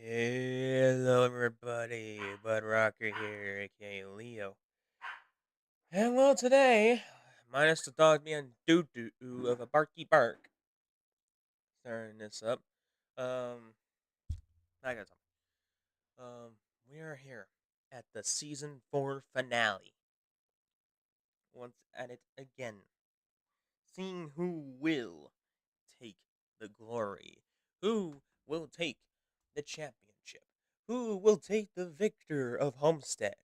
Hello, everybody. Bud Rocker here, aka Leo. And well, today, minus the dog being doo doo of a barky bark, starting this up. Um, I got something. We are here at the season 4 finale. Once at it again, seeing who will take the glory, who will take the championship, who will take the victor of Homestead.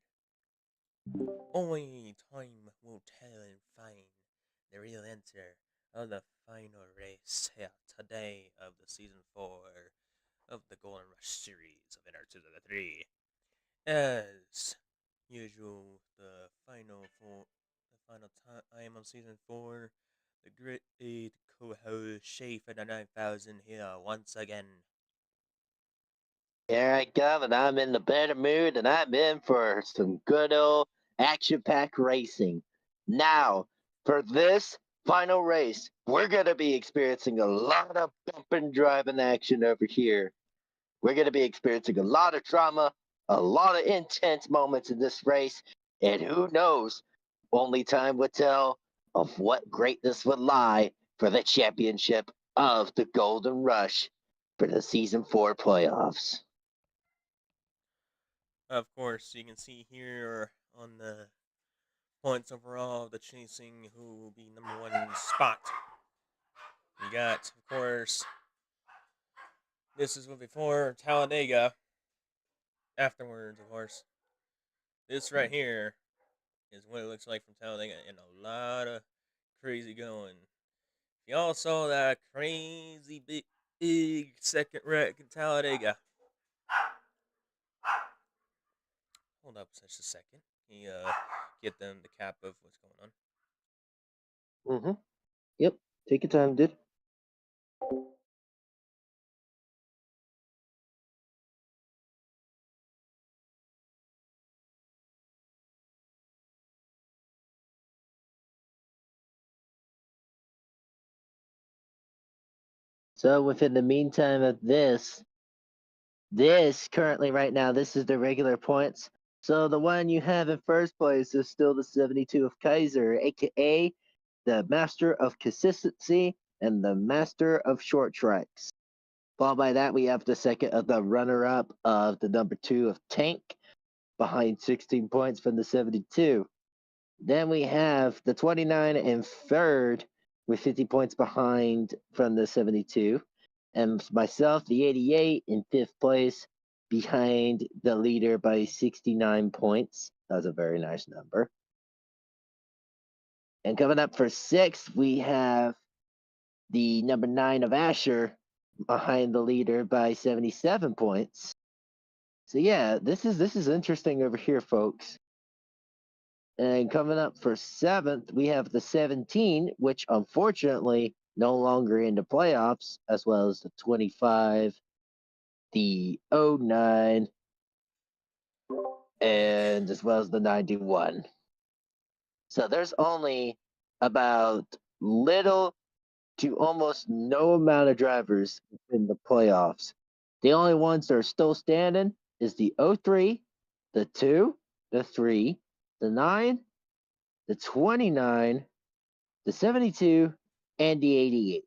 Only time will tell and find the real answer of the final race here today of the season 4 of the Golden Rush series of NR2003. As usual, the final time of season 4, the great co-host Schaefer the 9000 here once again. Here I come, and I'm in the better mood, and I'm in for some good old action-packed racing. Now, for this final race, we're going to be experiencing a lot of bumping driving action over here. We're going to be experiencing a lot of drama, a lot of intense moments in this race, and who knows, only time will tell of what greatness would lie for the championship of the Golden Rush for the Season 4 playoffs. Of course, you can see here on the points overall, the chasing who will be number 1 spot. You got, of course, this is before Talladega. Afterwards, of course. This right here is what it looks like from Talladega, and a lot of crazy going. If y'all saw that crazy big second wreck in Talladega. Hold up just a second. You get them the cap of what's going on. Mm-hmm. Yep. Take your time, dude. So within the meantime of this currently right now, this is the regular points. So the one you have in first place is still the 72 of Kaiser, aka the Master of Consistency and the Master of Short Tracks. Followed by that, we have the second of the runner-up of the number 2 of Tank, behind 16 points from the 72. Then we have the 29 in third with 50 points behind from the 72. And myself, the 88 in fifth place behind the leader by 69 points. That was a very nice number. And coming up for sixth, we have the number 9 of Asher behind the leader by 77 points. So yeah, this is interesting over here, folks. And coming up for seventh, we have the 17, which unfortunately no longer in the playoffs, as well as the 25, the 09, and as well as the 91. So there's only about little to almost no amount of drivers in the playoffs. The only ones that are still standing is the 03, the 2, the 3, the 9, the 29, the 72, and the 88.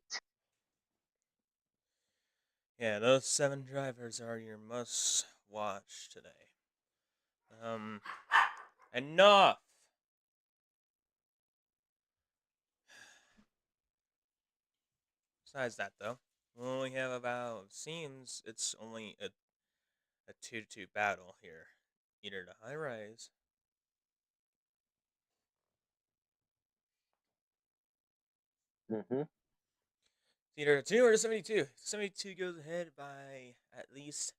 Yeah, those 7 drivers are your must watch today. Enough! Besides that, though, we only have about, seems it's only a 2-2 battle here. Either the high rise Mm-hmm. either a 2 or a 72. 72 goes ahead by at least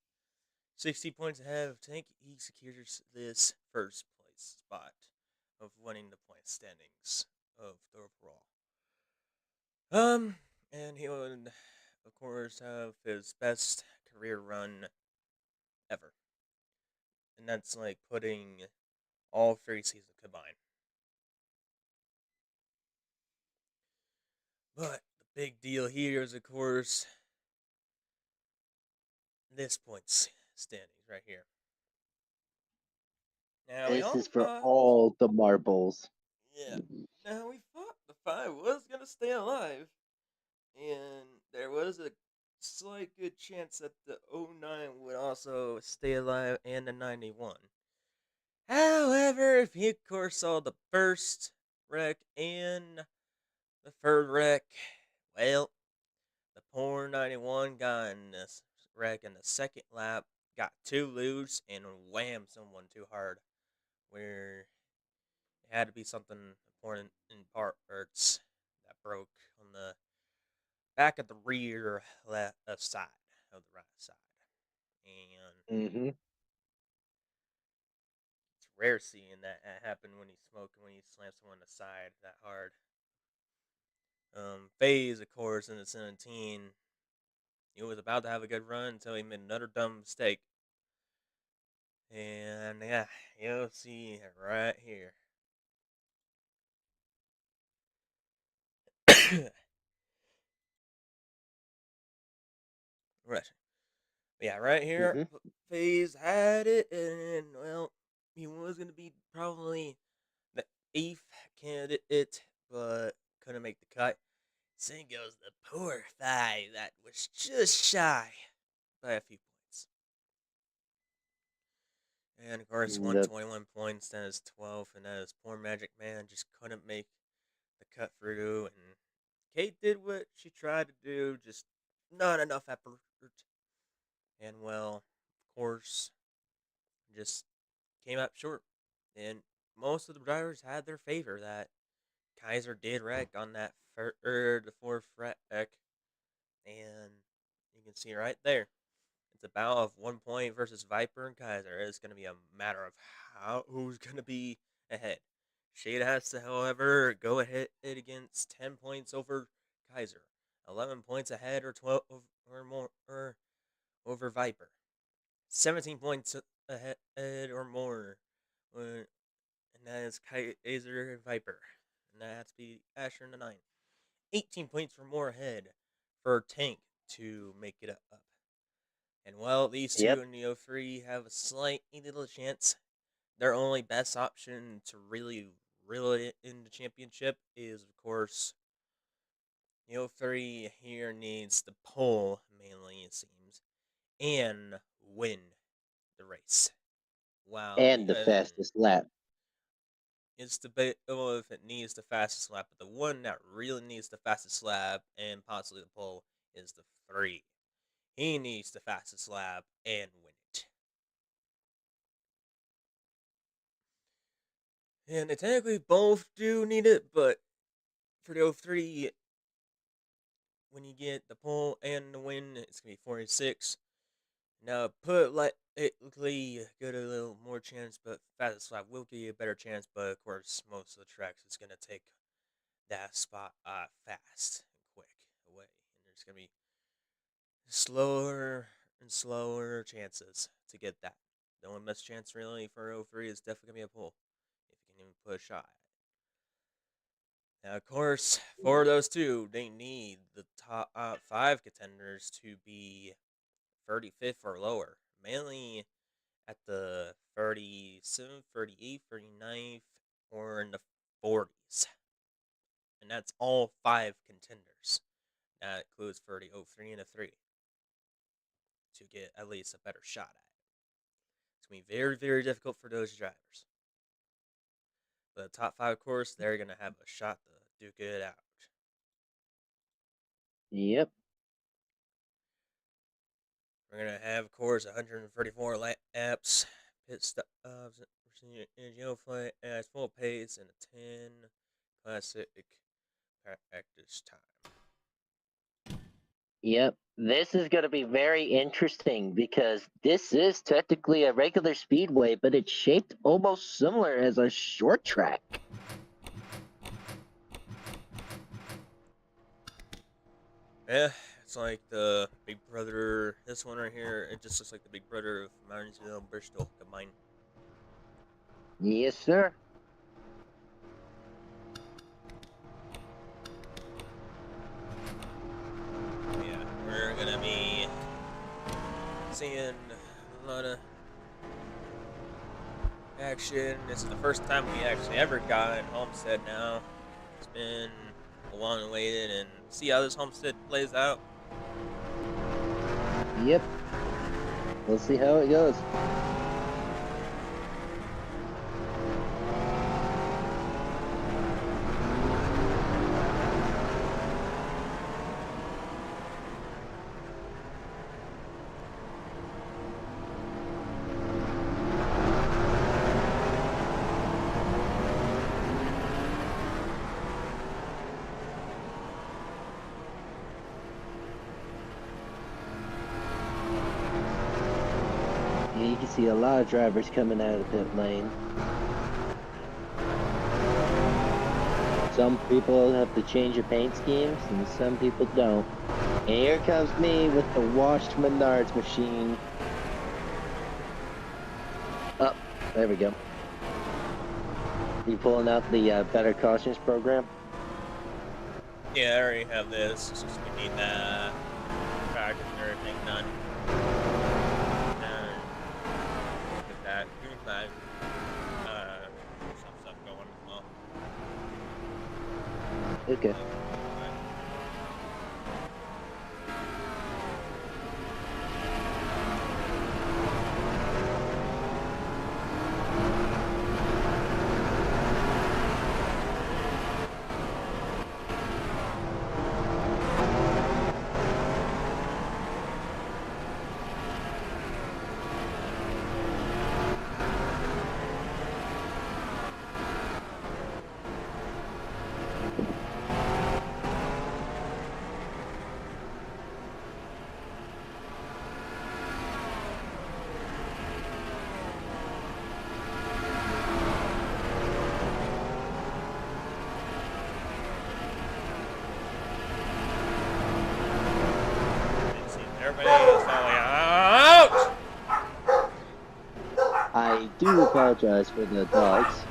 60 points ahead of Tank. He secures this first place spot of winning the point standings of the overall. And he would, of course, have his best career run ever. And that's like putting all 3 seasons combined. But the big deal here is, of course, this points standings right here. Now we This all is for thought, all the marbles. yeah. Now we thought the 5 was gonna stay alive, and there was a slight good chance that the '09 would also stay alive and the '91. However, if you of course saw the first wreck and the third wreck, well, the poor '91 got in this wreck in the second lap, got too loose, and whammed someone too hard, where it had to be something important in parts that broke on the back of the rear left side of the right side. And Hmm. it's rare seeing that happen when he's smoking, when he slams someone on the side that hard. FaZe, of course, in the 17, he was about to have a good run until he made another dumb mistake. And yeah, you'll see it right here. Right. Yeah, right here, Hmm. FaZe had it, and well, he was gonna be probably the eighth candidate, but couldn't make the cut. Same goes the poor 5 that was just shy by a few points. And of course, The 121 points, that is 12, and that is poor Magic Man just couldn't make the cut through. And Kate did what she tried to do, just not enough effort. And well, of course, just came up short. And most of the drivers had their favor that Kaiser did wreck on that third, the fourth wreck. And you can see right there. It's a battle of 1 point versus Viper and Kaiser. It's going to be a matter of who's going to be ahead. Shade has to, however, go ahead against 10 points over Kaiser, 11 points ahead or 12 or more over Viper, 17 points ahead or more, and that is Kaiser and Viper, and that has to be Asher in the 9. 18 points or more ahead for Tank to make it up. And well, these two Yep, in the '03 have a slight little chance. Their only best option to really reel it in the championship is, of course, the '03 here needs to pull, mainly, it seems, and win the race. While and the the fastest lap. it's debatable if it needs the fastest lap, but the one that really needs the fastest lap and possibly the pole is the 3. He needs the fastest lap and win it. And they technically both do need it, but for the '03, when you get the pole and the win, it's going to be 46. Now, put likely get a little more chance, but fastest lap will give you a better chance, but of course, most of the tracks, it's going to take that spot fast and quick away. And there's going to be slower and slower chances to get that. The only best chance, really, for '03 is definitely going to be a pole, if you can even put a shot at it. Now, of course, for those two, they need the top 5 contenders to be 35th or lower, mainly at the 37th, 38th, 39th, or in the 40s. And that's all 5 contenders. That includes for the '03 and the 3 to get at least a better shot at it. It's going to be very, very difficult for those drivers. But the top 5, of course, they're going to have a shot to duke it out. Yep, We're gonna have, of course, 134 laps, pit stops, flight at full pace, and a 10 classic practice time. yep. This is going to be very interesting because this is technically a regular speedway, but it's shaped almost similar as a short track. Yeah, it's like the Big Brother. This one right here, it just looks like the Big Brother of Martinsville and Bristol combined. Yes, sir. Yeah, we're gonna be seeing a lot of action. This is the first time we actually ever got in Homestead now. It's been long awaited, and see how this Homestead plays out. Yep. We'll see how it goes. You can see a lot of drivers coming out of the pit lane. Some people have to change their paint schemes, and some people don't. And here comes me with the washed Menards machine. Oh, there we go. You pulling out the Better Cautions program? Yeah, I already have this. It's just we need the trackers and everything done. And get that green flag, some stuff going as well. Okay. Everybody is falling out! I do apologize for the dogs.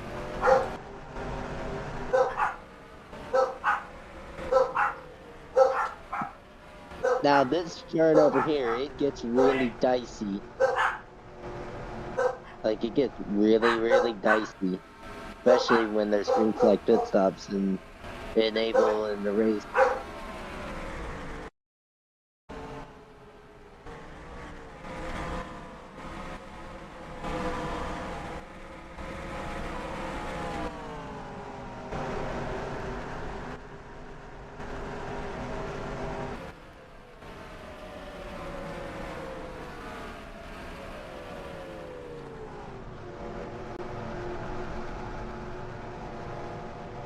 Now this turn over here, it gets really dicey. Like it gets really dicey. Especially when there's green flag pit stops and enable in the race.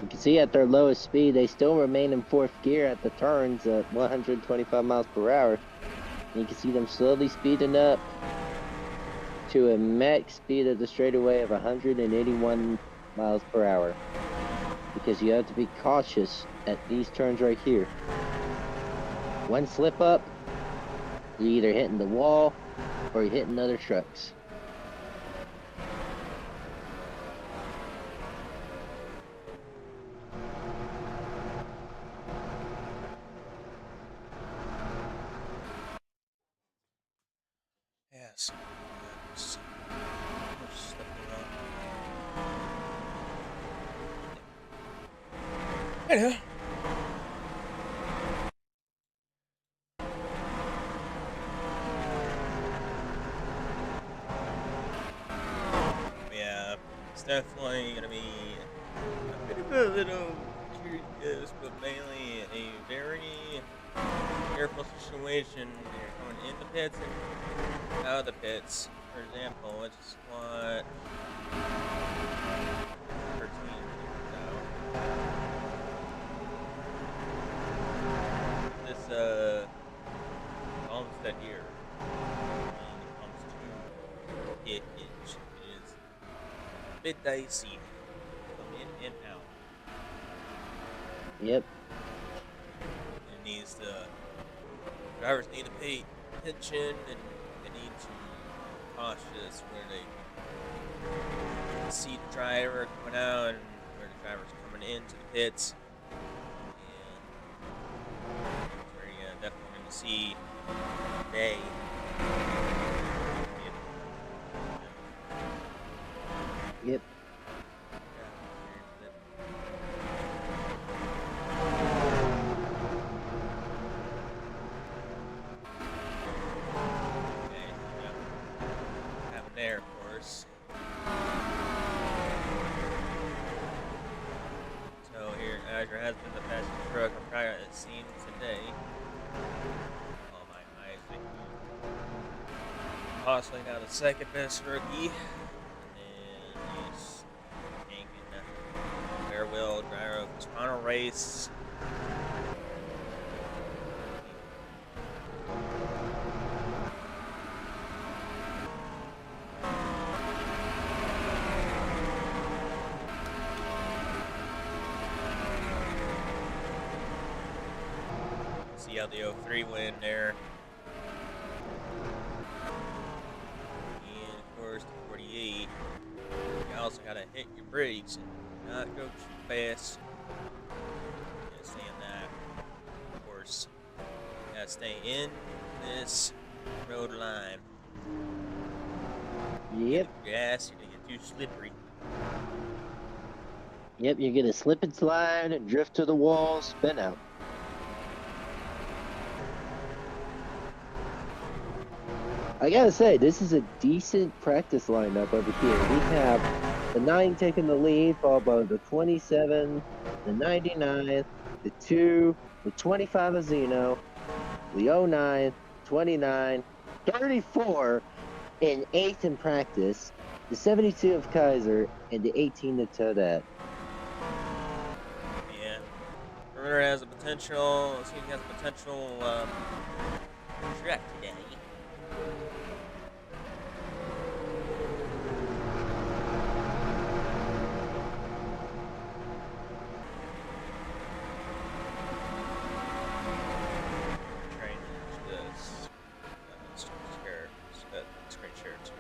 You can see at their lowest speed, they still remain in fourth gear at the turns at 125 miles per hour. And you can see them slowly speeding up to a max speed of the straightaway of 181 miles per hour. Because you have to be cautious at these turns right here. One slip up, you're either hitting the wall or you're hitting other trucks. Yes. Anyway. Yeah, it's definitely gonna be a bit of a little curious, but mainly a very careful situation. You're going in the pits and out of the pits. For example, let's just watch 13 this Homestead here. When it comes to it is a bit dicey. Come in and out. Yep. It needs to. Drivers need to pay attention, and they need to be cautious where they see the driver coming out and where the driver's coming into the pits. And we're definitely going to see today Yep. Okay, yep. Have an air, of course. So here, Azure has been the fastest truck I'm proud of seen today. Oh, my eyes are possibly now the second best rookie. And then he's hanging farewell driver of his final race. See how the 03 went there. And of course the 48. You also gotta hit your brakes and not go too fast. Understand that. Of course, you gotta stay in this road line. Yep. Your gas, you're gonna get too slippery. Yep, you're gonna slip and slide and drift to the wall, spin out. I gotta say, this is a decent practice lineup over here. We have the 9 taking the lead, followed by the 27, the 99, the 2, the 25 of Zeno, the 09, 29, 34, and 8th in practice, the 72 of Kaiser, and the 18 of Toadette. Yeah. Ritter has a potential, seems he has a potential track today. Screen share to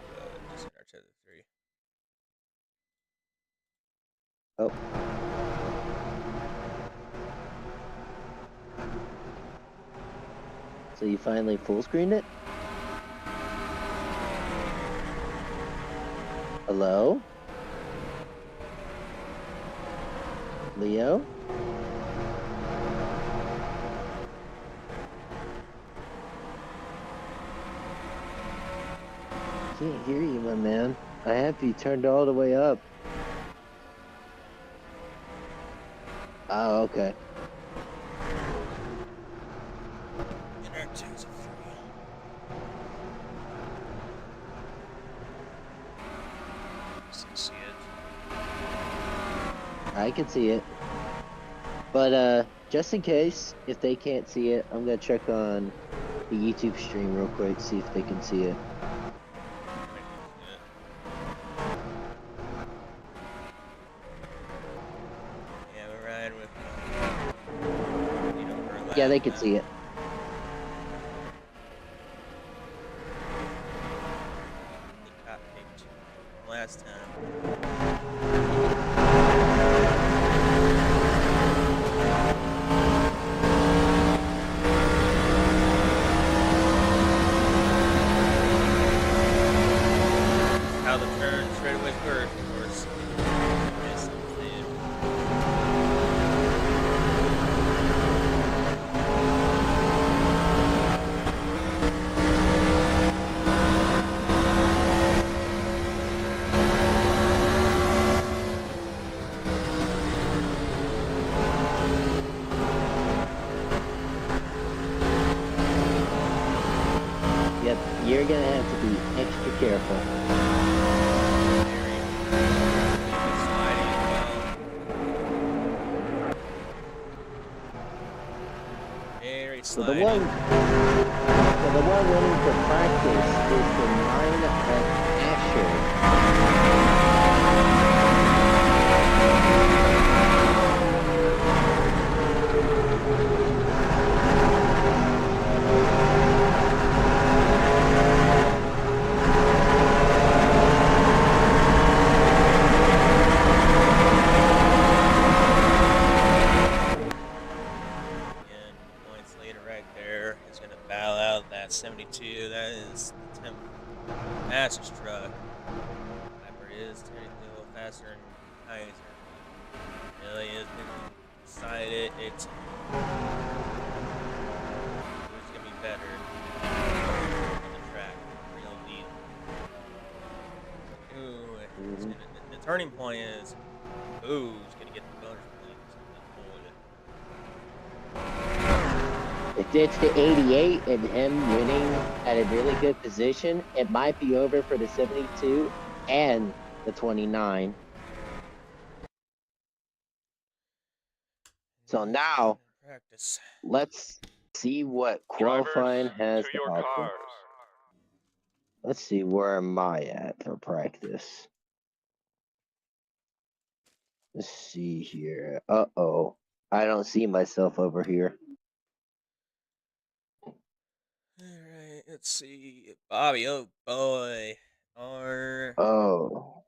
this NR2003. Oh. So you finally full screened it? Hello? Leo? Can't hear you, my man. I have you turned all the way up. Oh, okay. NR2003. See it. I can see it. But just in case, if they can't see it, I'm gonna check on the YouTube stream real quick, see if they can see it. Yeah, we're riding with Yeah, they can see it. The cockpit last time. How the turn straightaways work, of course. Yes, Yep, you're gonna have to be extra careful. very So sliding. the one winning for practice is the 9 of Asher. Again, points leader right there is going to bow out that 72. That is the 10th fastest truck. Piper is technically a little faster faster than Kaiser. Really is gonna decide it. It's who's gonna be better on the track. Real deal. Ooh, it's Mhm. gonna. The turning point is who's gonna get the bonus points on the pole. If it's the 88 and him winning at a really good position, it might be over for the 72 and the 29. So Yeah, he's getting now in practice. let's see what Drivers, qualifying has to to your offer. cars. Let's see, where am I at for practice? Let's see here. Uh-oh. I don't see myself over here. Alright, let's see. Bobby, oh boy. R Oh.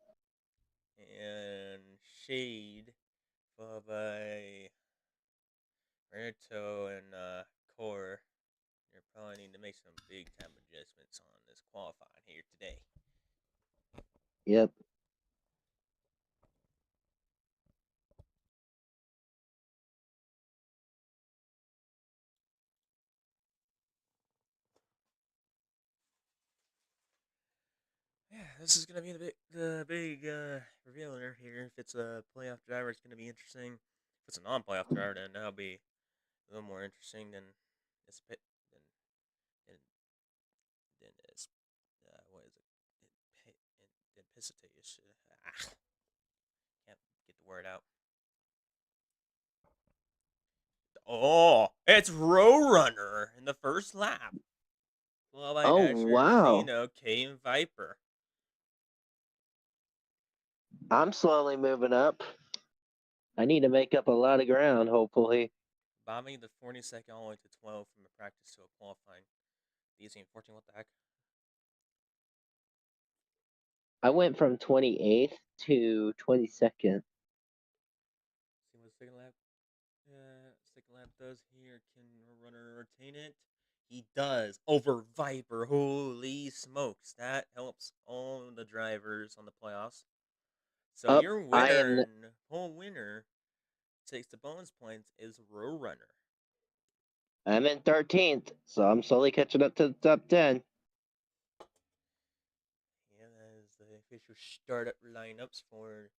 and Shade, followed by Reto and Core. You're probably need to make some big time adjustments on this qualifying here today. Yep. Yeah, this is gonna be the big revealer here. If it's a playoff driver, it's gonna be interesting. If it's a non-playoff driver, then that'll be a little more interesting than this pit than than this what is it? Than Pisitate. Can't get the word out. Oh, it's Roadrunner in the first lap. Followed by Oh, Asher, wow. Zeno, K, and Viper. I'm slowly moving up. I need to make up a lot of ground, hopefully. Bombing the 42nd all the way to 12 from a practice to a qualifying. DC and 14, what the heck? I went from 28th to 22nd. See what second lap? Second lap does here. Can Roadrunner retain it? He does. Over Viper. Holy smokes. That helps all the drivers on the playoffs. So Up, your I winner, am. whole winner, takes the bonus points is Roadrunner. I'm in 13th, so I'm slowly catching up to the top 10. Yeah, that is the official startup lineups for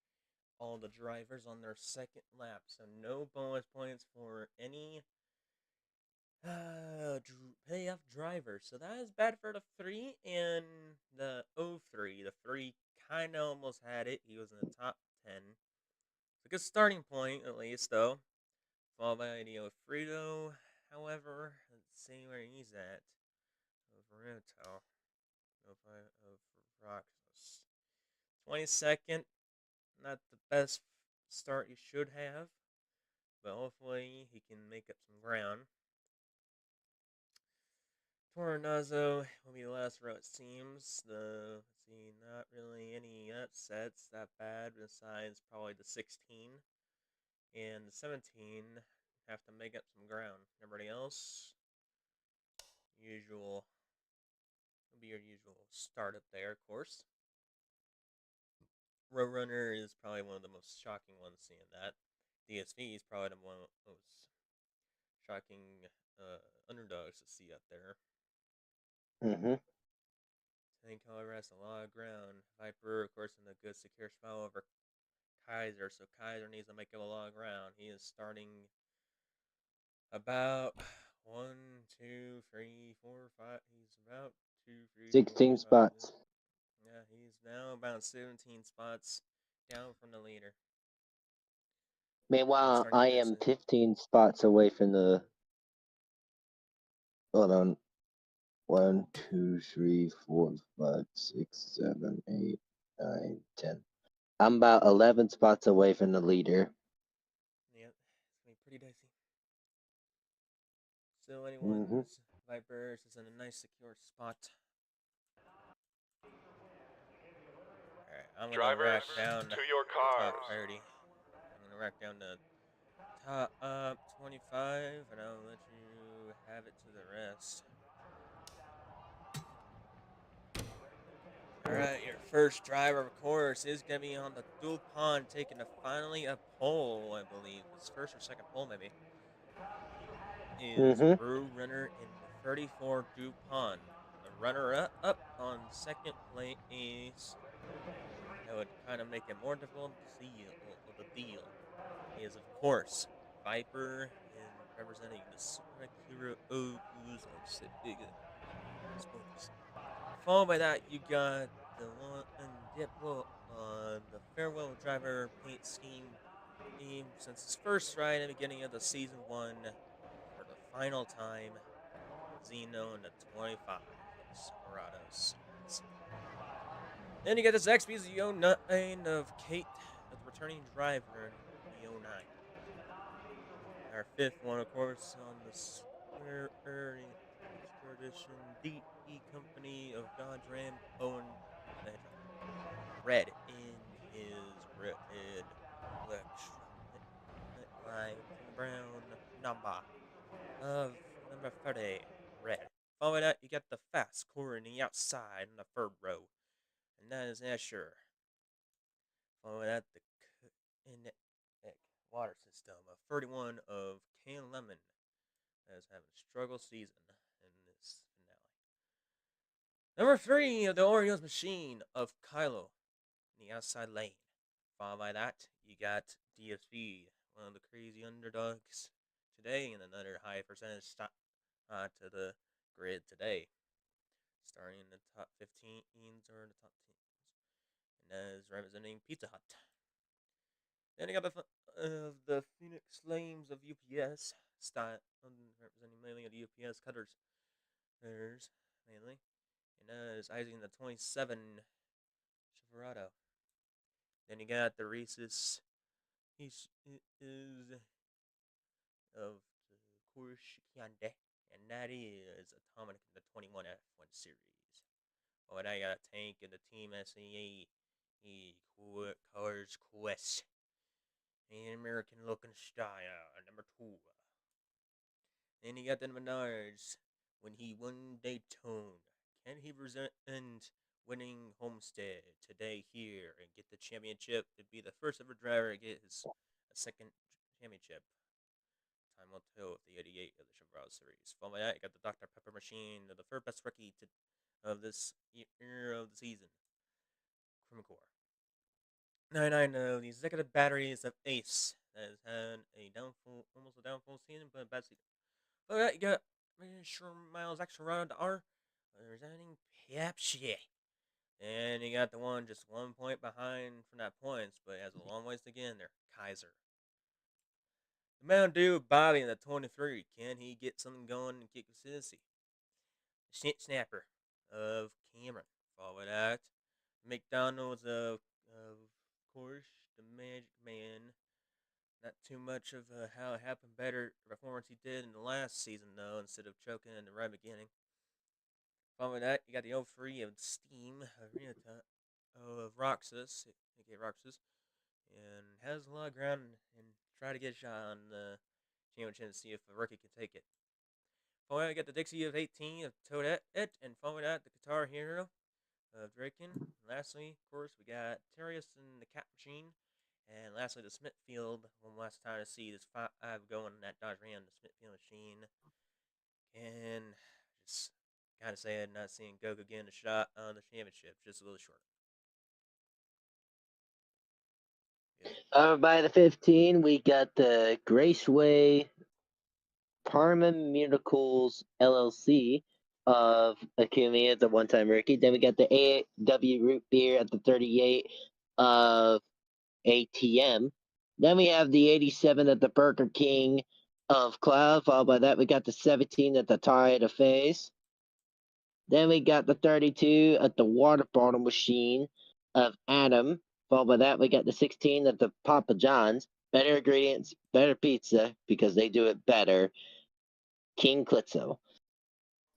all the drivers on their second lap. So no bonus points for any playoff drivers. So that is bad for the 3 and the 03. The 3 kind of almost had it. He was in the top 10. It's a good starting point, at least, though. Followed by the Frito. However, let's see where he's at. Veruto. Of Roxas. 22nd. Not the best start he should have. But hopefully he can make up some ground. Tornazzo will be the last row, it seems. Let's see, not really any upsets that bad, besides probably the 16 and the 17 have to make up some ground. Everybody else, usual, will be your usual startup there, of course. Roadrunner is probably one of the most shocking ones seeing that. DSV is probably the one of the most shocking underdogs to see up there. Mm-hmm. Tank, however, has a lot of ground. Viper, of course, in a good secure spot over Kaiser, so Kaiser needs to make up a lot of ground. He is starting about 1, 2, 3, 4, 5. He's about 2, 3, 4, 16 5. spots. Yeah, he's now about 17 spots down from the leader. In Meanwhile, starting I am position. 15 spots away from the. Hold on. 1, 2, 3, 4, 5, 6, 7, 8, 9, 10. I'm about 11 spots away from the leader. Yep, it's going to be pretty dicey. Still, Mm-hmm. anyone's Vipers is in a nice secure spot. Alright, I'm going to Drivers, rack down to your the top cars. 30. I'm going to rack down the top 25, and I'll let you have it to the rest. Alright, your first driver, of course, is going to be on the dual pond, taking finally a pole, I believe. His first or second pole, maybe. Is Mm-hmm. Brew Runner in the 34 DuPont. The runner-up on second place. That would kind of make it more difficult to see the deal. Is, of course, Viper in representing the Super Hero O's of Smokies. Followed by that, you got the one Diplo on the farewell driver paint scheme since his first ride at the beginning of the season 1 for the final time. Xeno in the 25 of Silverado Series. Then you got this XBZ09 of Kate, the returning driver in the 09. Our fifth one, of course, on the Square Edition DE Company of Dodge Ram Owen Red in his red Electra line from the brown number of number 30, red. Following that, you got the fast core in the outside in the third row, and that is Asher. Following that, the kinetic water system of 31 of Can Lemon, that is having a struggle season in this finale. Number 3 of the Orioles machine of Kylo in the outside lane. Followed by that, you got DSV, one of the crazy underdogs today, and another high percentage to the grid today. Starting in the top 15s or the top teams. And that is representing Pizza Hut. Then you got the Phoenix Flames of UPS, representing mainly the UPS cutters. There's mainly. And that is Isaac in the 27 Silverado. Then you got the Reese's. He is of the course Kyande, and that is Atomic in the 21 F1 series. Oh, and I got a Tank in the Team SEA Cars Quest. An American looking style, number 2. Then you got the Menards when he won Daytona. Can he present winning Homestead today here and get the championship? It'd be the first ever driver to get his second championship. Time will tell with the 88 of the Chevrolet Series. Following that, you got the Dr. Pepper machine, the third best rookie of this year of the season. Crimicore. 99 of the executive batteries of Ace that has had almost a downfall season, but a bad season. Following that, you got miles extra around the R, representing Piapchi. And you got the one just 1 point behind from that points, but has a long ways to get in there. Kaiser. The Mountain Dew Bobby in the 23. Can he get something going and get consistency? The Snip Snapper of Cameron. Follow that. McDonald's of course, the Magic Man. Not too much of how it happened better performance he did in the last season though, instead of choking in the right beginning. Following that, you got the 03 of Steam Arena of Roxas, aka Roxas, and has a lot of ground and try to get a shot on the championship and see if a rookie can take it. Following that, I got the Dixie of 18 of Toadette, and following that, the Guitar Hero of Draken. Lastly, of course, we got Terrius and the Cat Machine. And lastly, the Smithfield. One last time to see this 5 going in that Dodge Ram, the Smithfield machine. And just kind of sad not seeing Goku getting a shot on the championship. Just a little short. By the 15, we got the Graceway Parma Miracles LLC of Akumi, the one-time rookie. Then we got the AW Root Beer at the 38 of ATM. Then we have the 87 at the Burger King of Cloud. Followed by that, we got the 17 at the Tide of Phase. Then we got the 32 at the Water Bottle Machine of Adam. Followed by that, we got the 16 at the Papa John's. Better ingredients, better pizza, because they do it better. King Klitzo.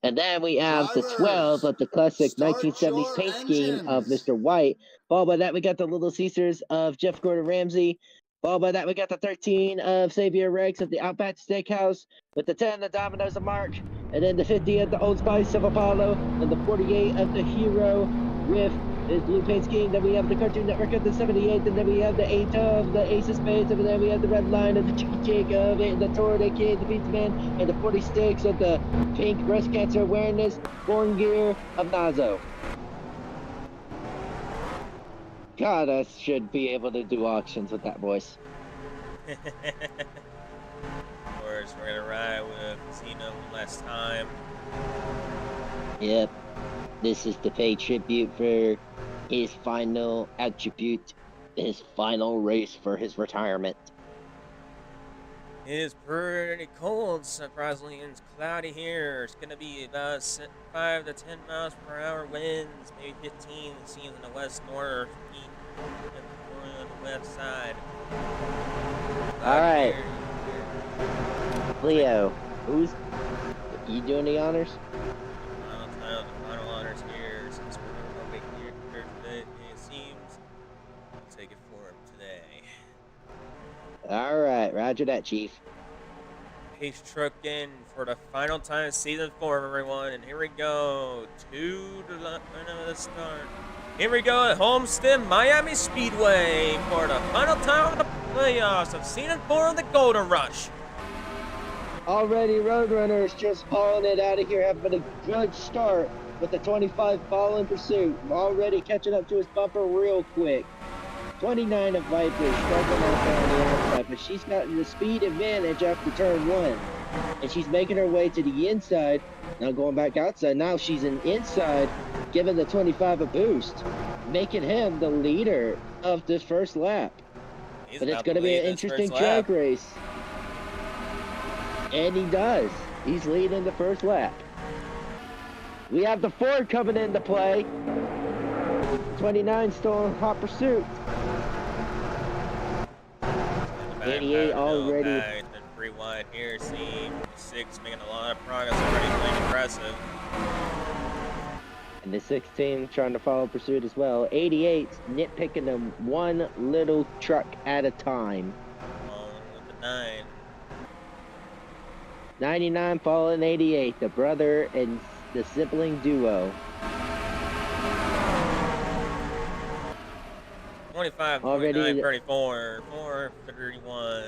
And then we have the 12 of the classic 1970s paint scheme of Mr. White. Followed by that, we got the Little Caesars of Jeff Gordon Ramsay. Followed by that, we got the 13 of Xavier Rex of the Outback Steakhouse. With the 10 of Domino's of Mark. And then the 50 of the Old Spice of Apollo. And the 48 of the Hero with There's Blue Paint Scheme. Then we have the Cartoon Network of the 78th. And then we have the 8 of the Ace of Spades. And then we have the Red Line of the Chicky Chick of it. The Torrid, aka the Pizza Man. And the 46 of the Pink Breast Cancer Awareness Born Gear of Nazo. God, I should be able to do auctions with that voice. Of course, we're gonna ride with Xena one last time. Yep. This is to pay tribute for his final attribute, his final race for his retirement. It is pretty cold, surprisingly, and it's cloudy here. It's gonna be about 5 to 10 miles per hour winds, maybe 15. It seems in the west north, and on the west side. All right, Leo, you doing the honors? The final honors here, since we're gonna make here today. It seems we'll take it for him today. All right, roger that, Chief. Pace truck in for the final time, season 4, everyone. And here we go. To the start. Here we go at Homestead, Miami Speedway for the final time of the playoffs of season 4 of the Golden Rush. Already, Roadrunner is just hauling it out of here, having a good start with the 25 ball in pursuit. Already catching up to his bumper real quick. 29 of Viper struggling out there on the outside, but she's got the speed advantage after turn 1. And she's making her way to the inside. Now going back outside. Now she's an inside, giving the 25 a boost, making him the leader of this first lap. But it's going to be an interesting track race. And he does. He's leading the first lap. We have the Ford coming into play. 29 still in hot pursuit. 88 already. It's been pretty wide here. See, 6 making a lot of progress already, playing aggressive. And the 16 trying to follow pursuit as well. 88 nitpicking them one little truck at a time. Following with the 9. 99 following 88, the brother and the sibling duo. 25, already 29, 34, 4, 31.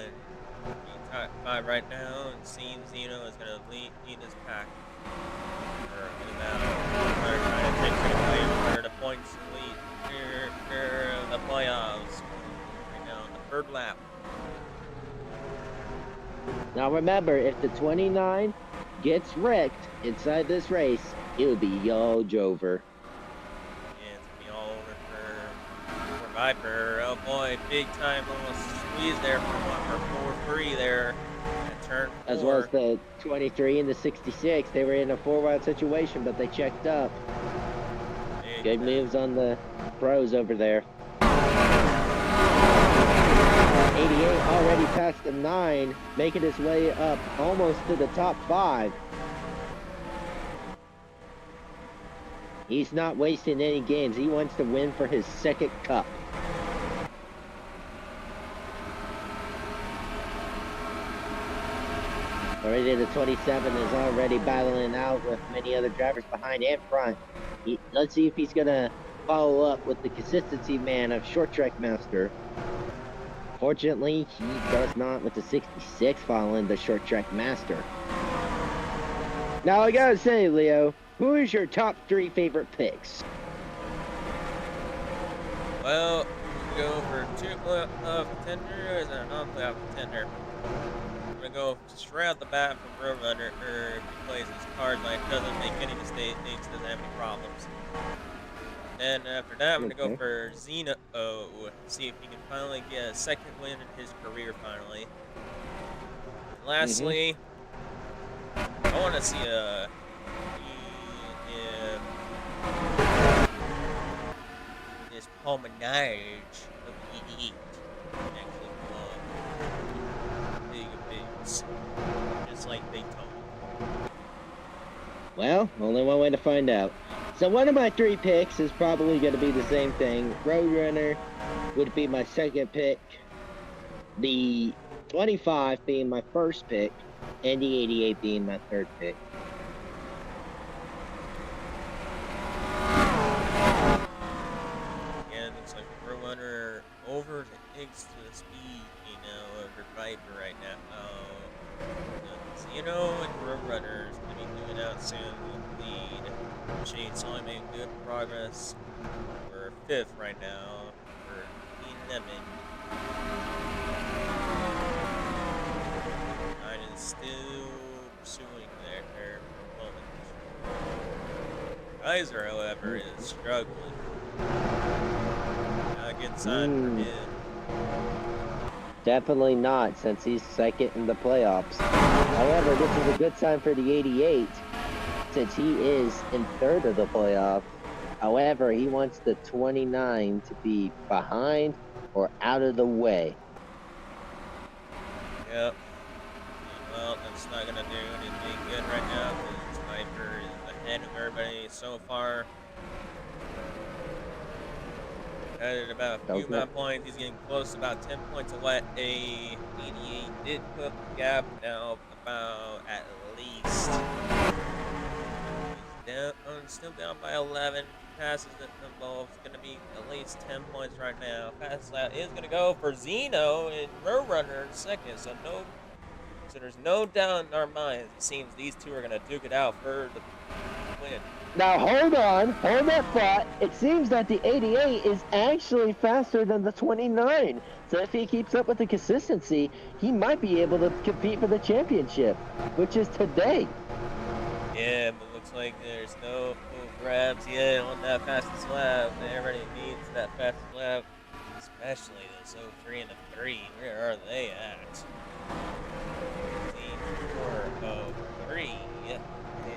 Top 5 right now, and seems Zeno is going to lead his pack. They're trying to take away for the points lead here in the playoffs. Right now, in the 3rd lap. Now remember, if the 29 gets wrecked inside this race, it'll be all over. Yeah, it's going to be all over for Viper. Oh boy, big time almost squeeze there for 4-3 there at turn 4. As well as the 23 and the 66. They were in a 4-wide situation, but they checked up. Good moves on the pros over there. 88 already past the 9, making his way up almost to the top 5. He's not wasting any games. He wants to win for his 2nd cup. Already the 27 is already battling out with many other drivers behind and front. Let's see if he's going to follow up with the consistency man of Short Track Master. Fortunately, he does not with the 66 following the Short Track Master. Now I gotta say, Leo, who is your top 3 favorite picks? Well, we go for 2 playoff contenders and a non-playoff contender. I'm gonna go straight out the bat for Roadrunner, or if he plays his cards like doesn't make any mistakes, doesn't have any problems. And after that, I'm going to go for Xena O. See if he can finally get a 2nd win in his career finally. And lastly, I want to see this Palmenage of E8 actually won big events, just like Daytona. Well, only one way to find out. So one of my 3 picks is probably going to be the same thing. Roadrunner would be my 2nd pick. The 25 being my 1st pick. And the 88 being my 3rd pick. runner is going to be doing out soon with the lead. Shade's only made good progress. We're 5th right now for 11. 9 is still pursuing their opponent. Kaiser, however, is struggling. Not a good sign for him. Definitely not, since he's second in the playoffs. However, this is a good sign for the 88, since he is in third of the playoffs. However, he wants the 29 to be behind or out of the way. Yep. Well, that's not going to do anything good right now because Sniper is ahead of everybody so far. Added about a few amount of points. He's getting close, about 10 points away. 88 did put the gap now about at least. He's down, still down by 11. Passes it involved. It's going to be at least 10 points right now. Pass lap is going to go for Zeno and Roadrunner in second. So there's no doubt in our minds. It seems these two are going to duke it out for the win. Now hold that thought. It seems that the 88 is actually faster than the 29. So if he keeps up with the consistency, he might be able to compete for the championship, which is today. Yeah, but looks like there's no grabs yet on that fastest lap. Everybody needs that fastest lap, especially those 03 and the 3. Where are they at? Team 403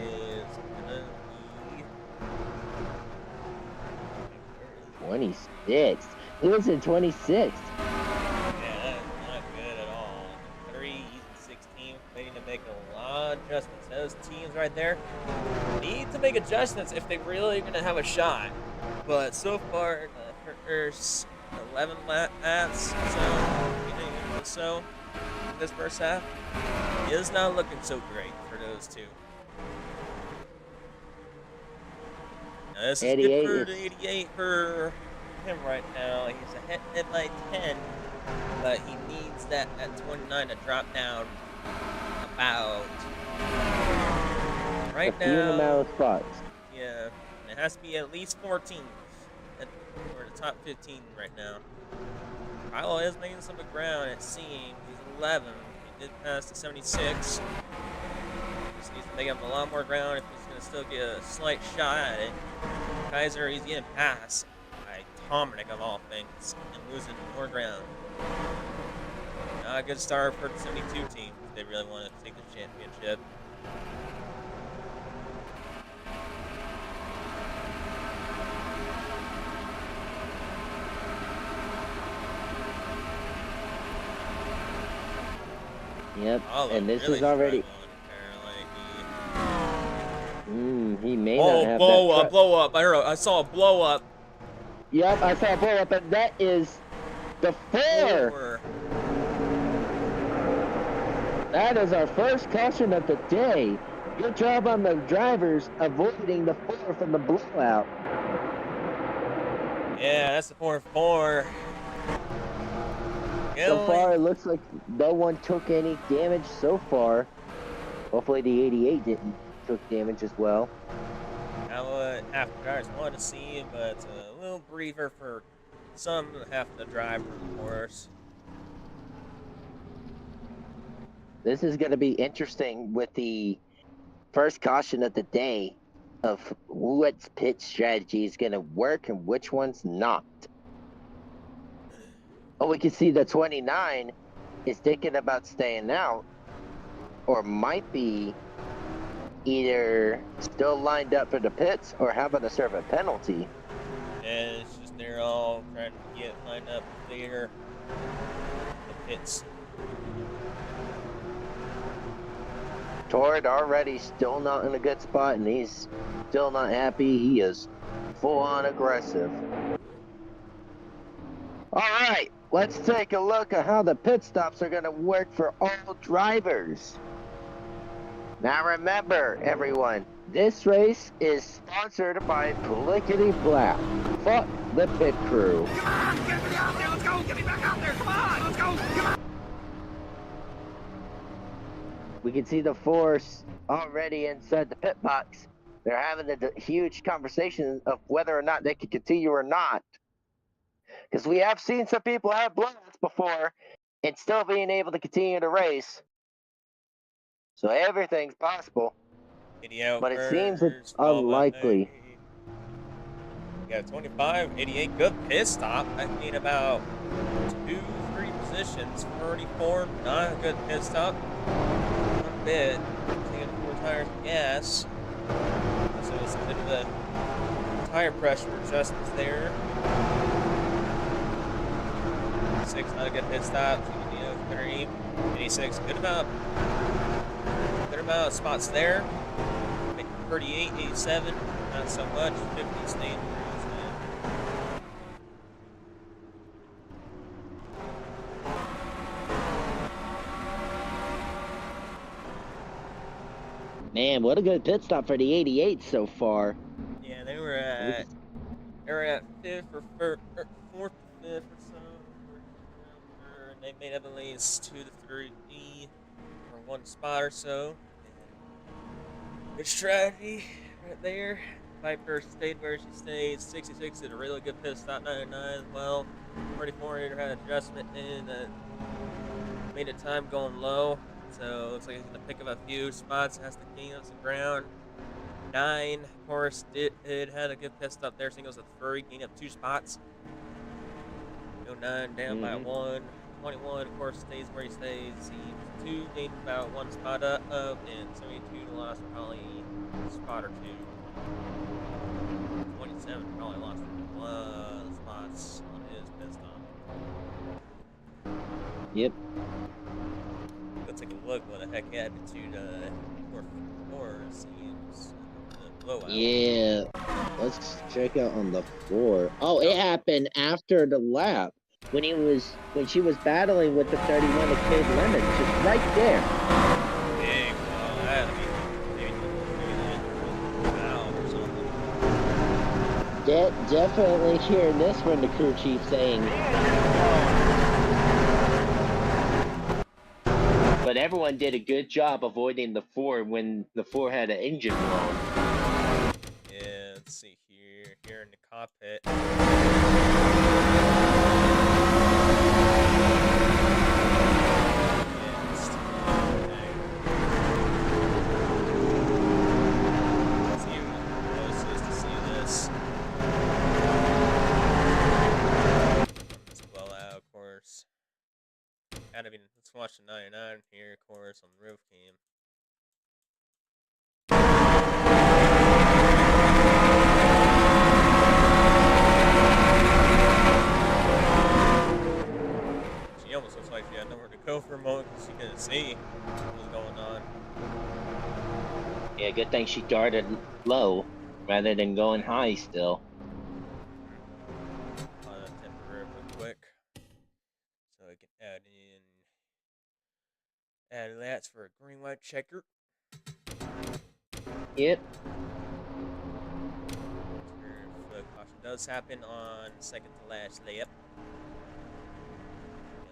is gonna be 26. He was in 26. Yeah, that is not good at all. 3, he's in 16, waiting to make a lot of adjustments. Those teams right there need to make adjustments if they really are going to have a shot. But so far, the first 11 laps, so this first half is not looking so great for those two. Now, this is good for the 88 for him right now. He's ahead by 10, but he needs that at 29 to drop down about right now. A few amount of spots. Yeah, it has to be at least 14 for the top 15 right now. Kyle is making some ground, it seems. He's 11. He did pass the 76. Just needs to make up a lot more ground if he's going to still get a slight shot at it. Kaiser, he's getting passed by Dominic of all things and losing more ground. Not a good start for the 72 team if they really want to take the championship. Yep, and this really is already. He may not have blow up. I saw a blow up. Yep, I saw a blow up, and that is the 4. That is our first caution of the day. Good job on the drivers avoiding the 4 from the blowout. Yeah, that's the 4-4. So far, it looks like no one took any damage so far. Hopefully the 88 didn't took damage as well. Now what half the drivers want to see, but it's a little briefer for some half the drivers, of course. This is going to be interesting with the first caution of the day of what pit strategy is going to work and which one's not. Oh, we can see the 29 is thinking about staying out, or might be either still lined up for the pits or having to serve a penalty. And it's just they're all trying to get lined up to clear the pits. Tord already still not in a good spot, and he's still not happy. He is full-on aggressive. All right, let's take a look at how the pit stops are going to work for all drivers. Now remember, everyone, this race is sponsored by Plickety Black. Fuck the pit crew. Come on, get me out there, let's go, get me back out there, come on, let's go, come on. We can see the force already inside the pit box. They're having a huge conversation of whether or not they can continue or not. Because we have seen some people have blowouts before and still being able to continue to race. So everything's possible. 80 out But it seems it's first, followed by unlikely. we got 25, 88, good pit stop. I need about 2-3 positions. 34, not a good pit stop. One bit. Taking 4 tires of gas. So it's a bit of the tire pressure adjustments there. 6, not a good pit stop. 30, 86, good amount of spots there. 38, 87, not so much. 50 staying cruise, man. Man, what a good pit stop for the 88 so far. Yeah, they were at 5th or 4th to 5th or so. And they made up at least 2 to 3 or 1 spot or so. Good strategy right there. Piper stayed where she stayed. 66 did a really good pit stop. 99 as well. 34 had adjustment in that made the time going low. So looks like he's gonna pick up a few spots. Has to gain up some ground. 9, of course, it had a good pit stop there. Singles at 3, gained up 2 spots. 09 down by 1. 21, of course, stays where he stays. He 2 gained about 1 spot up, and 72 lost probably a spot or 2. 27 probably lost a lot of spots on his pit stop. Yep. Go take a look what the heck happened to the 4 seems the blowout. Yeah. Let's check out on the 4. Oh, it happened after the lap. When she was battling with the 31 of Kid Lemon, just right there. Big, well, that, I mean, maybe valve or something. Definitely hearing this from the crew chief saying. But everyone did a good job avoiding the 4 when the 4 had an engine blown. Yeah, let's see here in the cockpit. Let's watch the 99 here, of course, on the roof cam. She almost looks like she had nowhere to go for a moment because she couldn't see what was going on. Yeah, good thing she darted low rather than going high still. Temporary real quick. So I can add that for a green white checker. Yep. Caution does happen on second to last layup. It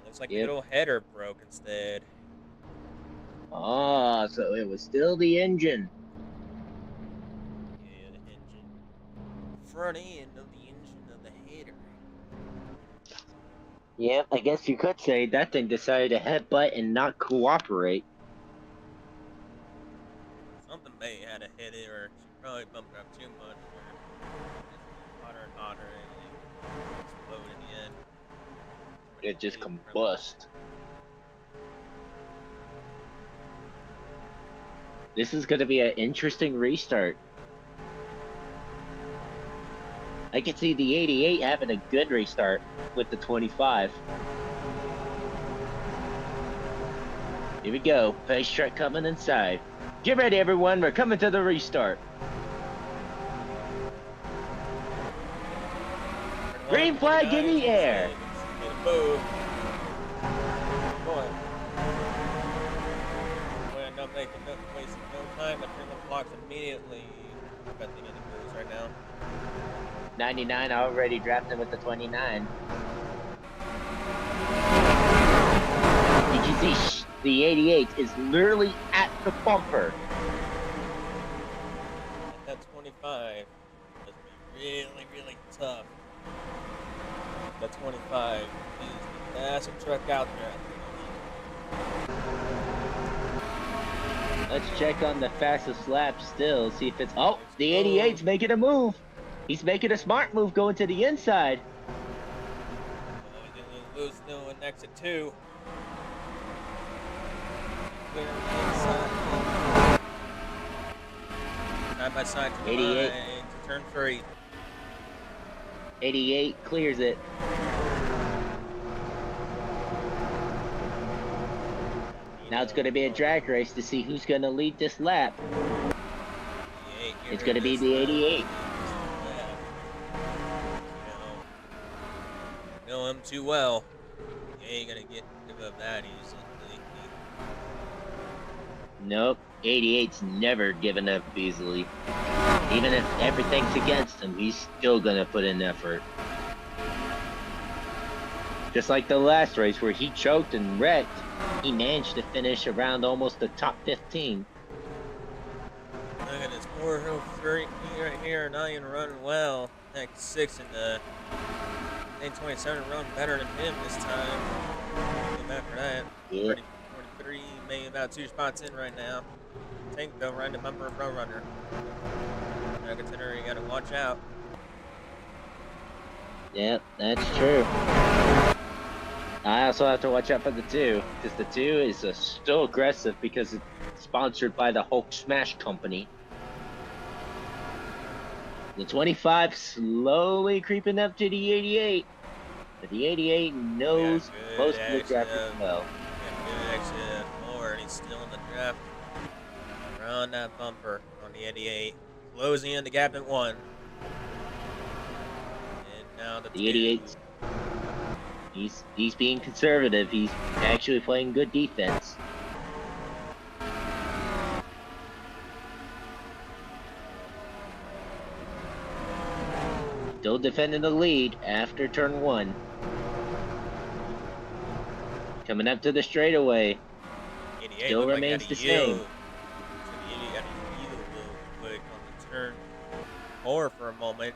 looks like the little header broke instead. Ah, so it was still the engine. Yeah, the engine. Front end of the engine of the header. Yep, I guess you could say that thing decided to headbutt and not cooperate. Something may had a hit it, or she probably bumped it up too much. Or hotter and hotter, and it exploded in the end. It just combust. This is going to be an interesting restart. I can see the 88 having a good restart with the 25. Here we go. Face truck coming inside. Get ready, everyone. We're coming to the restart. Green flag in the air. Boom. Going. We're not wasting no time. I turn the blocks immediately. Got the other crews right now. 99 already drafting with the 29. Did you see The 88 is literally at the bumper. At that 25. That's gonna be really, really tough. That 25 is the fastest truck out there. Let's check on the fastest lap still, see if it's... Oh, Let's the go. 88's making a move. He's making a smart move going to the inside. He's gonna lose still in exit 2. Clear inside. Side by side to 88. to turn 3. 88 clears it. Now it's going to be a drag race to see who's going to lead this lap. It's going to be the 88. Know him too well. He ain't gonna give up that easily. Nope, 88's never given up easily. Even if everything's against him, he's still gonna put in effort. Just like the last race where he choked and wrecked, he managed to finish around almost the top 15. Look at this 403 right here, not even running well. Next 6 in the N27 run better than him this time. After that, Yeah. 43, maybe about 2 spots in right now. Tank though, right in the bumper front runner. Contender, you gotta watch out. Yep, that's true. I also have to watch out for the 2, because the 2 is still aggressive because it's sponsored by the Hulk Smash Company. The 25 slowly creeping up to the 88. But the 88 knows most of the traffic well. Good exit 4, and he's still in the draft. Around that bumper on the 88. Closing in the gap at 1. And now the 88. He's being conservative. He's actually playing good defense. Still defending the lead after turn 1. Coming up to the straightaway. Still remains the same. So the 88 got to yield a little quick on the turn 4 for a moment.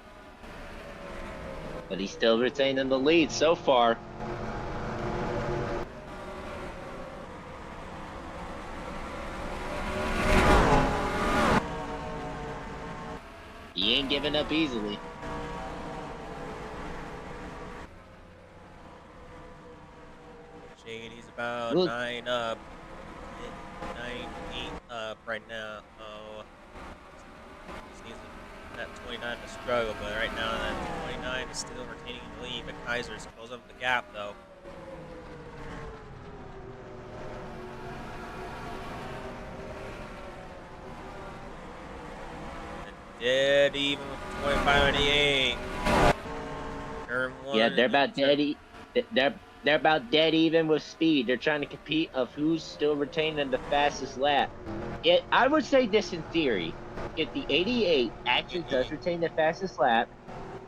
But he's still retaining the lead so far. He ain't giving up easily. Shady's about 9 up. 9-8 up right now. Oh, just needs that 29 to struggle, but right now that 29 is still retaining the lead. But Kaiser's closing up the gap though. Dead even with 25 and 88. Turn 1. Yeah, they're about dead. They're about dead even with speed. They're trying to compete of who's still retaining the fastest lap. I would say this in theory. If the 88 actually does retain the fastest lap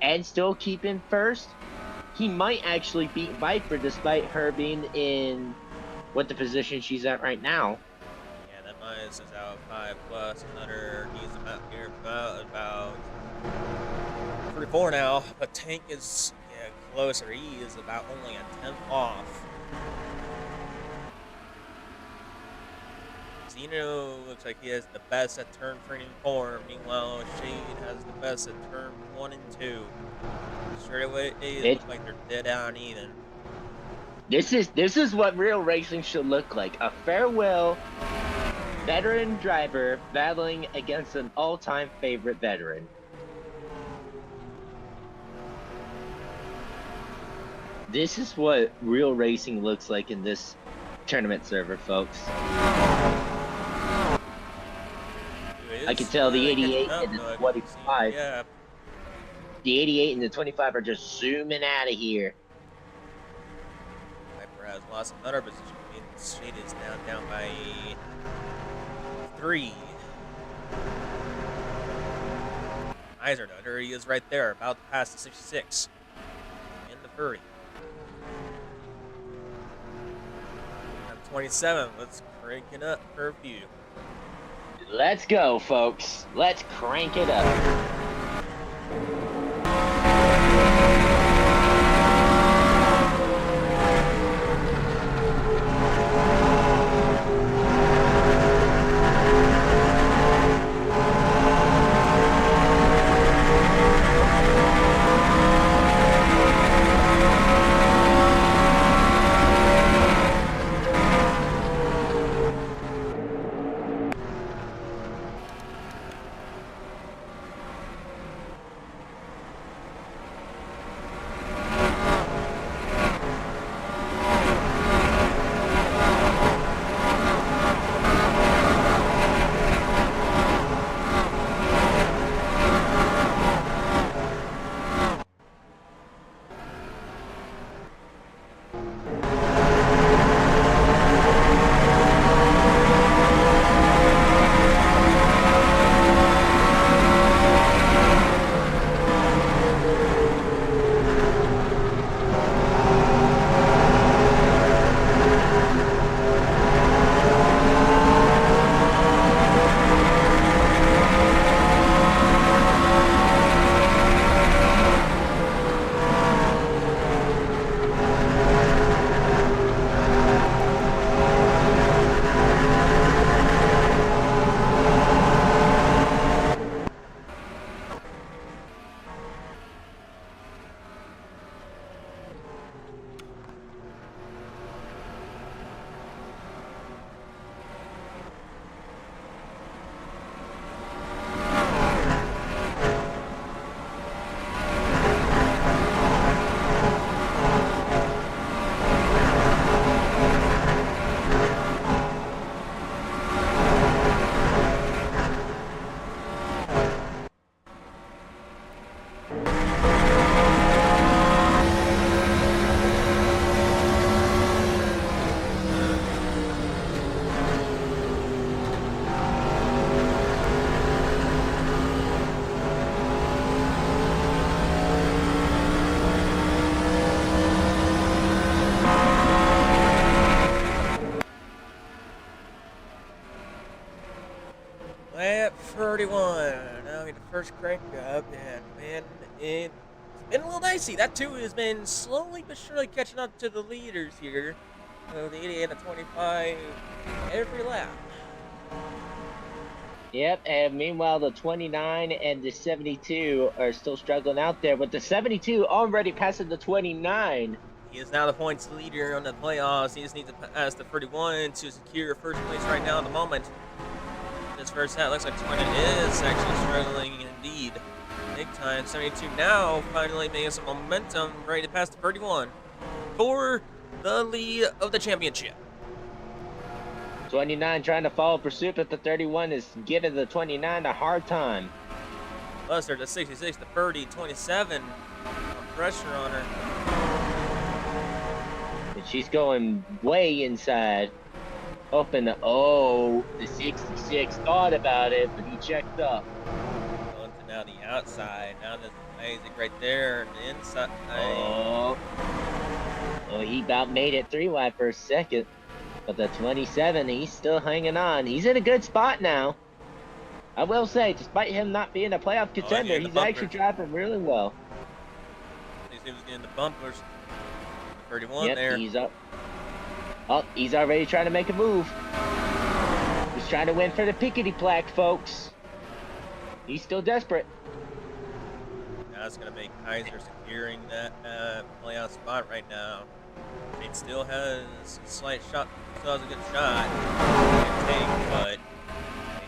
and still keep in first, he might actually beat Viper despite her being in what the position she's at right now. Yeah, that minus is out 5 plus. Another, he's about here about 34 now, but Tank is closer. He is about only a 10th off. Zeno looks like he has the best at turn 3 and 4. Meanwhile, Shade has the best at turn 1 and 2. Straightaway, they look like they're dead on even. This is what real racing should look like. A farewell veteran driver battling against an all-time favorite veteran. This is what real racing looks like in this tournament server, folks. I can tell the 88 and the 25. Yeah. The 88 and the 25 are just zooming out of here. Viper has lost another position. Shade is now down by 3. Kaiser, though, there he is right there, about to pass the 66. In the 30. 27. Let's crank it up for a few. Let's go, folks. Let's crank it up. Lap 31. Now we get the first crank up, and man, it's been a little dicey. That too has been slowly but surely catching up to the leaders here. So the 88 and the 25 every lap. Yep, and meanwhile, the 29 and the 72 are still struggling out there, with the 72 already passing the 29. He is now the points leader on the playoffs. He just needs to pass the 31 to secure first place right now at the moment. This first hat looks like 20 is actually struggling indeed. Big time. 72 now finally making some momentum, ready to pass the 31 for the lead of the championship. 29 trying to follow pursuit, but the 31 is giving the 29 a hard time. Buster to 66, the 30, 27. Pressure on her. And she's going way inside. Hoping to, oh, the 66 thought about it, but he checked up. Going to now the outside. Now there's Isaac right there. The inside. Oh, he about made it 3 wide for a second. But the 27, he's still hanging on. He's in a good spot now. I will say, despite him not being a playoff contender, he's actually driving really well. He was getting the bumpers. 31 yep, there. He's up. Oh, he's already trying to make a move. He's trying to win for the pickety plaque, folks. He's still desperate. Now it's going to make Kaiser securing that playoff spot right now. It still has a slight shot, still has a good shot to take, but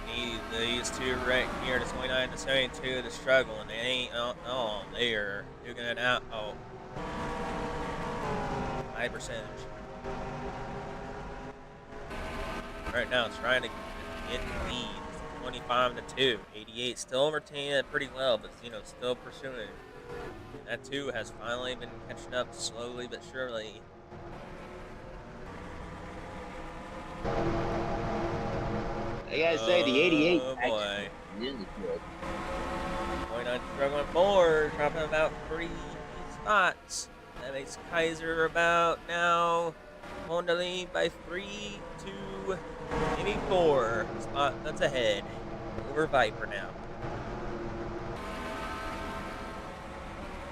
they need these two right here, the 29 and the 72, to struggle, and they ain't, oh, they are duking it out. Oh, high percentage. Right now, it's trying to get the lead. 25 to 2. 88 still retaining it pretty well, but still pursuing. That 2 has finally been catching up slowly but surely. I gotta say, the 88 boy. really good. 29 struggling forward, dropping about 3 spots. That makes Kaiser about now Honda lead by 3 to maybe 4 spot. That's ahead over Viper now.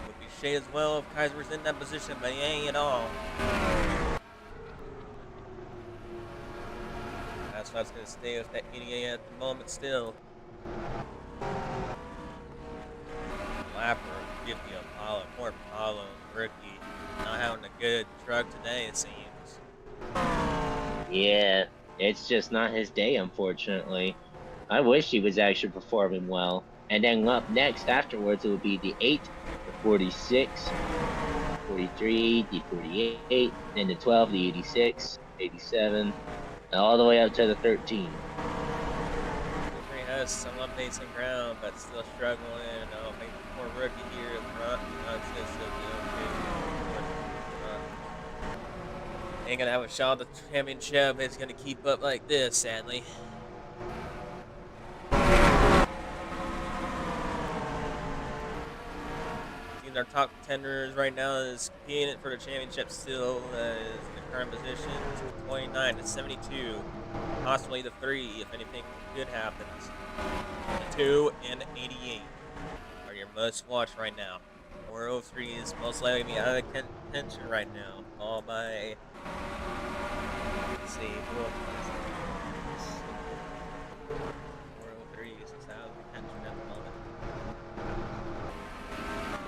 Would be shade as well if Kaiser was in that position, but he ain't at all. That's why I was going to stay with that 88 at the moment still. Lapper, 50 Apollo. Poor Apollo, rookie. Not having a good truck today, it seems. Yeah, it's just not his day, unfortunately. I wish he was actually performing well. And then up next afterwards, it would be the 8, the 46, 43, the 48, then the 12, the 86, 87, and all the way up to the 13. He has some updates on ground, but still struggling. Maybe more rookie here in front. Still ain't gonna have a shot at the championship. It's gonna keep up like this, sadly. Our top contenders right now is competing for the championship still is in the current positions 29 to 72, possibly the 3 if anything good happens. The 2 and 88 are your must watch right now. 403 is most likely to be out of contention right now, followed by, let's see, 403 is out of contention at the moment.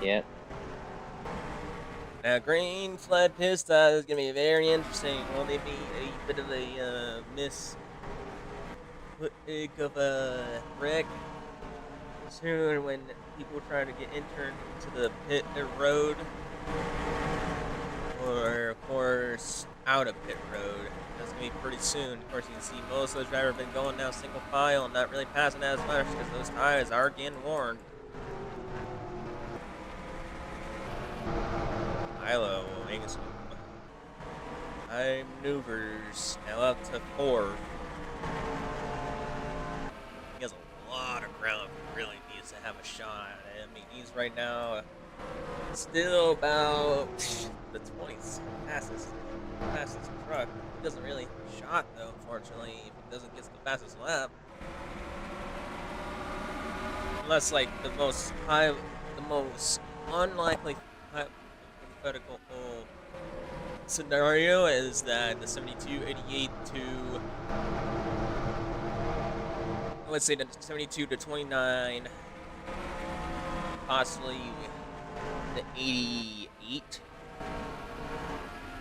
Yep. Now, green flag pit stop is going to be very interesting. Will they be a bit of a of a wreck soon when people try to get entered into the pit road? Or, of course, out of pit road. That's going to be pretty soon. Of course, you can see most of those drivers have been going now single file and not really passing as much because those tires are getting worn. Milo making some high maneuvers, now up to 4th. He has a lot of ground if he really needs to have a shot at it. I mean, he's right now still about the 20th fastest truck. He doesn't really have a shot, though, unfortunately, if he doesn't get the fastest lap. Unless, like, the most unlikely hypothetical scenario is that the 72-88 to, let's say the 72 to 29, possibly the 88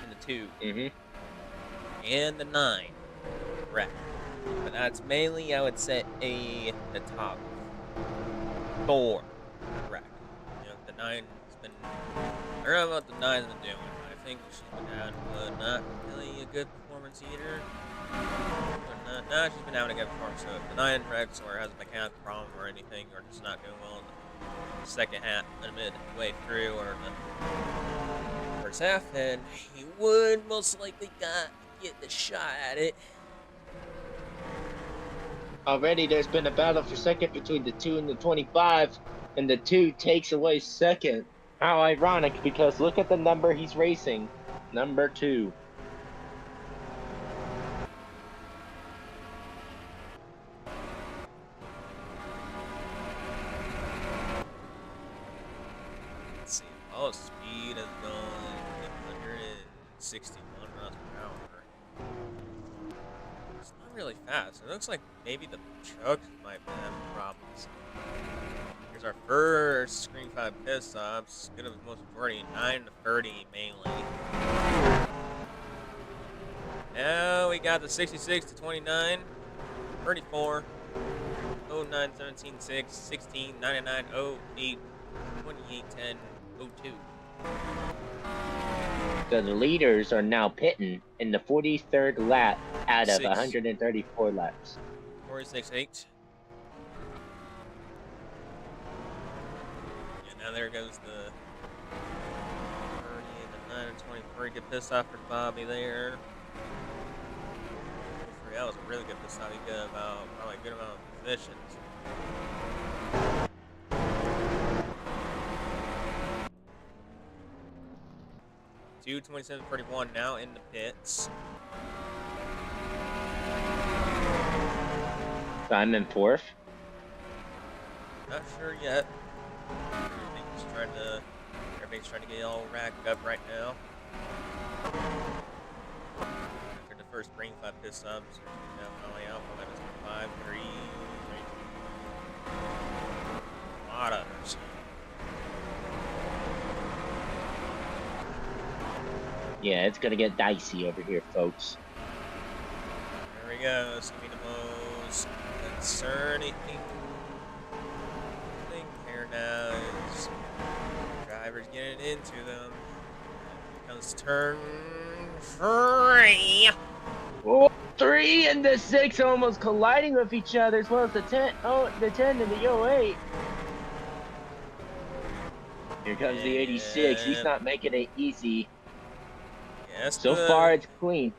and the 2, and the 9 wreck. But that's mainly, I would say, the top 4 wreck. The 9 has been, I don't know what the 9's been doing. I think she's been having not really a good performance either. She's been having a good performance. So if the 9 wrecks or has a mechanical problem or anything, or just not doing well in the second half, midway through, or the first half, then he would most likely not get the shot at it. Already there's been a battle for second between the 2 and the 25, and the 2 takes away second. How ironic, because look at the number he's racing. Number 2. Let's see. Oh, speed is going 161 miles per hour. It's not really fast. It looks like maybe the trucks might be having problems. Here's our first Screen 5 pit stops. Good of the most majority, 9 to 30 mainly. Now we got the 66 to 29, 34, 09, 17, 6, 16, 99, 08, 28, 10, 02. So the leaders are now pitting in the 43rd lap out of 134 laps. 46.8. And now there goes the 30 and the 9 and 23. Good piss off for Bobby there. That was a really good piss off. He got probably a good amount of positions. 72, 27.41 now in the pits. So I'm in fourth. Not sure yet. Everybody's trying to get all racked up right now. After the first green flag pit stops, now finally out for minus 5, 3, 3. A lot of others. Yeah, it's gonna get dicey over here, folks. There we go. This will be the most concerning thing here now is drivers getting into them. Here comes turn 3. Oh, 3 and the 6 almost colliding with each other, as well as the 10. Oh, the 10 and the 08. Here comes the 86. He's not making it easy. Yeah, So far, it's clean.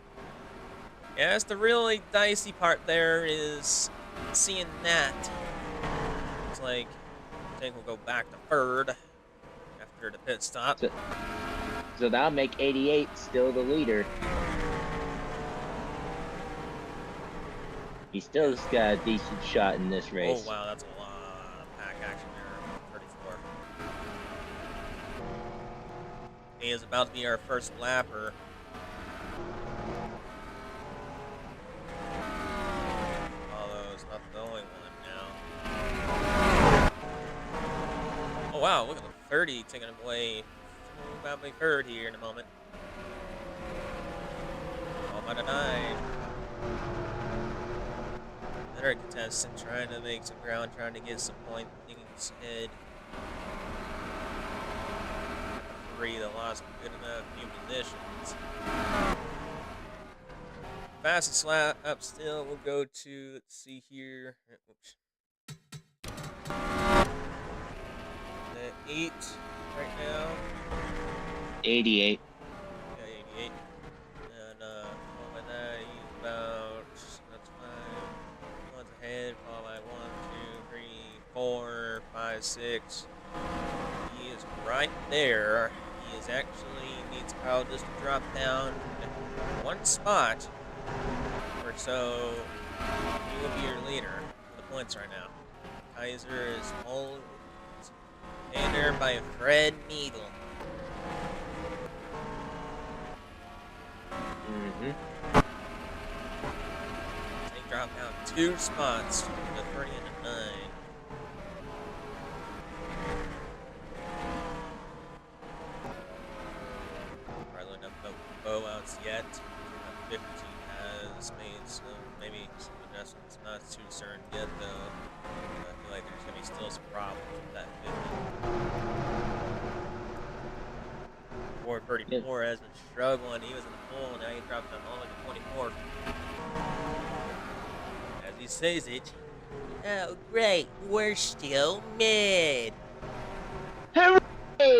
Yeah, that's the really dicey part there is seeing that. It's like, I think we'll go back to third after the pit stop. So that'll make 88 still the leader. He still's got a decent shot in this race. Oh, wow, that's a lot of pack action there. 34. He is about to be our first lapper. Although it's not the only one now. Oh, wow, look at the 30 taking away. About my third here in a moment. All by the 9. Another contestant trying to make some ground, trying to get some points ahead. 3 that lost good enough few positions. Fastest lap up still will go to, let's see here. Oops. The 8 right now. 88. Yeah, 88. And followed by that, he's about, that's 5 ones ahead, followed by 1, 2, 3, 4, 5, 6. He is right there. He is actually needs Kyle just to drop down 1 spot or so. He will be your leader for the points right now. Kaiser is all in there by Fred Needle. They drop down 2 spots from the 30 and the 9. Probably enough blowouts yet. 50 has made maybe some adjustments. Not too certain yet though. I feel like there's gonna be still some problems with that 50. 434 has been struggling. He was in the pool, now he dropped down only to 24. As he says it, oh great, we're still mid. Hooray!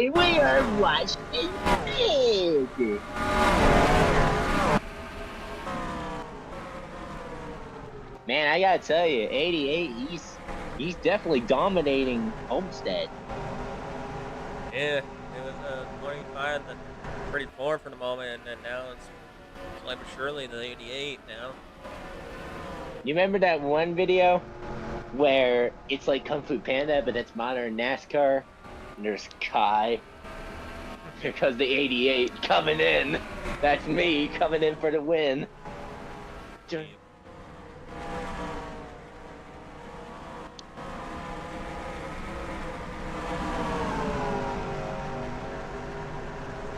We are watching mid! Man, I gotta tell you, 88, he's definitely dominating Homestead. Yeah, it was 25 and 34 for the moment, and then now it's slowly but surely the 88 now. You remember that one video where it's like Kung Fu Panda, but it's modern NASCAR? And there's Kai. Because the 88 coming in. That's me coming in for the win.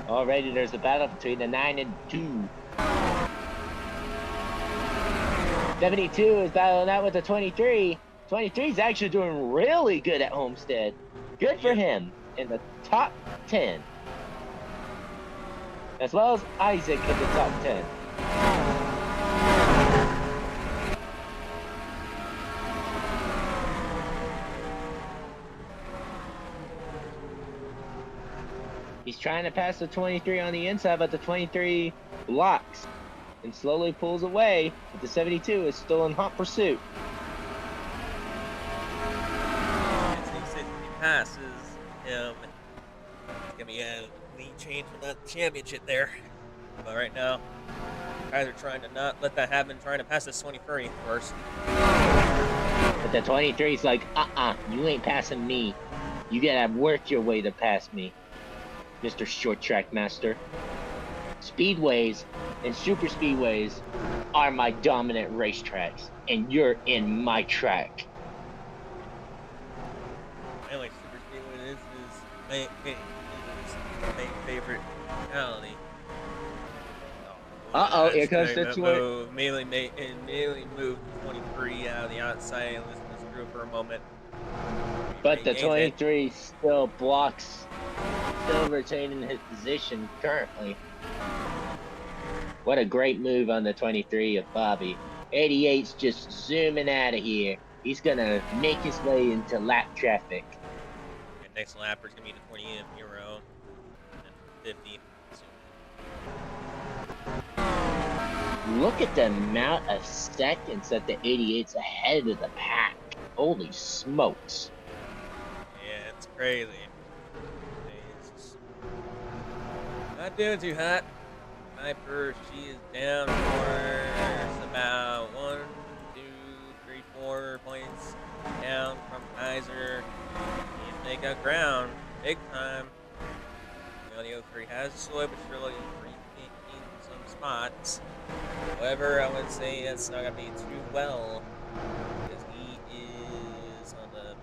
Already there's a battle between the 9 and 2. 72 is battling out with the 23. 23 is actually doing really good at Homestead. Good for him in the top 10. As well as Isaac in the top 10. He's trying to pass the 23 on the inside, but the 23 blocks and slowly pulls away, but the 72 is still in hot pursuit. As he passes him, it's going to be a lead change for that championship there. But right now, guys are trying to not let that happen, trying to pass this 23 first. But the 23 is like, you ain't passing me. You gotta work your way to pass me, Mr. Short Track Master. Speedways and super speedways are my dominant racetracks, and you're in my track. Man, like Super Speedway, this is my favorite reality. Uh-oh, here comes the move. Immediately moved 23 out of the outside and listen to screw for a moment. But the 23 still blocks, still retaining his position currently. What a great move on the 23 of Bobby. 88's just zooming out of here. He's gonna make his way into lap traffic. And next lapper is gonna be the 20 of Euro and 50. Look at the amount of seconds that the 88's ahead of the pack. Holy smokes. Yeah, it's crazy. It's not doing too hot. Piper, she is down for about 1, 2, 3, 4 points down from Kaiser. And they got ground big time. The 03 has slowly but surely rethinking some spots. However, I would say that's not gonna be too well because he is on the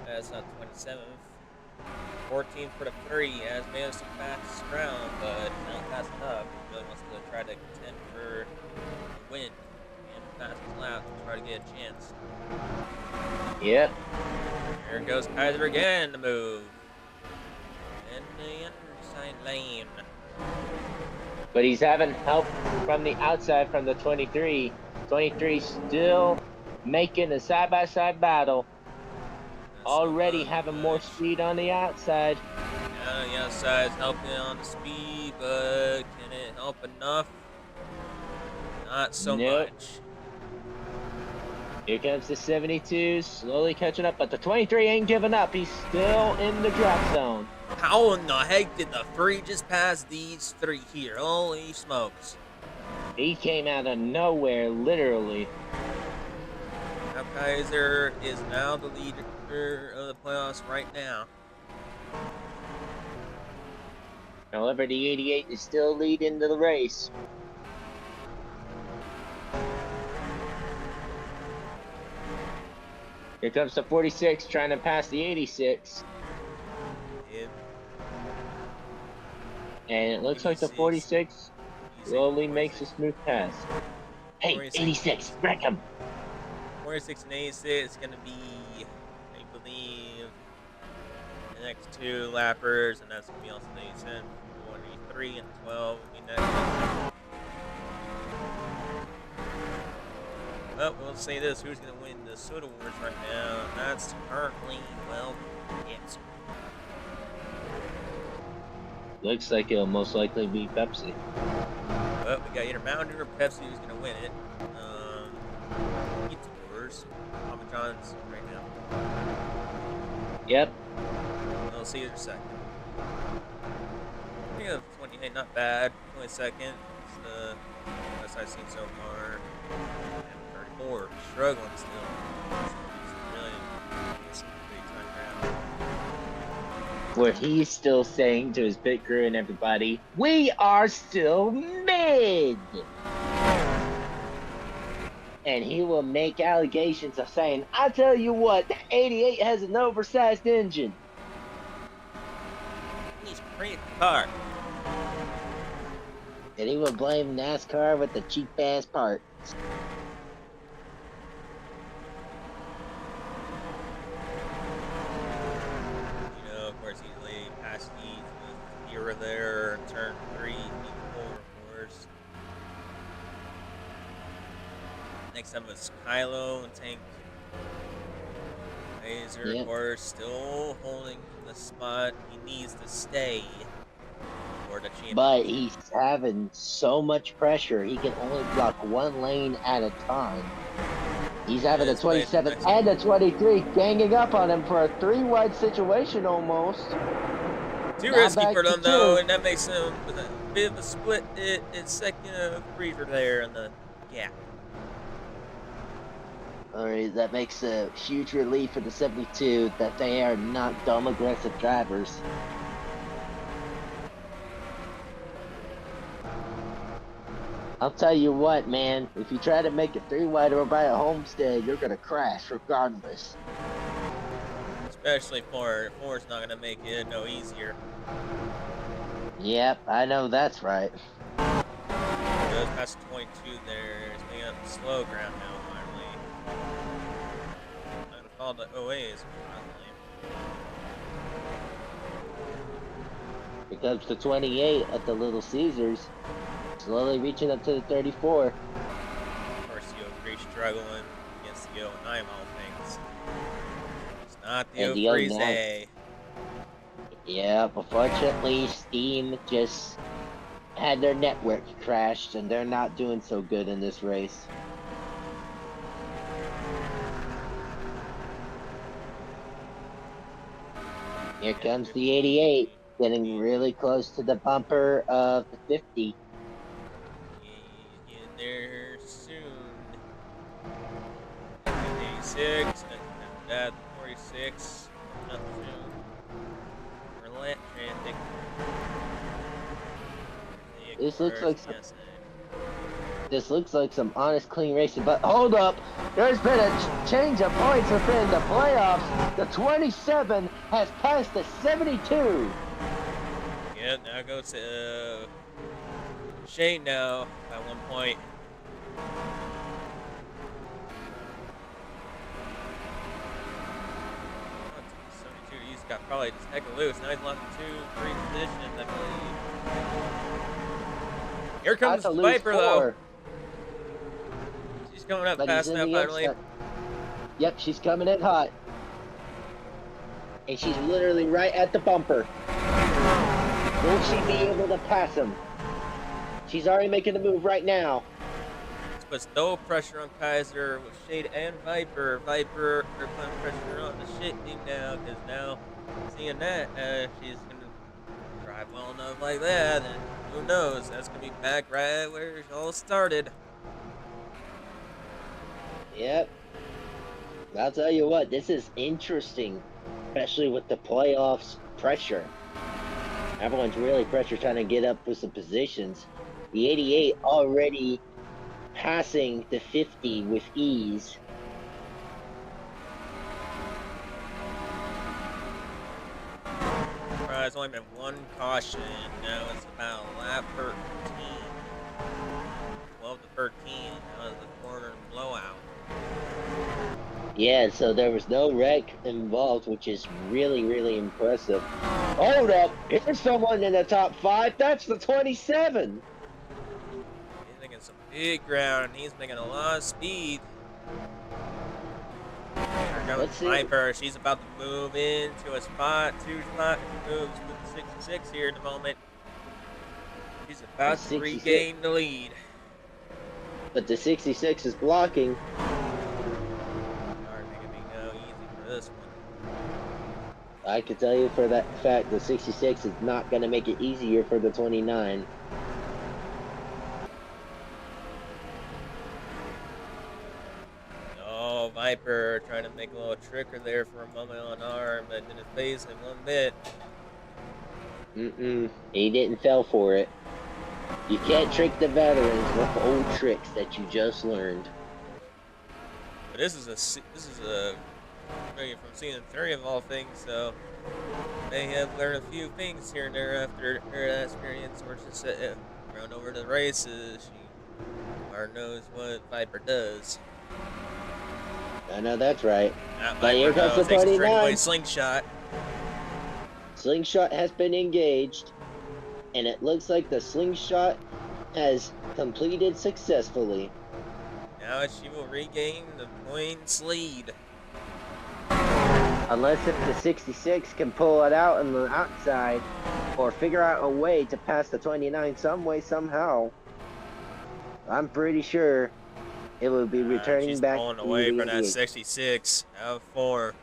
that's on 27th. 14th for the 3 has managed to pass ground, but not fast enough. He really wants to try to contend for the win and pass his lap to try to get a chance. Yep. Here goes Kaiser again to move. In the underside lane. But he's having help from the outside from the 23. 23 still making a side-by-side battle. Already having more speed on the outside. Yeah, the outside is helping on the speed, but can it help enough? Not so much. Here comes the 72, slowly catching up, but the 23 ain't giving up. He's still in the drop zone. How in the heck did the 3 just pass these 3 here? Holy smokes. He came out of nowhere, literally. Now Kaiser is now the leader of the playoffs right now. However, the 88 is still leading the race. Here comes the 46 trying to pass the 86. Yep. And it looks like the 46 slowly makes a smooth pass. Hey, 86, wreck him! 46 and 86 is going to be, I believe, the next 2 lappers, and that's going to be also 87, 23, and 12 will be next. Well, we'll say this, who's going to win the Soda Wars right now? That's currently, well, it's... Looks like it'll most likely be Pepsi. Well, we got either Mountain Dew or Pepsi who's going to win it. Pizza Wars, Papa John's right now. Yep. Little Caesar second. Yeah, 28, not bad. 22nd. It's the best I've seen so far. And 34, struggling still. Where he's still saying to his pit crew and everybody, we are still mid! And he will make allegations of saying, I tell you what, that 88 has an oversized engine. He's a great car. And he will blame NASCAR with the cheap-ass parts. Of course, he's laid past the era there, turn 3, 4, of course. Next up is Kylo and Tank. Kaiser, of course, still holding the spot. He needs to stay for the championship. But he's having so much pressure, he can only block 1 lane at a time. He's having the 27 and the 23 ganging up on him for a 3-wide situation almost. Too Now risky back for to them though, two. and that makes them with a bit of a split. It's second freezer there in the gap. All right, that makes a huge relief for the 72 that they are not dumb aggressive drivers. I'll tell you what, man, if you try to make a 3-wide or by a Homestead, you're gonna crash regardless. Especially Ford. Ford's not gonna make it no easier. Yep, I know that's right. Goes past 22 there. It's making up slow ground now, finally. Not gonna follow the OAs, surprisingly. Here comes the 28 at the Little Caesars, slowly reaching up to the 34. Of course, the 03 struggling against the 09 of all things. It's not the And the 03's 09. A. Yeah, unfortunately, Steam just had their network crashed, and they're not doing so good in this race. Here comes the 88, getting really close to the bumper of the 50. He's getting there soon. 86, that 46, coming up soon. Relent traffic. This looks like some honest, clean racing. But hold up, there's been a change of points within the playoffs. The 27 has passed the 72. Yeah, now goes to Shane now at one point. Oh, 72, he's got probably just heck of loose. Now he's lost 2, 3 positions, I believe. Here comes Got to lose Viper, 4. though. She's coming up But he's fast in now, the finally. inside. Yep, she's coming in hot. And she's literally right at the bumper. Will she be able to pass him? She's already making the move right now. This puts no pressure on Kaiser with Shade and Viper. Viper are putting pressure on the shit team now, because now, seeing that, she's going to drive well enough like that, and who knows, that's going to be back right where it all started. Yep. I'll tell you what, this is interesting, especially with the playoffs pressure. Everyone's really pressure trying to get up for some positions. The 88 already passing the 50 with ease. There's only been one caution. Now it's about lap 13. 12 to 13. That was the corner blowout. Yeah, so there was no wreck involved, which is really, really impressive. Hold up! Here's someone in the top 5. That's the 27. He's making some big ground. He's making a lot of speed. Here comes Viper. She's about to move into a spot. 2 spot. She moves with the 66 here in a moment. She's about to regain the lead. But the 66 is blocking. This one. I can tell you for that fact the 66 is not going to make it easier for the 29. Oh, Viper trying to make a little tricker there for a moment on arm, but didn't phase him one bit. He didn't fell for it. You can't trick the veterans with old tricks that you just learned. But this is a from season 3 of all things, so they have learned a few things here and there after her experience. Or just around over to the races, she already knows what Viper does. I know that's right. Not But here comes the 29. Slingshot. Slingshot has been engaged, and it looks like the slingshot has completed successfully. Now she will regain the points lead. Unless if the 66 can pull it out on the outside or figure out a way to pass the 29 some way, somehow. I'm pretty sure it will be returning back. She's pulling away from that 66 out of 4.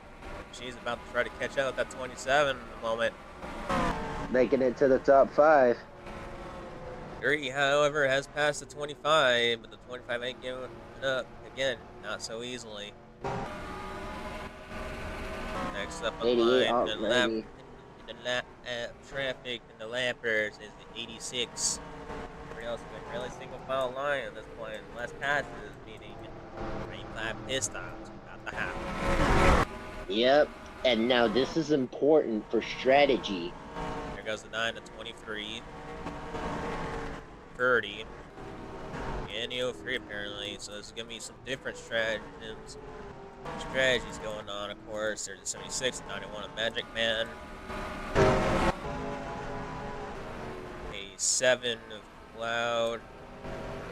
She's about to try to catch up with that 27 in the moment. making it to the top 5. 3, however, has passed the 25, but the 25 ain't giving up. Again, not so easily. Next up in 88 line, in the lap, already. in the lap traffic, in the lappers is the 86. Everybody else is in really single file line at this point. Less passes, meaning 25 pit stops about to happen. Yep. And now this is important for strategy. There goes the 9 to 23. 30. And the 03 apparently, so there's gonna be some different strategies going on, of course. There's a 76 and 91 of Magic Man. A 7 of Cloud.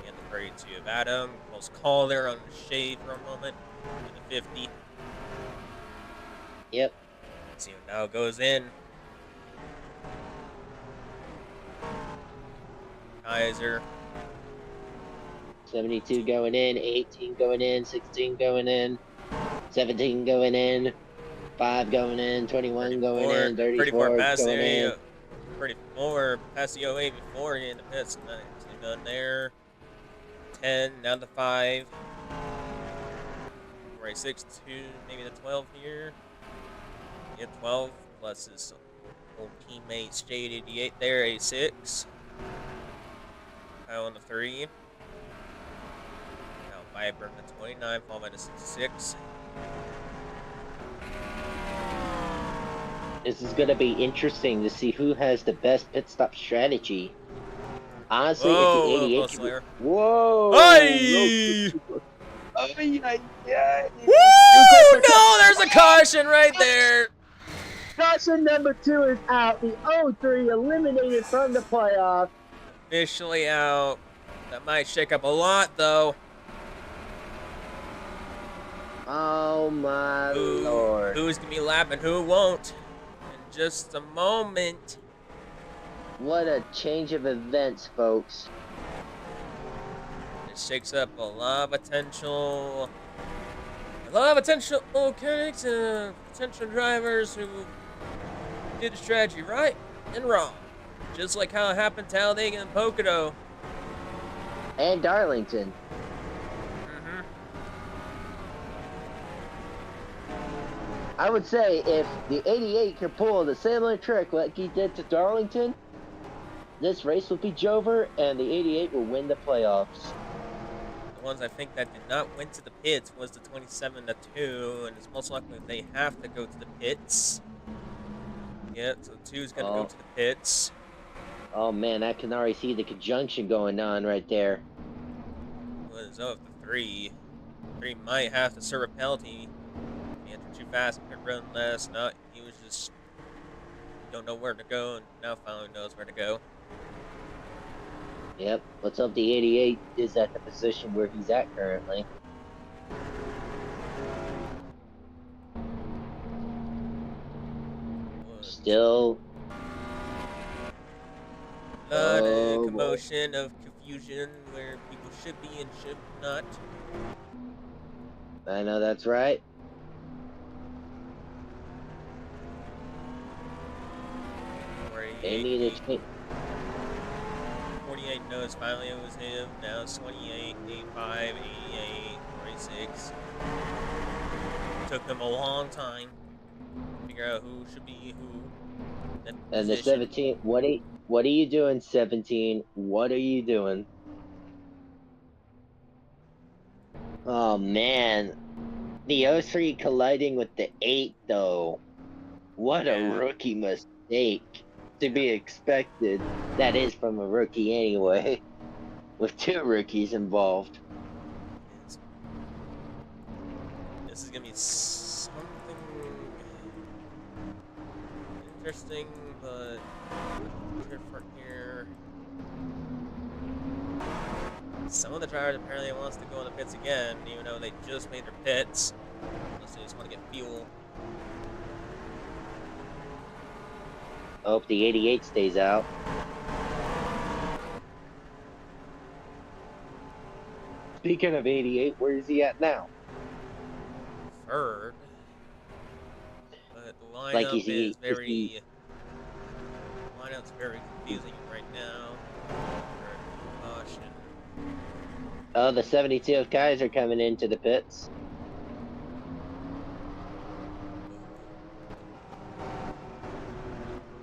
And the 32 of Adam. Close call there on the shade for a moment. And the 50. Yep. Let's see what now goes in. Kaiser. 72 going in, 18 going in, 16 going in, 17 going in, 5 going in, 21 going in, 34 past going in. 34 past the 08 before you in the pits, and then actually done there. 10 down to 5. We're a 6 to maybe the 12 here. Yeah, 12 plus his old teammate Shade 88 there, a 6. Kyle on the 3. Now Viper in the 29, followed by the 66. This is going to be interesting to see who has the best pit stop strategy. Honestly, if the 88 can be... Whoa! Hey! Oh, yeah. Woo! No, there's a caution right there. Caution number 2 is out. The 03 eliminated from the playoff. Officially out. That might shake up a lot, though. Oh, my Lord. Who's going to be lapping, who won't? In just a moment. What a change of events, folks. It shakes up a lot of potential. A lot of potential mechanics and potential drivers who did the strategy right and wrong. Just like how it happened to Talladega and Pocono. And Darlington. I would say if the 88 could pull the similar trick like he did to Darlington, this race would be over and the 88 will win the playoffs. The ones I think that did not win to the pits was the 27 to 2, and it's most likely they have to go to the pits. Yeah, so 2 is going to go to the pits. Oh man, I can already see the conjunction going on right there. What is up to 3? 3 might have to serve a penalty. He entered too fast, could run less. Not, he was just don't know where to go, and now finally knows where to go. Yep, let's hope the 88 is at the position where he's at currently. Still. A lot of commotion, of confusion, where people should be and should not. I know that's right. They need to change. 48 knows finally it was him. Now it's 28, 85, 88, 46. Took them a long time to figure out who should be who. And the 17, what are you doing, 17? What are you doing? Oh man, the 03 colliding with the 8 though. What a rookie mistake. To be expected. That is from a rookie anyway. With 2 rookies involved. This is gonna be something interesting, but different here. Some of the drivers apparently wants to go in the pits again, even though they just made their pits. Unless they just want to get fuel. I hope the 88 stays out. Speaking of 88, where is he at now? 3rd. But the lineup Like is very... it's very confusing right now. Caution. Oh, the 72 of Kaiser coming into the pits.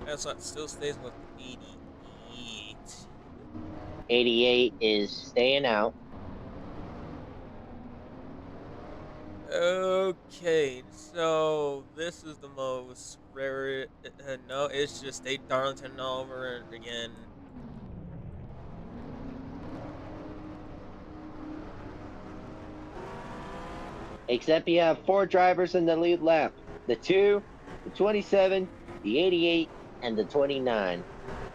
That's what still stays with 88. 88 is staying out. Okay, so this is the most rare. No, it's just State Darlington all over again. Except you have 4 drivers in the lead lap. The 2, the 27, the 88, and the 29.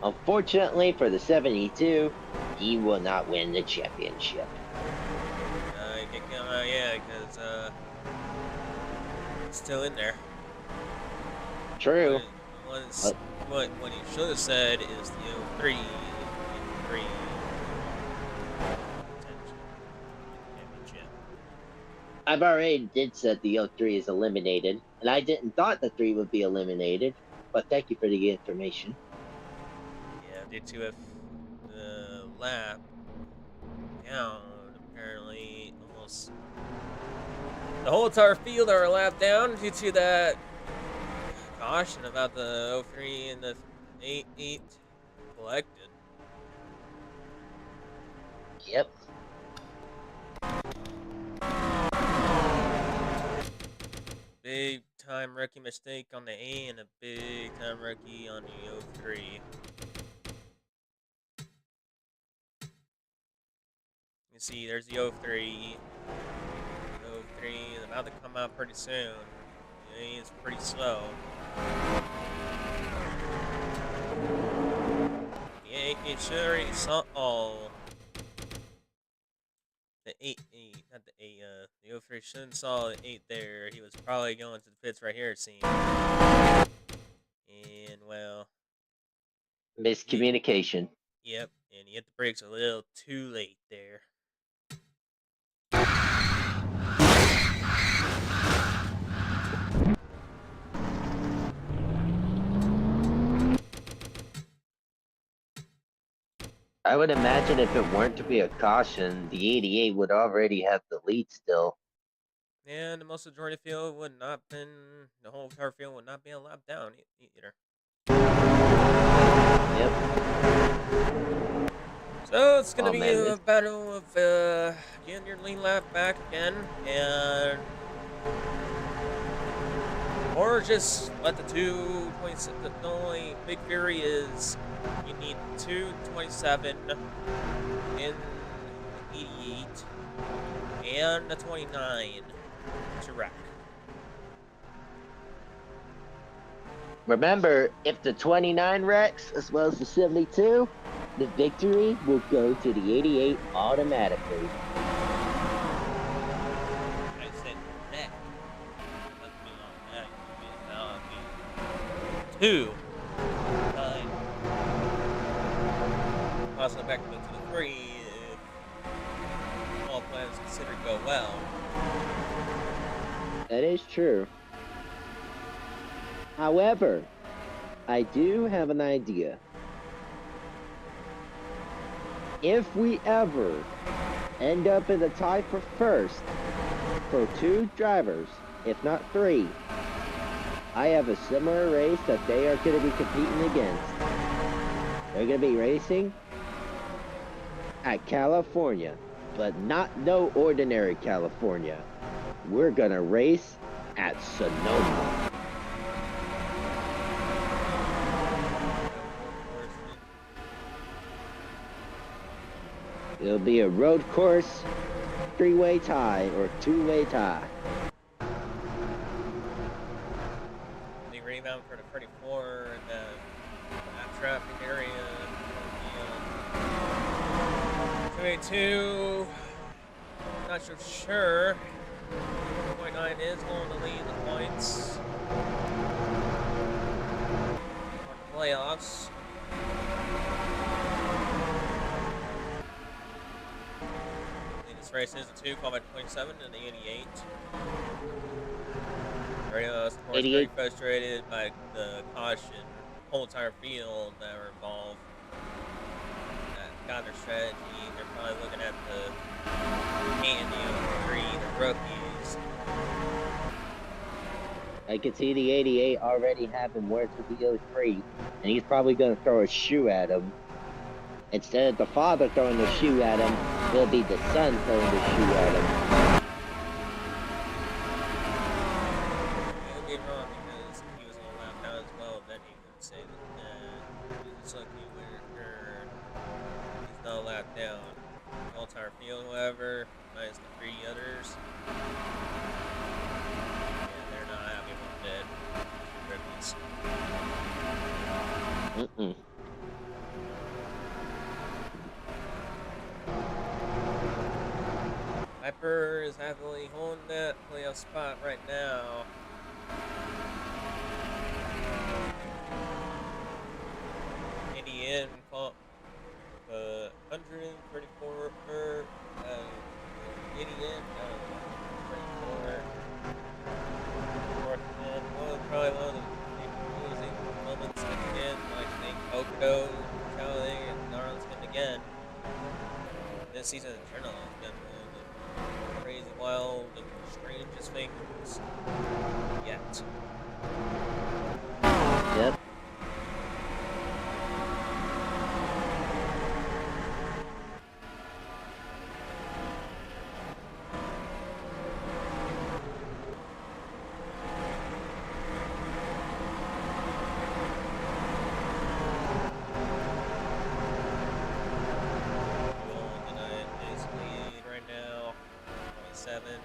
Unfortunately for the 72, he will not win the championship. Yeah, because it's still in there. True. What he should have said is the 03 championship. I've already did said the 03 is eliminated, and I didn't thought the 3 would be eliminated, but thank you for the information. Yeah, due to if the lap down, apparently almost the whole entire field are lap down due to that caution about the 03 and the 8 collected. Yep. Big time rookie mistake on the A and a big time rookie on the 03. You see, there's the 03. The 03 is about to come out pretty soon. The A is pretty slow. The A, it should already saw all. The 8, not the 8, the 03 shouldn't saw the 8 there. He was probably going to the pits right here, it seems. And, well. Miscommunication. Yep, and he hit the brakes a little too late there. I would imagine if it weren't to be a caution, the 88 would already have the lead still. And the most majority field would not been, the whole entire field would not be a lap down either. Yep. So it's gonna be a battle of getting your lead lap back again, and or just let the 227. The only big theory is you need 227 in the 88 and the 29 to wreck. Remember, if the 29 wrecks as well as the 72, the victory will go to the 88 automatically. I said wreck. Two. Nine. Also back to the 3 if all plans considered go well. That is true. However, I do have an idea. If we ever end up in the tie for first for 2 drivers, if not 3, I have a similar race that they are going to be competing against. They're going to be racing at California, but not no ordinary California. We're going to race at Sonoma. It'll be a road course, 3-way tie or 2-way tie. The rebound for the 34 in that traffic area. 282. Not so sure. 2.9 is going to lead the points. For the playoffs. This race is the 2, called by 27 and the 88. Radio, of course, very frustrated by the caution whole entire field that are involved that got their strategy. They're probably looking at the NR2003, the rookies. I can see the 88 already having words with the 03, and he's probably going to throw a shoe at him. Instead of the father throwing the shoe at him, it'll be the son throwing the shoe at him. He'll be wrong because he was on lap down as well. Then he would say that it's lucky we're he's not lap down. The entire field, however, minus the 3 others. Yeah, they're not happy with dead rookies. Piper is happily holding that playoff spot right now. Indian fought 134 Indian 34 probably one of the losing moments again. I think Okudo, Chowling, and Narlskin again. This season in general has been one of the crazy, wild, and strangest things yet. Yep.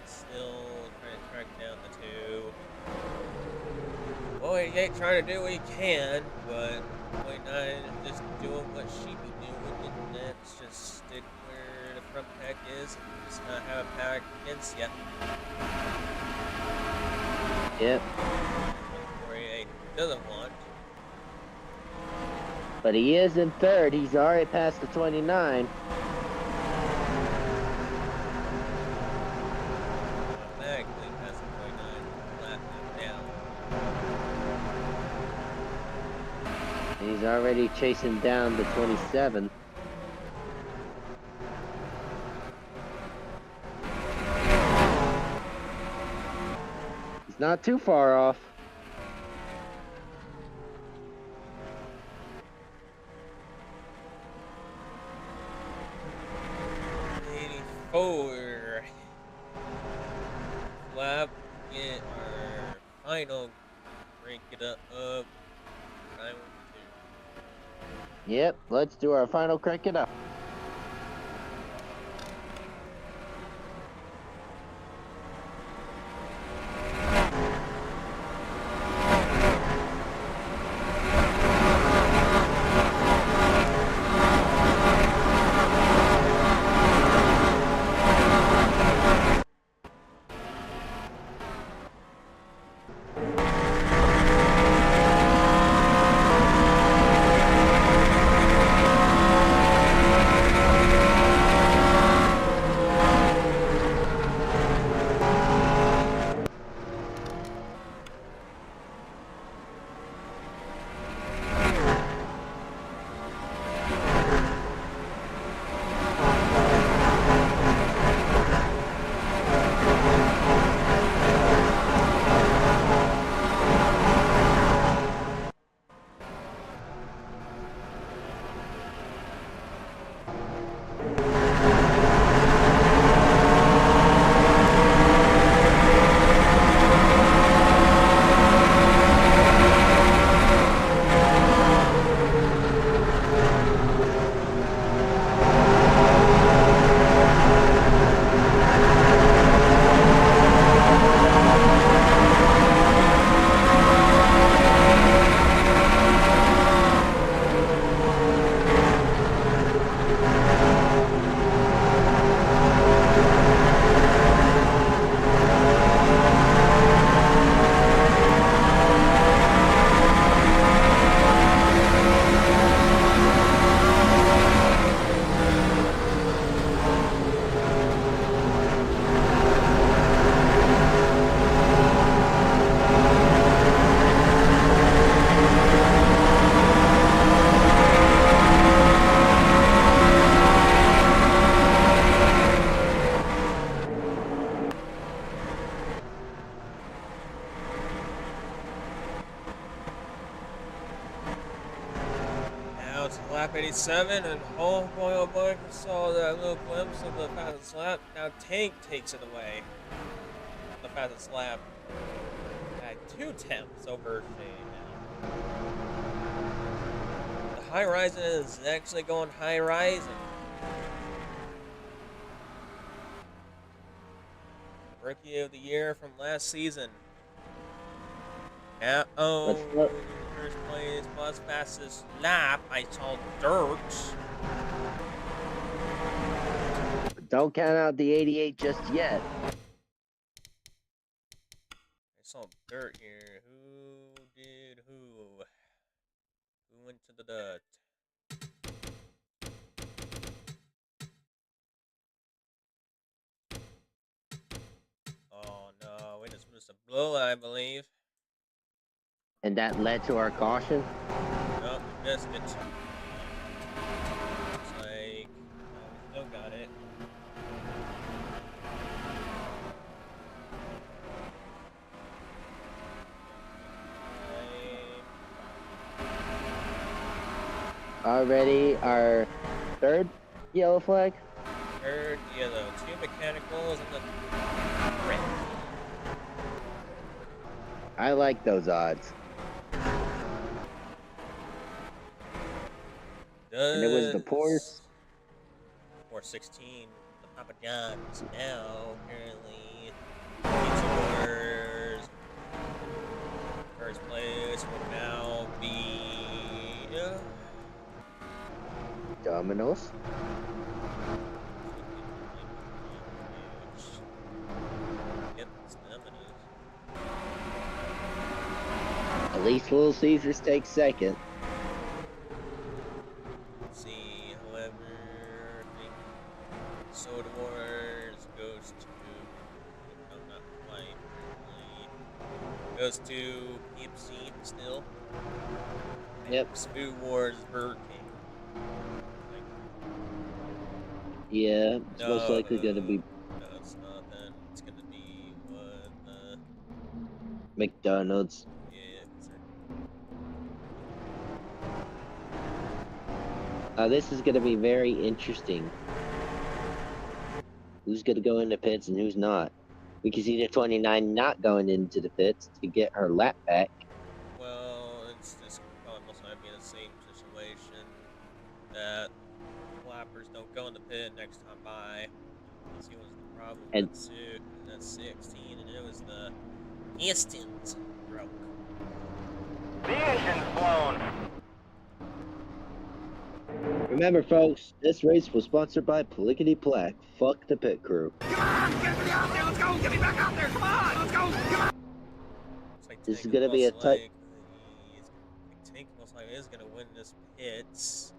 Still trying to track down the 2. Boy, he ain't trying to do what he can, but 29 is just doing what she be doing, and that's just stick where the front pack is and just not have a pack against you. Yep. 48 doesn't want. But he is in third. He's already passed the 29. He's already chasing down the 27. He's not too far off. Lap, get our final rank it up. Yep, let's do our final crank it up. it's lap 87, and oh boy, I saw that little glimpse of the fastest lap. Now Tank takes it away. The fastest lap at 2 tenths over Shane now. The high rising is actually going high rising. Rookie of the year from last season. Now, Let's oh, look. first place plus fastest lap. I saw dirt. Don't count out the 88 just yet. I saw dirt here. Who did who? Who went to the dirt? Oh no, we just missed a blow, I believe. And that led to our caution. Nope, we missed it. Looks like we still got it. Already our third yellow flag. Third yellow, 2 mechanicals and the red. I like those odds. And it was the Porsche. 416, the Papa John's now currently Pizza First place will now be Domino's. Yep, it's Domino's. At least Little Caesars takes second. Let's see, however, I think Soda Wars goes to not quite really. Goes to PMC still. Yep. Speed Wars Burger King. Yeah, it's most likely going to be No, it's not. Then it's gonna be what? McDonald's. Yeah. This is going to be very interesting. Who's going to go into pits and who's not? We can see the 29 not going into the pits to get her lap back. Well, it's just probably most likely be the same situation that flappers don't go in the pit next time by. Let's see what's the problem And that's 16, and it was the pistons broke. The engine's blown. remember, folks, this race was sponsored by Plickety Plack. Fuck the pit crew. Come on, get me out there. Let's go. Get me back out there. Come on. Let's go. Come on. Like This is gonna be a tight. Tank most likely is gonna win this pits.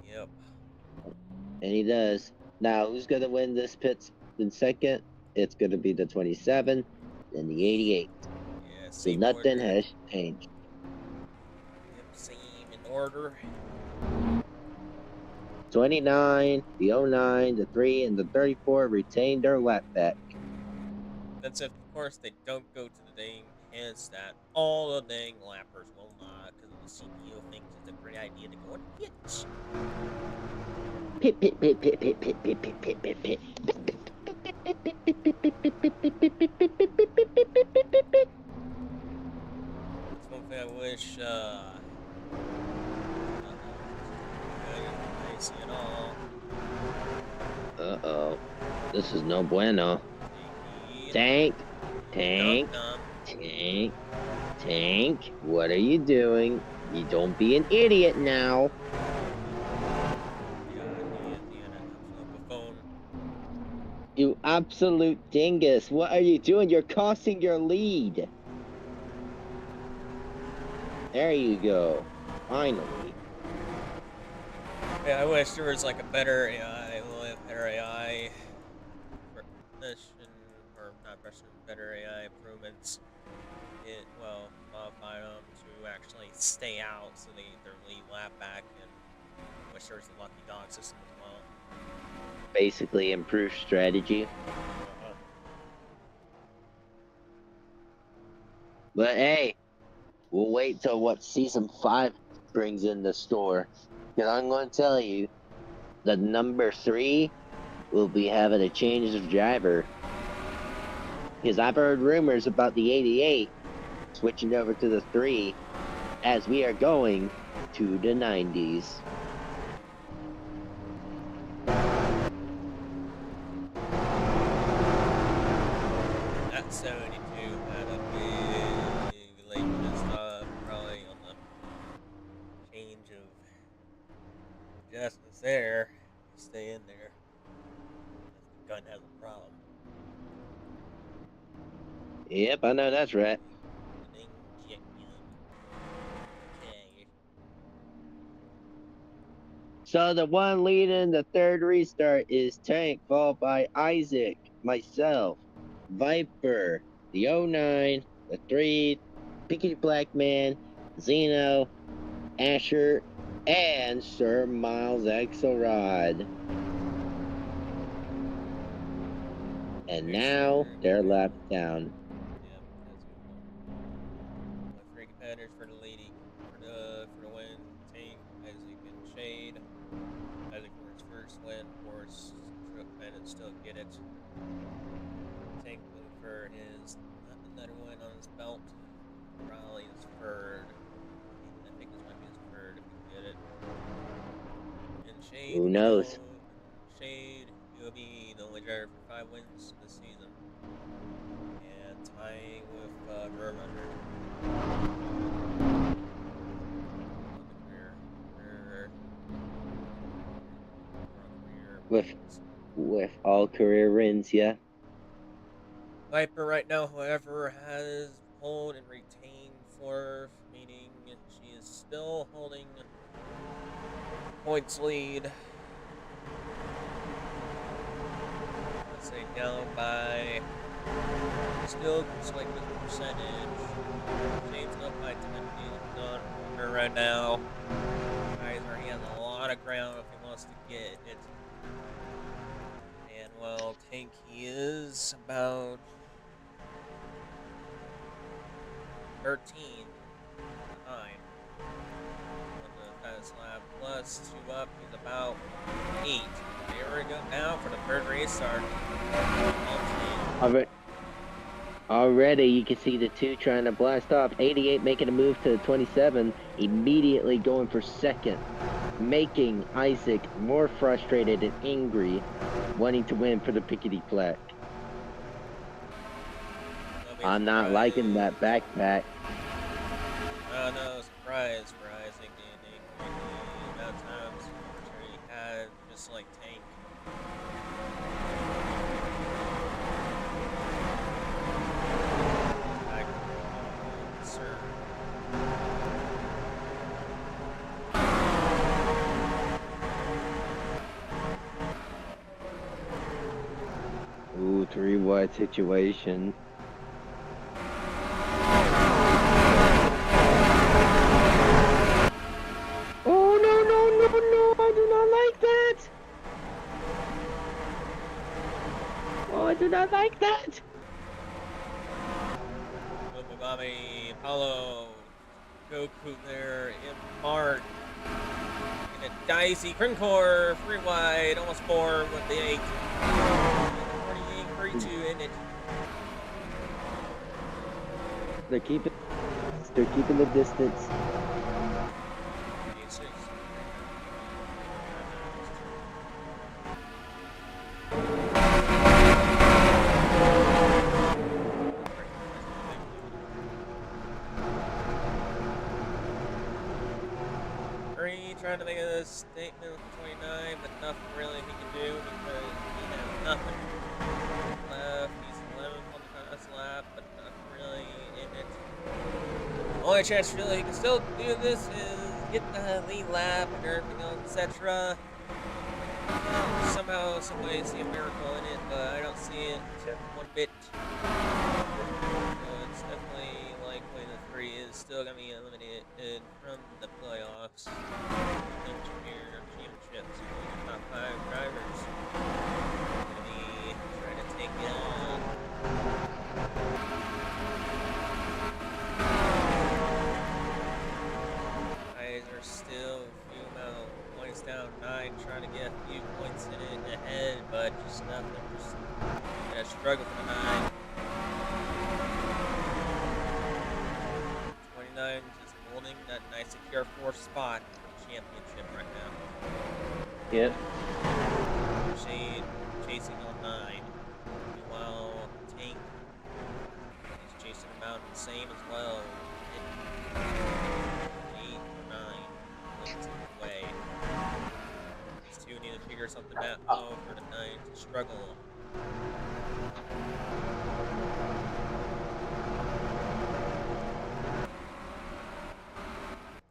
Yep. And he does. Now, who's going to win this pits in second? It's going to be the 27 and the 88. Yeah, So nothing has changed. Yep, same in order. 29, the 09, the 3, and the 34 retained their lap back. That's if, of course, they don't go to the dang pits that all the dang lappers will not, because the CEO thinks it's a great idea to go on pits. Pit, pit, pit, pit, pit, pit, pit, pit, pit, pit, pit. That's one thing I wish, I see it all. Uh-oh. This is no bueno. Tank. Tank. Tank. Tank. What are you doing? You don't be an idiot now. You absolute dingus. What are you doing? You're costing your lead. There you go. Finally. Yeah, I wish there was like a better AI, or not version, better AI improvements. Modify them to actually stay out so they get their lead lap back, and wish there was a lucky dog system as well. Basically improved strategy. But hey, we'll wait till season 5 brings in the store. Because I'm going to tell you, the number 3 will be having a change of driver. Because I've heard rumors about the 88 switching over to the 3 as we are going to the 90s. That 72 had a big late stop, probably on the change of adjustments there. Stay in there. The gun has a problem. Yep, I know that's right. Okay. So the one leading the third restart is Tank, followed by Isaac, myself, Viper, the 09, the 3, Pinky Black Man, Zeno, Asher, and Sir Miles Axelrod. And now they're lapped down. Yep, that's a good one. My three competitors for the leading, for the win. Tank, Isaac, and Shade. Isaac for his first win, of course. Bandit still get it. Tank looking for his another win on his belt. Probably his third. I think this might be his third if he can get it. And Shade, Who knows? Shade, he'll be the only driver for 5 wins this season. And tying with Verlander. With all career wins, yeah. Viper right now, however, has hold and retained fourth, meaning she is still holding points lead. Let's say down by still like with percentage. James up by 10 feet on her right now. Kaiser, he has a lot of ground if he wants to get it. And well, Tank, he is about 13 behind on the fast lap, plus 2 up, he's about 8. Here we go now for the third race start. Already you can see the 2 trying to blast off. 88 making a move to the 27, immediately going for second, making Isaac more frustrated and angry, wanting to win for the Pickety plaque. I'm not liking that backpack. Oh no, surprise for Isaac. The amount of times he had, just like Tank. Ooh, 3 wide situation. Oh no, I do not like that. Oh, I do not like that. Bobby, Apollo, Goku there, in Mark, and a dicey Crinkor, 3 wide, almost 4 with the 8. 48, 32 in it. They're keeping the distance. 86. Trying to make a statement with 29, but nothing really he can do because he has nothing left. He's 11th on the fast lap, but nothing really in it. Only chance really he can still do this is get the lead lap and everything else, etc. Somehow, some way, see a miracle in it, but I don't see it one bit. So it's definitely likely the 3 is still going to be eliminated from the playoffs. Engineer championships, top 5 drivers. Going to be trying to take it on. Kaiser struggle for the 9. 29 just holding that nice secure 4th spot for the championship right now. Yep. Shade chasing on 9. Meanwhile, Tank is chasing him out the same as well. 8 or 9 wins the way. These two need to figure something out for the 9 to struggle.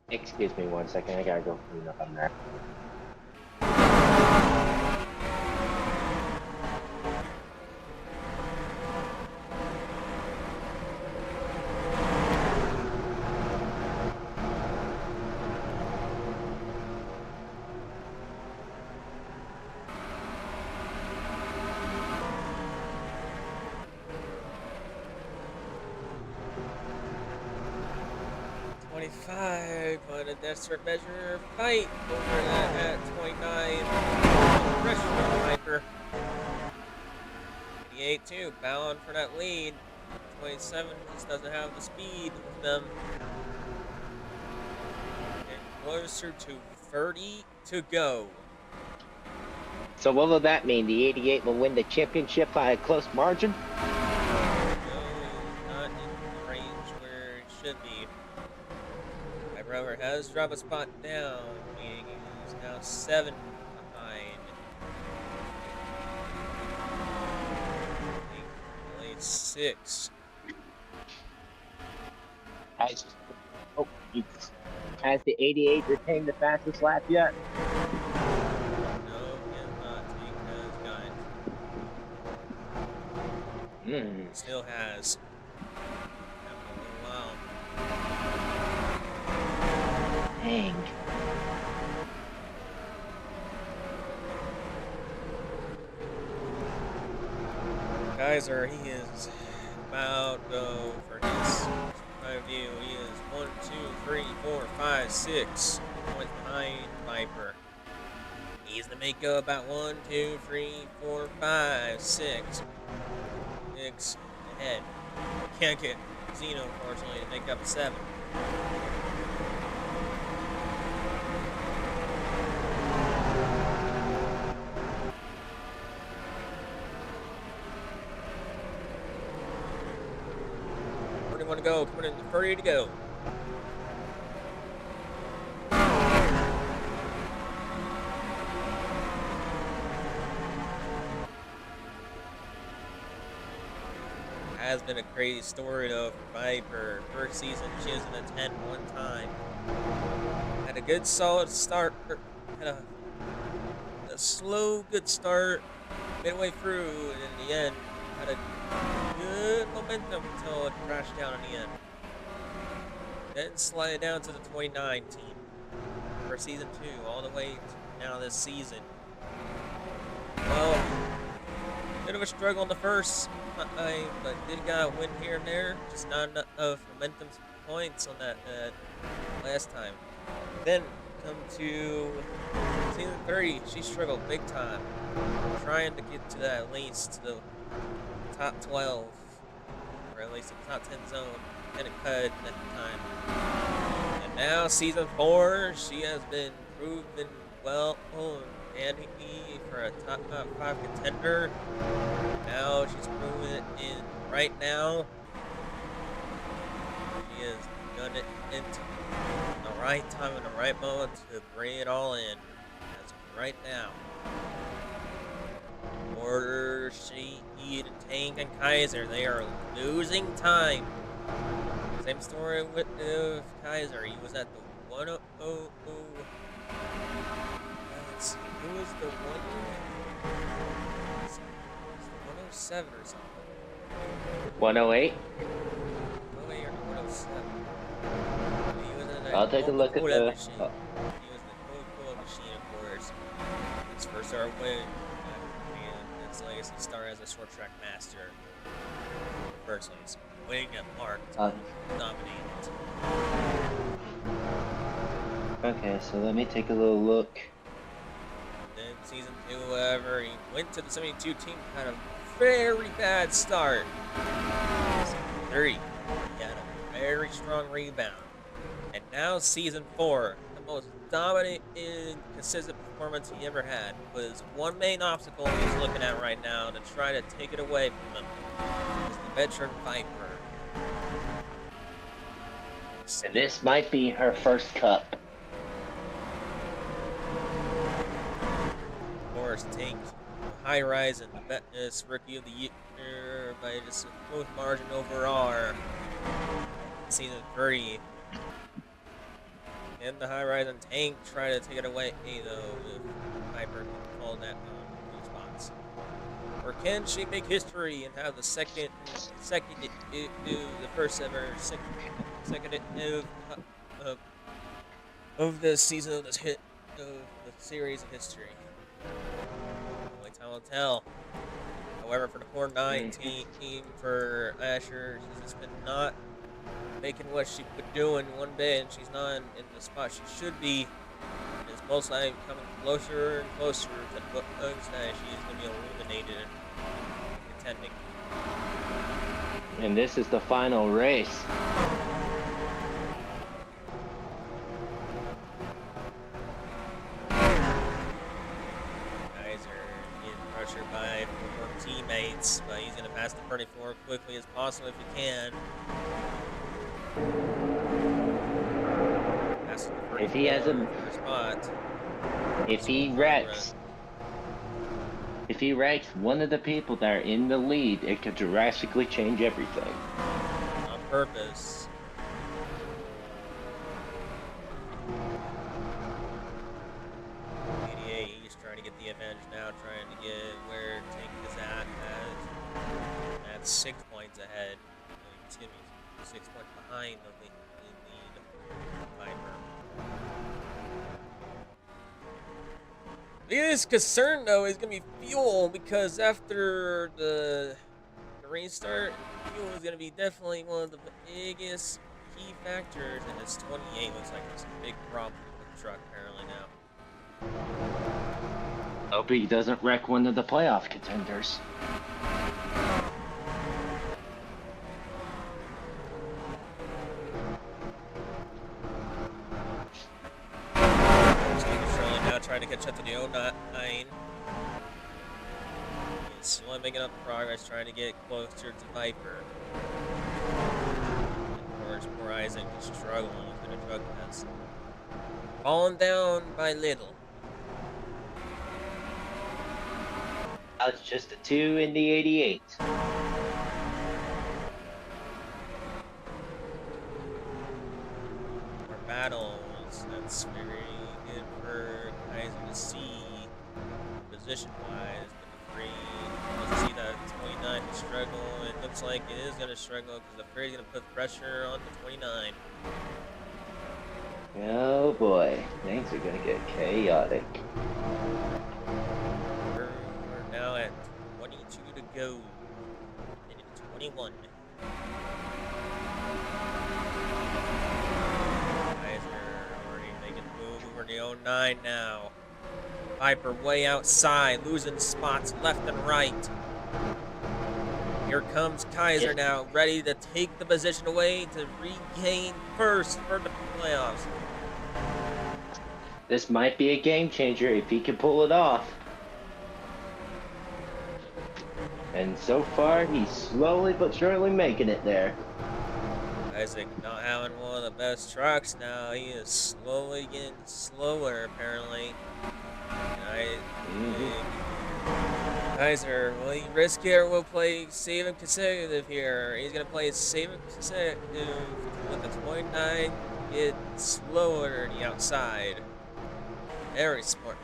Excuse me 1 second, I gotta go clean up on that. 25 on a desperate measure fight over that at 29. Pressure on the Viper. 88 too, bound for that lead. 27 just doesn't have the speed with them. And closer to 30 to go. So what will that mean? The 88 will win the championship by a close margin? No, not in the range where it should be. My brother has dropped a spot down, meaning he's now 7 behind. Only 6. Has the 88 retained the fastest lap yet? No, he has not. Tank has got it. Still has. Having a little while. Dang. Kaiser, he is about to go for his view. He is 1, 2, 3, 4, 5, 6 points behind Viper. He's to make up about 1, 2, 3, 4, 5, 6. 6 ahead. Can't get Zeno, unfortunately, to make up 7. Want to go, coming in 30 to go. Has been a crazy story though for Viper. First season, she was in a 10 one time. Had a good solid start. Had a slow, good start midway through, and in the end, had a good momentum until it crashed down in the end. Then slide down to the 29 team for season 2, all the way to now this season. Well, bit of a struggle in the first time, but did got a win here and there. Just not enough momentum points on that last time. Then come to season 30, she struggled big time, trying to get to that at least to the top 12, or at least the top 10 zone. Didn't cut at the time. And now season 4, she has been proven well and for a top 5 contender. Now she's proven it in right now. She has done it in the right time and the right moment to bring it all in. As of right now. Order, Sheed, Tank, and Kaiser, they are losing time. Same story with Kaiser. He was at the 100. Let's see, who was the 107 or something? 108? 108 or 107. He was in that I'll take a look at the machine. He was in the Coca-Cola machine, of course. His first ever win. His legacy star as a short track master. Personally, he's winning at Mark dominated. Okay, so let me take a little look. Then season 2, however, he went to the 72 team, kind of very bad start. 3. He had a very strong rebound. And now season 4, the most dominant and consistent performance he ever had, was one main obstacle he's looking at right now to try to take it away from him. Is the veteran Viper. And this might be her first cup. Of course, take High Rise and the best rookie of the year by just a close margin overall. Season 3. And the High Rise and Tank try to take it away, though, if Viper can hold that 2 spots. Or can she make history and have the first ever second of this season of this hit of the series in history? Only time will tell. However, for the 4-9 team for Asher, she's just been not making what she's been doing one bit, and she's not in the spot she should be. And it's most likely coming closer and closer to the bugs that she is going to be eliminated and contending. And this is the final race. Pressured by 4 teammates, but he's going to pass the 34 quickly as possible if he can. If he has a spot, if he wrecks one of the people that are in the lead, it could drastically change everything. On purpose. The advantage now, trying to get where Tank is at 6 points ahead. Excuse me, 6 points behind the lead Viper. The biggest concern, though, is going to be fuel, because after the restart, fuel is going to be definitely one of the biggest key factors, and this 28 looks like it's a big problem with the truck apparently now. Hope he doesn't wreck one of the playoff contenders. Now trying to catch up to the 09. He's slowly making up progress, trying to get closer to Viper. Of course, poor Isaac is struggling with the drug test. Falling down by little. It's just a 2 in the 88. More battles. That's very good for Kaiser to see position-wise. But the 3, let's see that 29 to struggle. It looks like it is going to struggle because the 3 is going to put pressure on the 29. Oh boy, things are going to get chaotic. Now at 22 to go. And it's 21. Guys are already making a move over the 09 now. Viper way outside, losing spots left and right. Here comes Kaiser now, ready to take the position away to regain first for the playoffs. This might be a game changer if he can pull it off. And so far, he's slowly but surely making it there. Isaac not having one of the best trucks now. He is slowly getting slower, apparently. Kaiser, will he risk it or will play save and consecutive here? He's going to play save and consecutive with the 29 get slower on the outside. Very smart.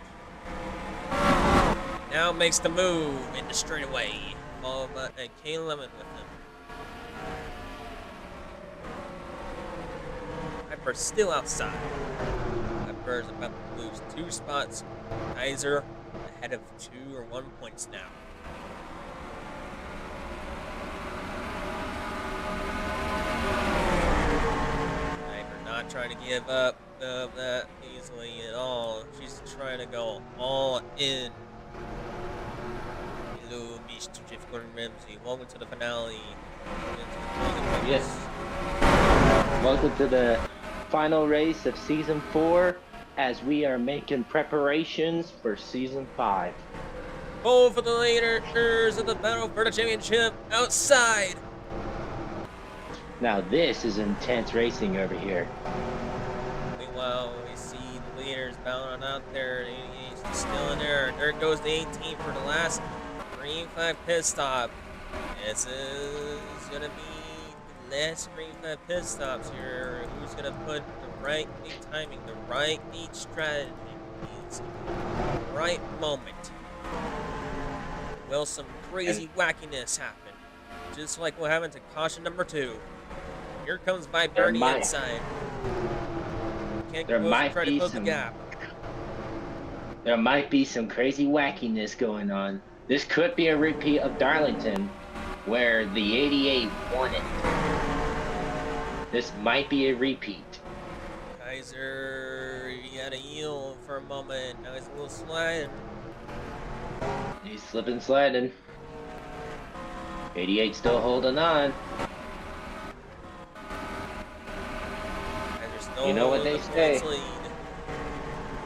Now makes the move in the straightaway. Followed by K Lemon with him. Viper's still outside. Viper's about to lose 2 spots. Kaiser ahead of 2 or 1 points now. Viper not trying to give up that easily at all. She's trying to go all in. Hello, Miss unleashed. Jeff Gordon Ramsay, welcome to the finale. Yes. Welcome to the final race of season 4 as we are making preparations for season 5. Both of the leaders of the battle for the championship outside. Now this is intense racing over here. Meanwhile, we see the leaders battling out there. 88's still in there. There goes the 18 for the last green flag pit stop. This is gonna be the last green flag pit stops here. Who's gonna put the right lead timing, the right lead strategy, the right moment? Will some crazy wackiness happen? Just like what happened to caution number 2. Here comes by Bernie inside. Can't there might try to be close the gap. There might be some crazy wackiness going on. This could be a repeat of Darlington, where the 88 won it. This might be a repeat. Kaiser, he had a yield for a moment. Now he's a little sliding. He's slipping, sliding. 88 still holding on. You know what they say.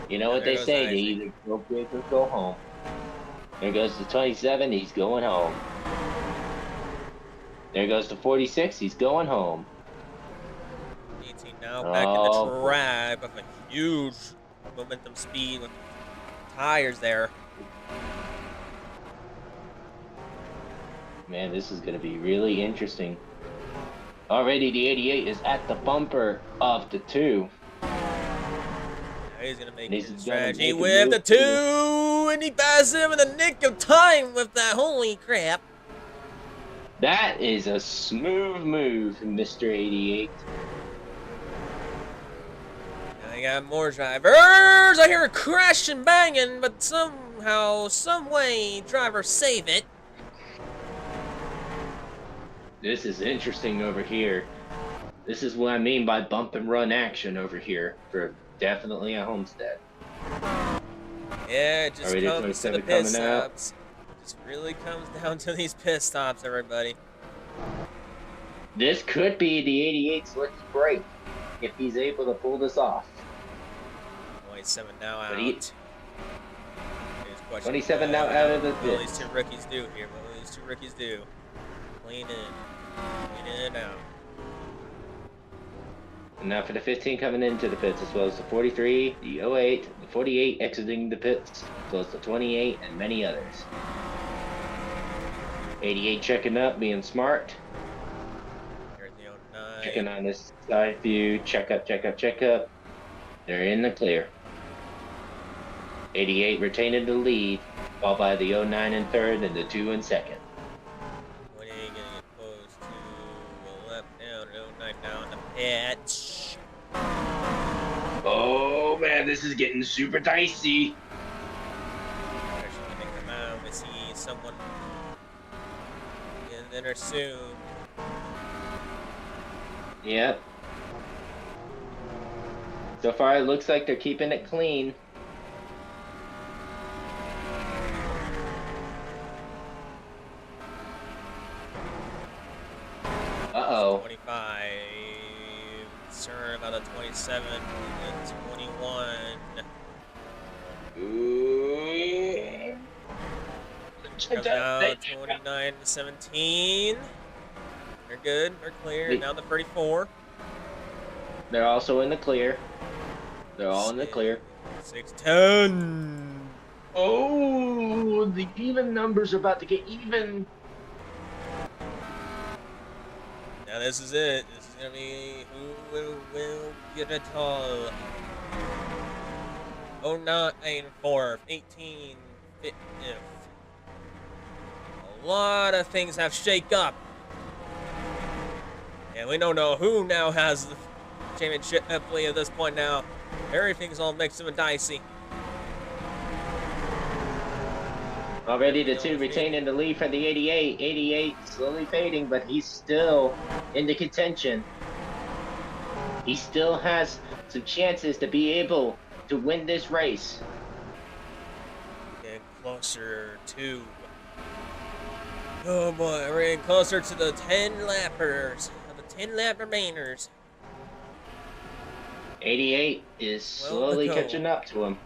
You know what they say. They either go big or go home. There goes the 27. He's going home. There goes the 46. He's going home. 18 now back in the track of a huge momentum speed with tires there. Man, this is going to be really interesting. Already the 88 is at the bumper of the 2. Now he's going to make his He's strategy with the 2, and he passes him in the nick of time with that. Holy crap. That is a smooth move, Mr. 88. Now I got more drivers. I hear a crash and banging, but somehow, some way, drivers save it. This is interesting over here. This is what I mean by bump and run action over here for definitely a Homestead. Yeah, it just comes to the pit stops. It just really comes down to these pit stops, everybody. This could be the 88's lucky break if he's able to pull this off. 27 now out. 27 now out of the pit. What will these 2 rookies do here? What will these 2 rookies do? Clean in. Clean in out. And now for the 15 coming into the pits, as well as the 43, the 08, the 48 exiting the pits, as well as the 28, and many others. 88 checking up, being smart. Here's the 09. Checking on this side view. Check up, check up, check up. They're in the clear. 88 retaining the lead, followed by the 09 in third and the 2 in second. 28 getting close to the left down, 09 down the pitch. Oh man, this is getting super dicey. Actually, when they come out, we see someone in there soon. Yep. So far, it looks like they're keeping it clean. Uh-oh. 25. Concerned about the 27 and 21. Ooh. Comes out 29 to 17. They're good. They're clear. Now the 34. They're also in the clear. They're all in the clear. 6-10. Oh, the even numbers are about to get even. Now this is it. This is gonna be who will get it all. 09 4th, 18 5th. A lot of things have shake up. And we don't know who now has the championship at this point now. Everything's all mixed up and dicey. Already the 2 retaining the lead for the 88. 88 slowly fading, but he's still in the contention. He still has some chances to be able to win this race. Getting closer to Oh boy, we're getting closer to the 10 lappers. The 10 lap remainers. 88 is 12 to slowly go. catching up to him.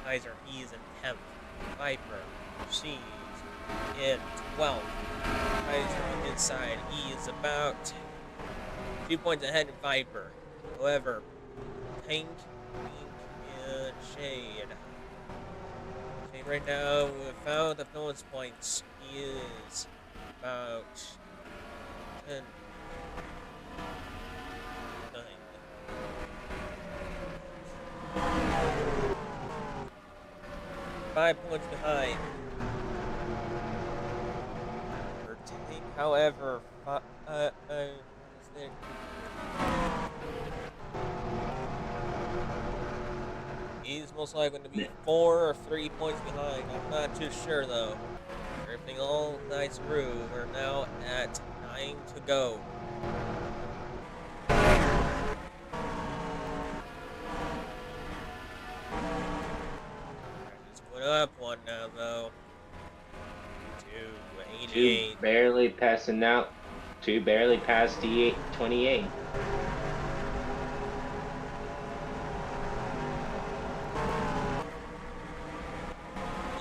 Kaiser, he's in 10th. Viper, she's in 12th. Kaiser on his side, he is about 2 points ahead of Viper. However, Pink, and Shade. Shade right now, without the bonus points, he is about 10. 5 points behind. For Tank, however, he's most likely going to be 4 or 3 points behind. I'm not too sure though. Everything all nice through. We're now at 9 to go. Just put up one now though. 288. 2 barely passing out. 2 barely past the 28.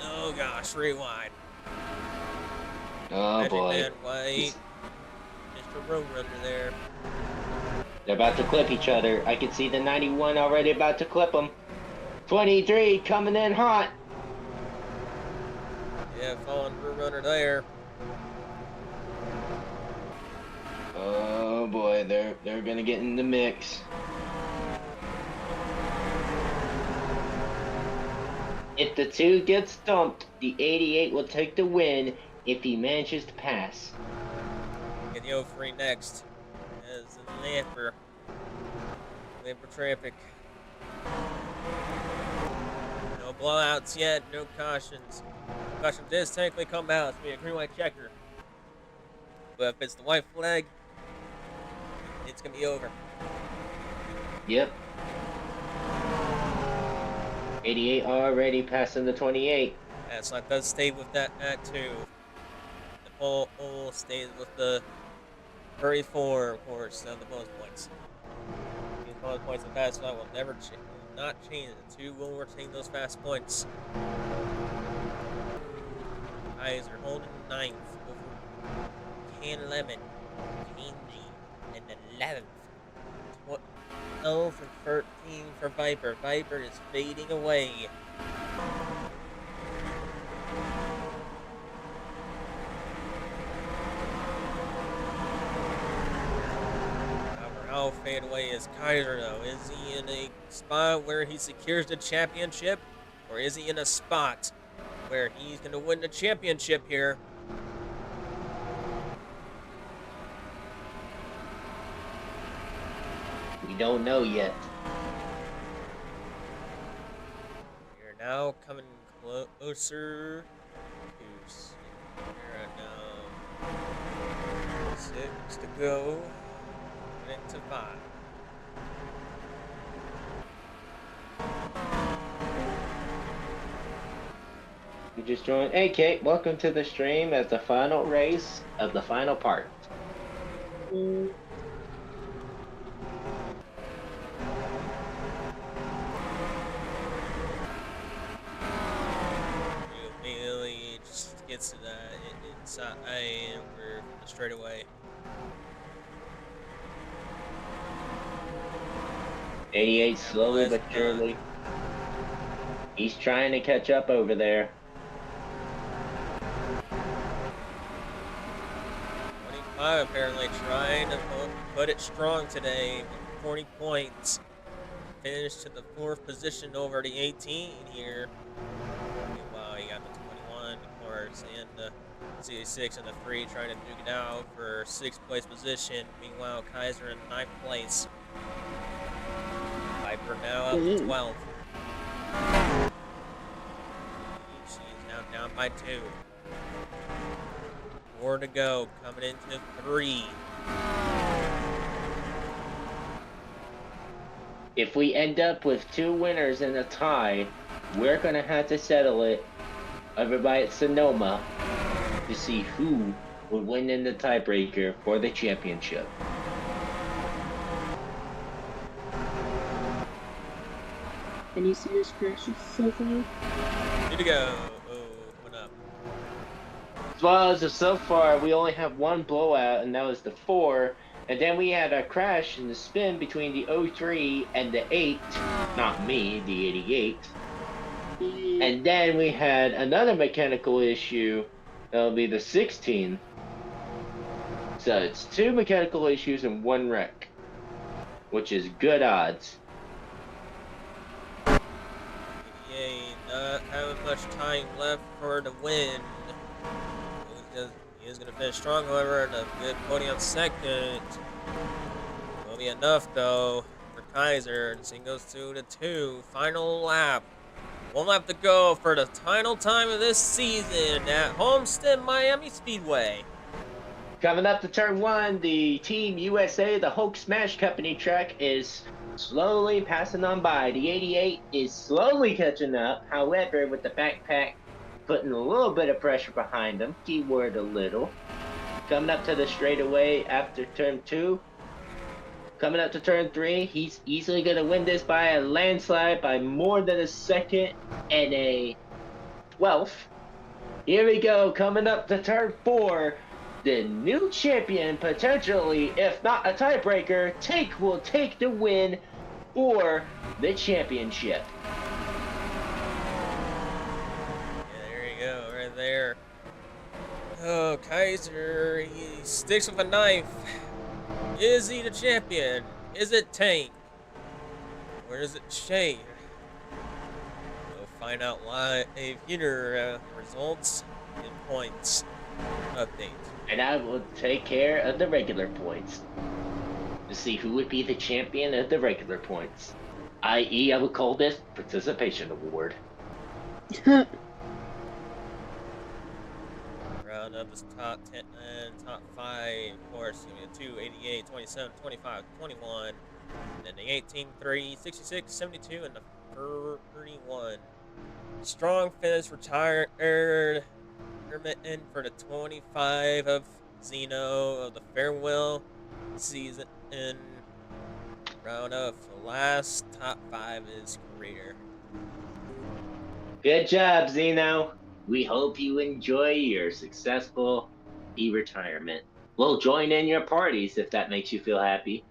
Oh gosh, rewind. Oh boy. Man, White. Mr. Roadrunner there. They're about to clip each other. I can see the 91 already about to clip them. 23 coming in hot. Yeah, falling Roadrunner there. Oh boy, they're gonna get in the mix. If the 2 gets stumped, the 88 will take the win if he manages to pass. Get the 03 next. As the Lamper. Lamper traffic. No blowouts yet, no cautions. Caution does technically come out. It's be a green white checker. But if it's the white flag, it's gonna be over. Yep. 88 already passing the 28. Yeah, so it does stay with that too. The pole stays with the 34, of course, of the bonus points. These bonus points, the fast one will never not change. The 2 will retain those fast points. Guys are holding 9th over Can Lemon, Kanji, and 11th. 12 and 13 for Viper. Viper is fading away. How fade away is Kaiser though? Is he in a spot where he secures the championship? Or is he in a spot where he's going to win the championship here? We don't know yet. We're now coming closer to we're at now 6 to go. Into 5. You just joined. Hey Kate, welcome to the stream as the final race of the final part. Immediately just gets to that inside and we're straight away. 88 slowly but surely. He's trying to catch up over there. 25 apparently trying to put it strong today with 40 points. Finished to the 4th position over the 18 here. Wow, you got the 21 of course and the C6 and the 3 trying to duke it out for 6th place position. Meanwhile, Kaiser in 9th place. Viper now up to 12th. She is now down by 2. 4 to go, coming into 3. If we end up with 2 winners and a tie, we're going to have to settle it everybody at Sonoma to see who would win in the tiebreaker for the championship. Any serious crashes so far? Need to go. Oh, coming up. Well, as of so far, we only have one blowout, and that was the 4. And then we had a crash in the spin between the 03 and the 8. Not me, the 88. Yeah. And then we had another mechanical issue. That'll be the 16. So it's 2 mechanical issues and 1 wreck, which is good odds. Yay, not having much time left for the win. He is going to finish strong, however, and a good podium second. Will be enough, though, for Kaiser. And so he goes to the 2. Final lap. 1 lap to go for the final time of this season at Homestead Miami Speedway. Coming up to turn 1, the Team USA, the Hulk Smash Company track is slowly passing on by. The 88 is slowly catching up. However, with the backpack putting a little bit of pressure behind him, keyword a little. Coming up to the straightaway after turn 2. Coming up to turn 3, he's easily going to win this by a landslide by more than a second and a 12th. Here we go, coming up to turn 4. The new champion, potentially, if not a tiebreaker, will take the win for the championship. Yeah, there you go, right there. Oh, Kaiser, he sticks with a knife. Is he the champion? Is it Tank? Or is it Shade? We'll find out live here. Results and points update. And I will take care of the regular points to see who would be the champion of the regular points. I.e., I would call this Participation Award. Round up his top 10 and top 5, of course. You have 2, 88, 27, 25, 21. And then the 18, 3, 66, 72, and the 31. Strong finish retired in for the 25 of Zeno of the farewell season in round of the last top 5 of his career. Good job, Zeno. We hope you enjoy your successful e-retirement. We'll join in your parties if that makes you feel happy.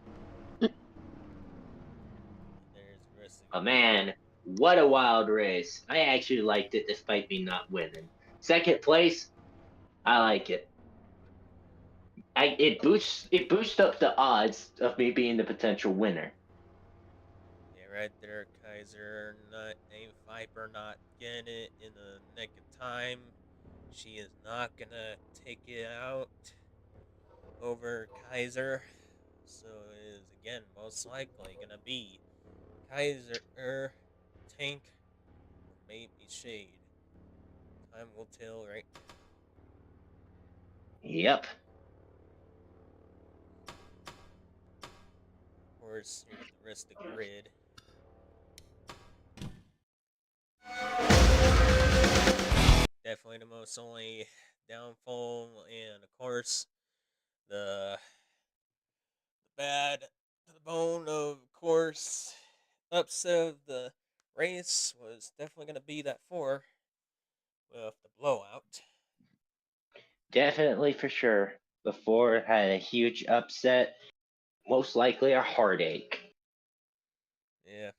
Oh man, what a wild race. I actually liked it despite me not winning. Second place, I like it. It boosts up the odds of me being the potential winner. Yeah, right there, Kaiser. Not a Viper, not getting it in the nick of time. She is not gonna take it out over Kaiser. So it is again most likely gonna be Kaiser, Tank, or maybe Shade. Time will tell, right? Yep. Of course, here's the rest of the grid. Definitely the most only downfall, and of course, the bad to the bone of course upset of the race was definitely going to be that 4 with the blowout. Definitely for sure. The 4 had a huge upset, most likely a heartache. Yeah.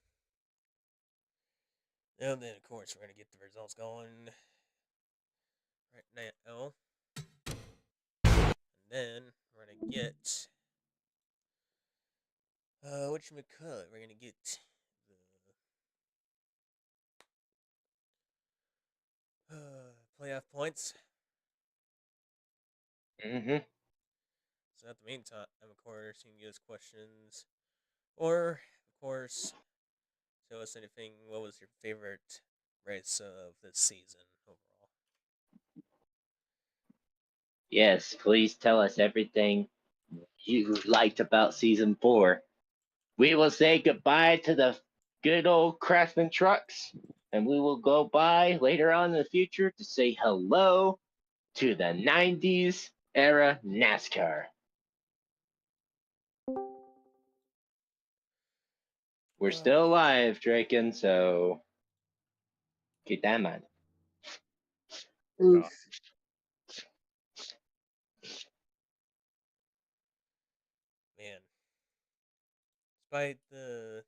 And then, of course, we're going to get the results going right now. And then we're going to get. Whatchamacallit? We're going to get the playoff points. Mm-hmm. So, at the meantime, of course, you can give us questions. Or, of course, tell us anything. What was your favorite race of this season overall? Yes, please tell us everything you liked about season 4. We will say goodbye to the good old Craftsman trucks and we will go by later on in the future to say hello to the 90s era NASCAR. We're still alive, Draken, so keep that in mind. Oof. Man, despite of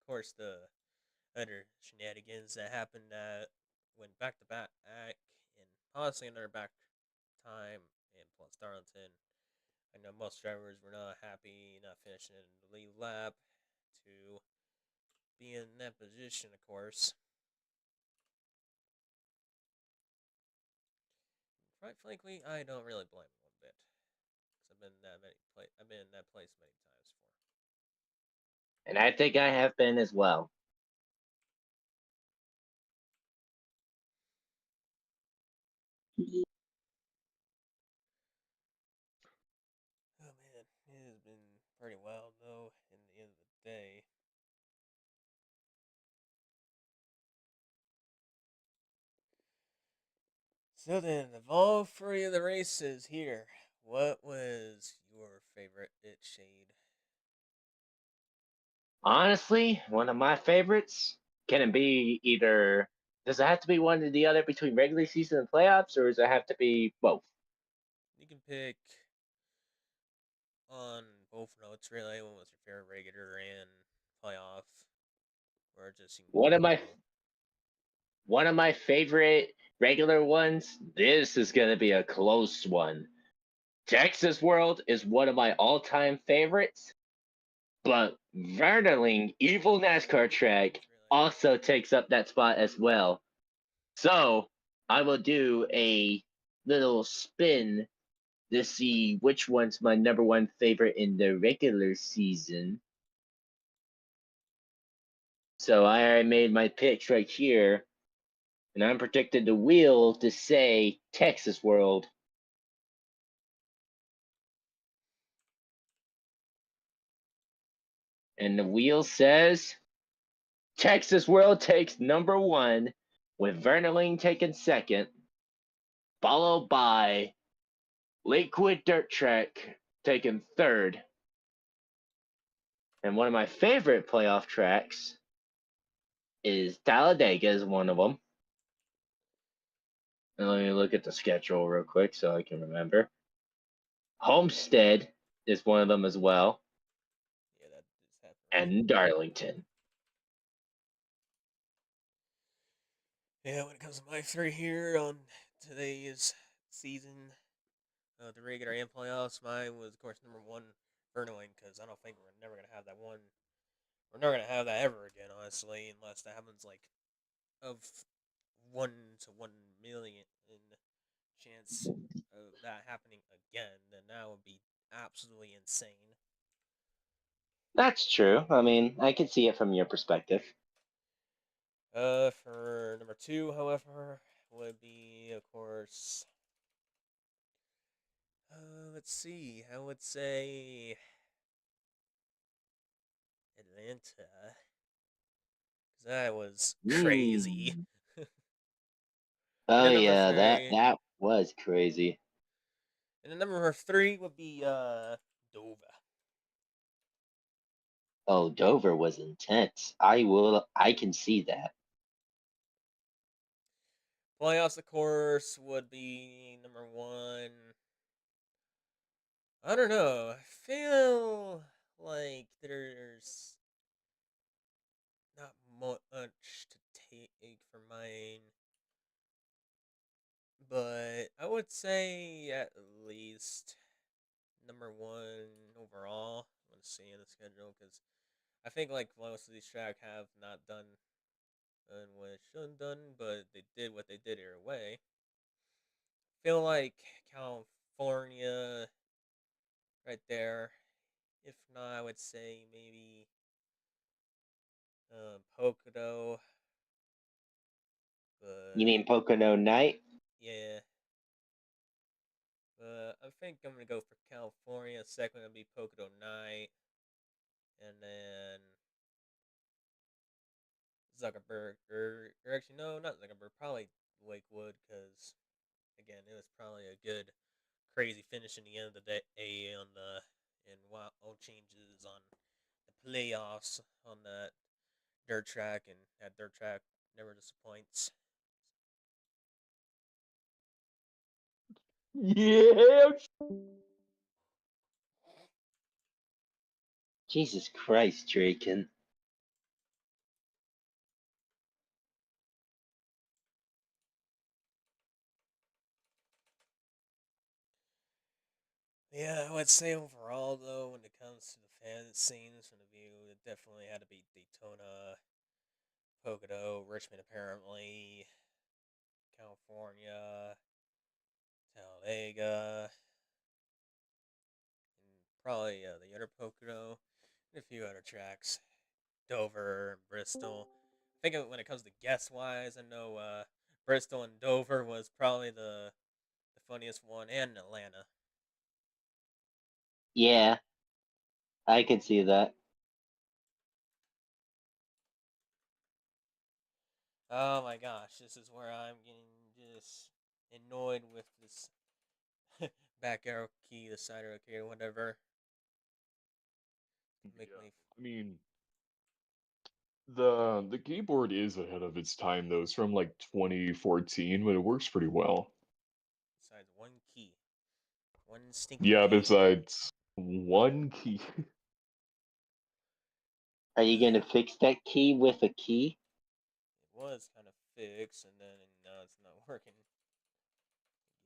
course, the other shenanigans that happened went back to back and honestly another back time and plus Darlington. I know most drivers were not happy not finishing in the lead lap to be in that position, of course. Quite frankly, I don't really blame him one bit because I've been in that place many times before. And I think I have been as well. Oh man, it has been pretty wild though. In the end of the day, so then, of all three of the races here, what was your favorite it shade? Honestly, one of my favorites. Can it be either? Does it have to be one or the other between regular season and playoffs, or does it have to be both? You can pick on both notes really. What was your favorite regular and playoff, or just you can One of pick my both? one of my favorite regular ones. This is gonna be a close one. Texas World is one of my all-time favorites, but Verderling Evil NASCAR Track Really? also takes up that spot as well. So I will do a little spin to see which one's my number one favorite in the regular season. So I already made my picks right here, and I'm predicted the wheel to say Texas World. And the wheel says Texas World takes number one, with Vernerling taking second, followed by Lakewood Dirt Track taking third. And one of my favorite playoff tracks is Talladega is one of them. And let me look at the schedule real quick so I can remember. Homestead is one of them as well, Yeah, that just happened and recently. Darlington. Yeah, when it comes to my three here on today's season, the regular and playoffs, mine was of course number one, Vernoing, because I don't think we're never gonna have that one. We're never gonna have that ever again, honestly, unless that happens like of 1 to 1 million in chance of that happening again. Then that would be absolutely insane. That's true. I mean, I can see it from your perspective. For number two, however, would be of course. Let's see. I would say Atlanta, because that was crazy. Mm. And Oh then number yeah, that three, that was crazy. and then number three would be Dover. Oh, Dover was intense. I can see that. Playoffs, of course, would be number one. I don't know. I feel like there's not much to take for mine, but I would say at least number one overall. I'm gonna see in the schedule because I think like most of these tracks have not done what it should have done, but they did what they did either way. Feel like California right there. If not, I would say maybe Pocono, You but mean Pocono Night? yeah. I think I'm gonna go for California. Second would be Pocono Night, and then Zuckerberg, or actually no, not Zuckerberg, probably Lakewood, because again, it was probably a good, crazy finish in the end of the day on the and wild changes on the playoffs on that dirt track, and that dirt track never disappoints. Yeah. Jesus Christ, Draken. Yeah, I would say overall though, when it comes to the fan scenes from the view, it definitely had to be Daytona, Pocono, Richmond apparently, California, Talladega, and probably the other Pocono, and a few other tracks, Dover and Bristol. I think when it comes to guess wise, I know Bristol and Dover was probably the funniest one, and Atlanta. Yeah, I can see that. Oh my gosh, this is where I'm getting just annoyed with this back arrow key, the side arrow key, or whatever. Make Yeah. me. I mean, the keyboard is ahead of its time though. It's from like 2014, but it works pretty well. Besides one key, one stinking Yeah, key. besides one key. Are you gonna fix that key with a key? It was kind of fixed, and then now it's not working again.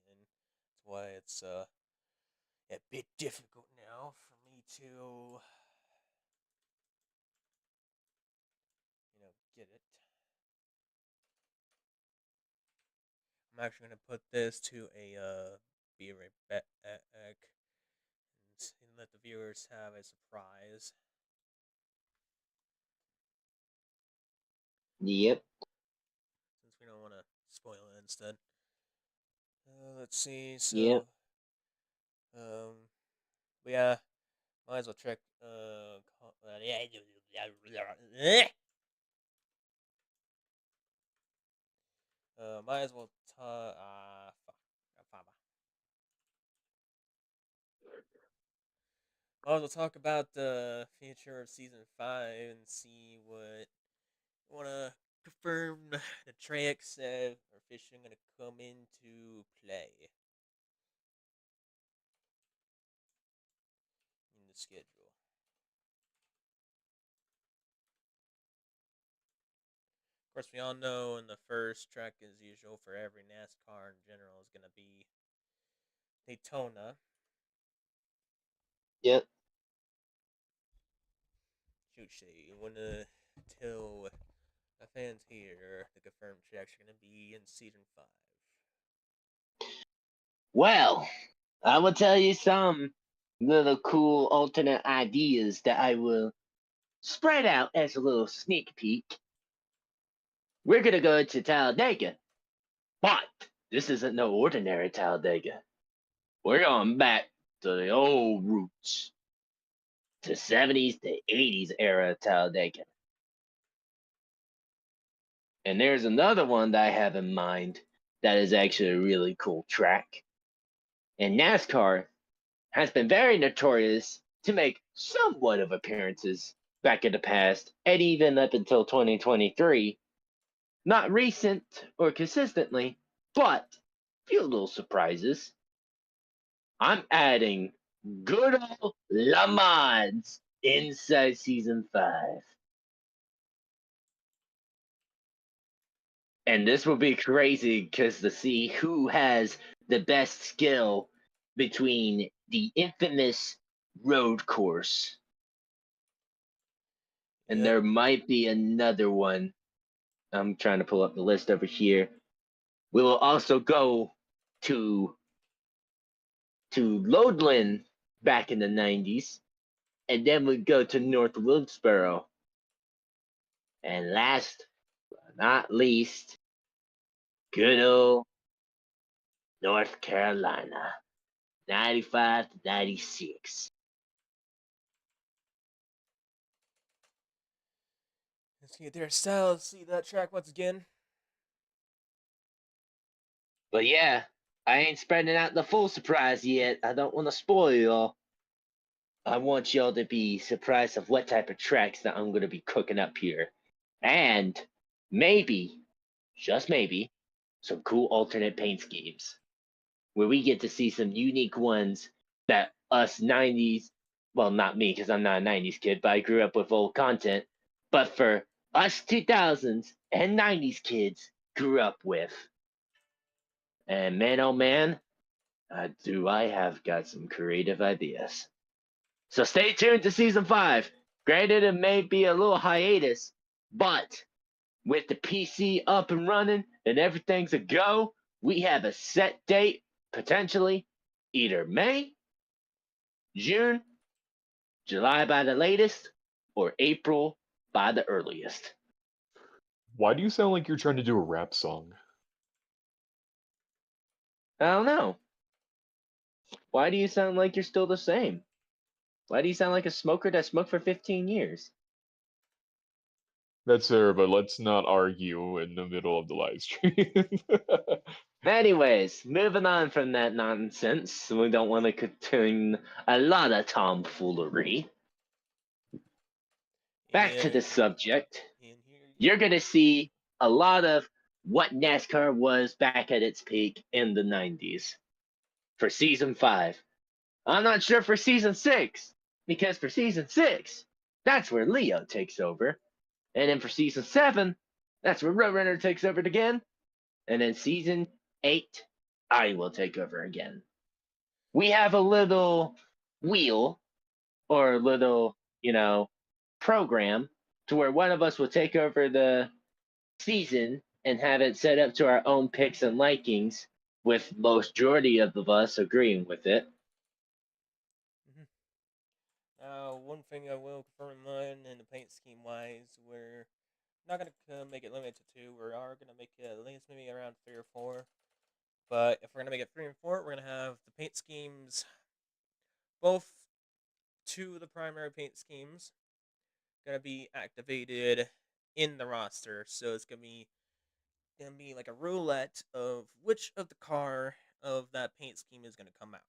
That's why it's a bit difficult now for me to, get it. I'm actually gonna put this to a be right back, and let the viewers have a surprise. Yep. Since we don't want to spoil it instead. Let's see. Yep. So, yeah, might as well check. Might as well. Might as well talk about the future of season 5 and see what want to confirm the tracks that are officially going to come into play in the schedule. Of course, we all know in the first track, as usual, for every NASCAR in general, is going to be Daytona. Yep. Shoot, you want to tell the fans here the confirmed tracks are going to be in season 5? Well, I will tell you some little cool alternate ideas that I will spread out as a little sneak peek. We're gonna go to Talladega, but this isn't no ordinary Talladega. We're going back to the old roots, to 70s to 80s era Talladega. And there's another one that I have in mind that is actually a really cool track. And NASCAR has been very notorious to make somewhat of appearances back in the past, and even up until 2023. Not recent or consistently, but a few little surprises. I'm adding good old Le Mans inside season 5. And this will be crazy because to see who has the best skill between the infamous road course. And Yep. there might be another one. I'm trying to pull up the list over here. We will also go to Lodland back in the 90s, and then we go to North Wilkesboro. And last but not least, good old North Carolina, 95 to 96. Let's get their style. Let's see that track once again. But yeah, I ain't spreading out the full surprise yet. I don't want to spoil y'all. I want y'all to be surprised of what type of tracks that I'm going to be cooking up here. And maybe, just maybe, some cool alternate paint schemes where we get to see some unique ones that us 90s, well, not me because I'm not a 90s kid, but I grew up with old content, but for us 2000s and 90s kids grew up with. And man, oh man, do I have got some creative ideas. So stay tuned to season 5. Granted, it may be a little hiatus, but with the PC up and running and everything's a go, we have a set date, potentially either May, June, July by the latest, or April by the earliest. Why do you sound like you're trying to do a rap song? I don't know. Why do you sound like you're still the same? Why do you sound like a smoker that smoked for 15 years? That's fair, but let's not argue in the middle of the live stream. Anyways, moving on from that nonsense, we don't want to contain a lot of tomfoolery. Back to the subject. And here You're going to see a lot of what NASCAR was back at its peak in the 90s for season 5. I'm not sure for season 6, because for season 6, that's where Leo takes over. And then for season 7, that's where Roadrunner takes over again. And then season 8, I will take over again. We have a little wheel or a little, program to where one of us will take over the season and have it set up to our own picks and likings, with majority of us agreeing with it. one thing I will confirm in mind in the paint scheme wise, we're not gonna make it limited to 2. We are gonna make it at least maybe around 3 or 4. But if we're gonna make it 3 and 4, we're gonna have the paint schemes, both 2 of the primary paint schemes, gonna be activated in the roster. So it's gonna be like a roulette of which of the car of that paint scheme is gonna come out.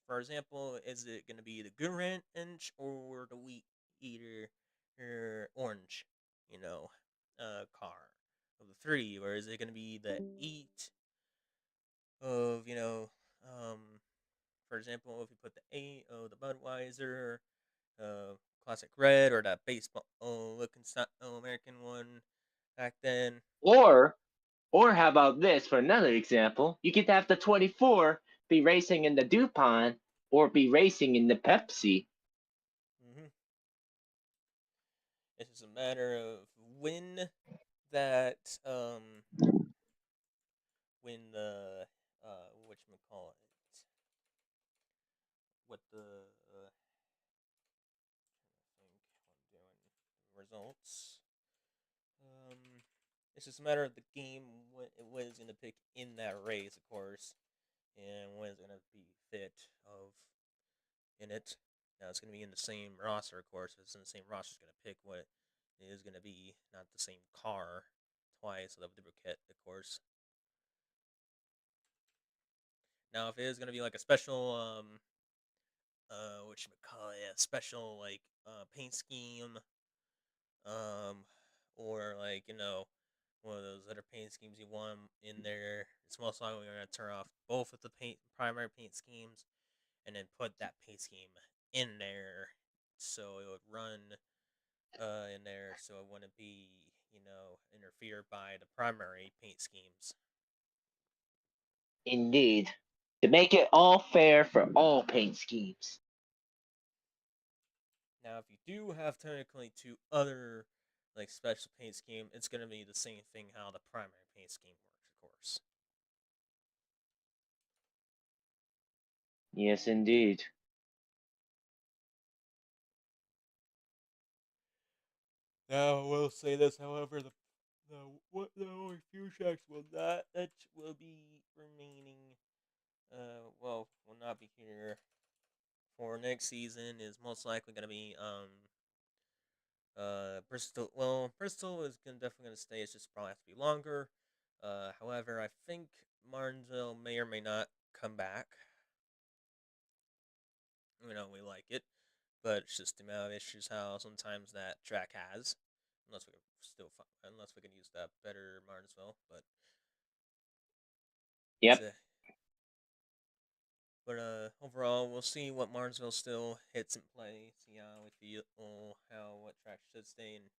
For example, is it gonna be the Grange or the Wheat Eater or Orange, car of the 3, or is it gonna be the Eat of for example, if you put the 8 of the Budweiser, classic red, or that baseball looking American one back then. Or how about this for another example? You could have the 24 be racing in the DuPont or be racing in the Pepsi. Mm-hmm. It's just a matter of when that when the whatchamacallit, what the think I'm doing results. It's just a matter of the game, what is going to pick in that race, of course, and what is going to be fit of in it. Now it's going to be in the same roster, of course. If it's in the same roster, it's going to pick what it is going to be, not the same car twice, the duplicate, of course. Now, if it is going to be like a special, a special like paint scheme, or like one of those other paint schemes you want in there, it's most likely going to turn off both of the primary paint schemes, and then put that paint scheme in there, so it would run in there, so it wouldn't be interfered by the primary paint schemes. Indeed. To make it all fair for all paint schemes. Now, if you do have technically 2 other like special paint scheme, it's gonna be the same thing how the primary paint scheme works, of course. Yes, indeed. Now, I will say this, however, the only few tracks that will be remaining, will not be here for next season is most likely gonna be Bristol is definitely gonna stay. It's just probably has to be longer. However, I think Martinsville may or may not come back. We like it, but it's just the amount of issues how sometimes that track has. Unless we can use that better Martinsville, but it's Yep. a But overall, we'll see what Martinsville still hits in play. See how we feel, how what track should stay and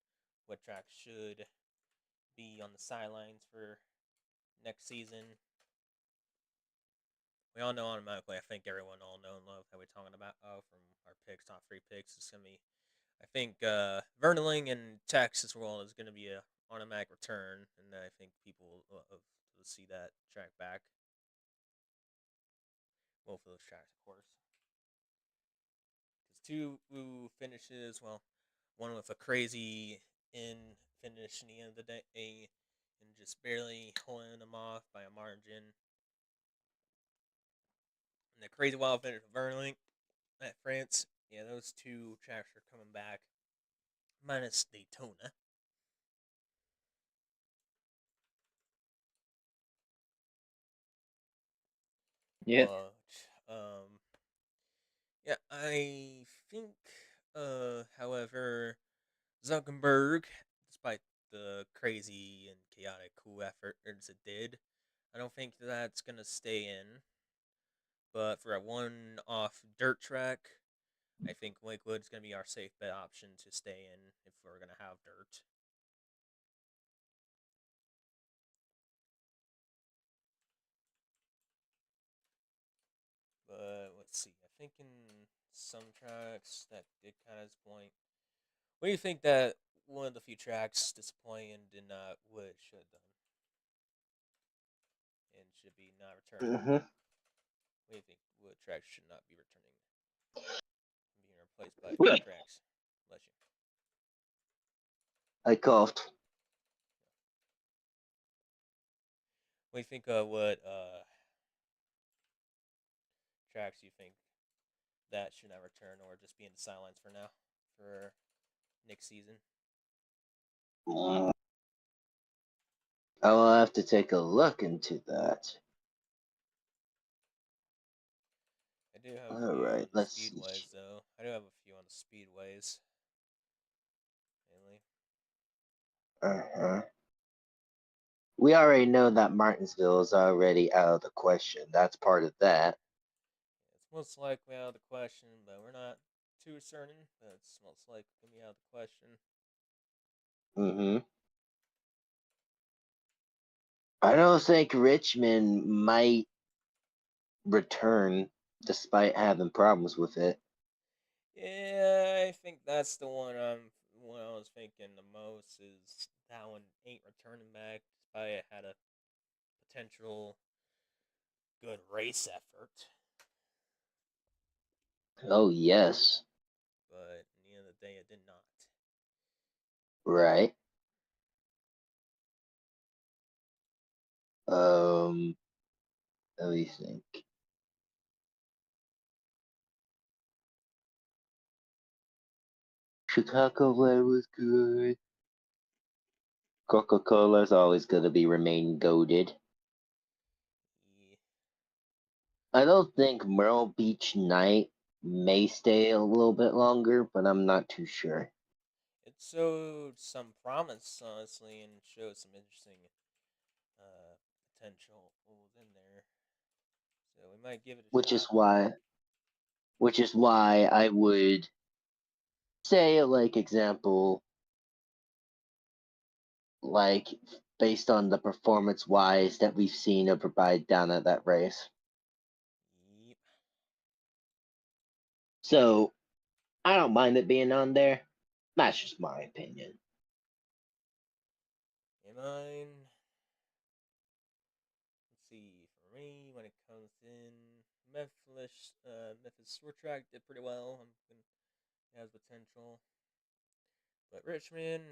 what track should be on the sidelines for next season. We all know automatically. I think everyone all know and love how we're talking about from our picks, top three picks. It's gonna be, I think, Vernoling and Texas World is gonna be a automatic return, and I think people will see that track back. Well, for those tracks, of course. Two finishes. Well, one with a crazy in finish in the end of the day, and just barely holding them off by a margin. And the crazy wild finish of Verling at France. Yeah, those two tracks are coming back, minus Daytona. Yep. But yeah, I think, however, Zuckerberg, despite the crazy and chaotic coup efforts it did, I don't think that's gonna stay in. But for a one-off dirt track, I think Lakewood's gonna be our safe bet option to stay in if we're gonna have dirt. But let's see. I think in some tracks that did kind of disappoint. What do you think that one of the few tracks disappointing and did not what it should have done and should be not returning? Mm-hmm. What do you think? What tracks should not be returning? Being replaced by Good. tracks. Bless you. I coughed. What do you think? What tracks you think that should not return or just be in the sidelines for now for next season? I will have to take a look into that. I do have a All few right, on the let's see. speedways though. I do have a few on the speedways mainly. Uh-huh. We already know that Martinsville is already out of the question. That's part of that. It's most likely out of the question, but we're not too certain. But it's most likely gonna be out of the question. Mm-hmm. I don't think Richmond might return despite having problems with it. Yeah, I think that's the one what I was thinking the most is that one ain't returning back despite it had a potential good race effort. Oh, yes. But at the end of the day, it did not. Right. Let me think. Chicago Land was good. Coca-Cola's always gonna be remain goaded. Yeah. I don't think Myrtle Beach Night may stay a little bit longer, but I'm not too sure. It showed some promise, honestly, and showed some interesting uh, potential in there. So we might give it a Which is shot. why I would say, like, example, like, based on the performance wise that we've seen her provide down at that race. Yep. So I don't mind it being on there. That's just my opinion. And mine, let's see, for me, when it comes in, Memphis short track did pretty well. It has potential. But Richmond,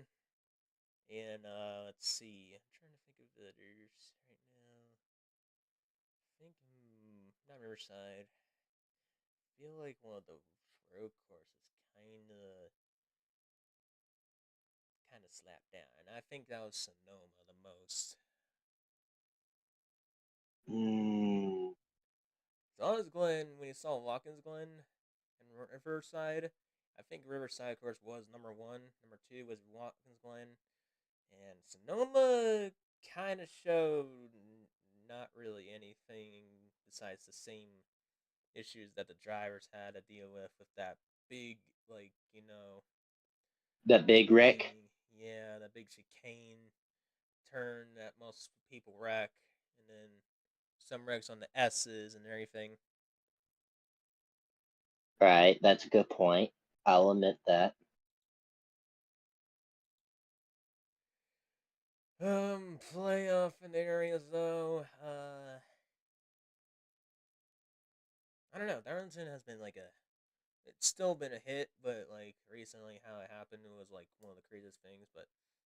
and let's see, I'm trying to think of others right now. I think, not Riverside. I feel like one of the road courses kind of slapped down. And I think that was Sonoma the most. Mm, As Glen, when you saw Watkins Glen and Riverside, I think Riverside, of course, was number one. Number two was Watkins Glen. And Sonoma kind of showed not really anything besides the same issues that the drivers had to deal with that big, like, the big wreck. big, yeah, that big chicane turn that most people wreck, and then some wrecks on the S's and everything. Right, that's a good point. I'll admit that. Playoff in the areas though. I don't know. Darlington has been like it's still been a hit, but like recently how it happened was like one of the craziest things. But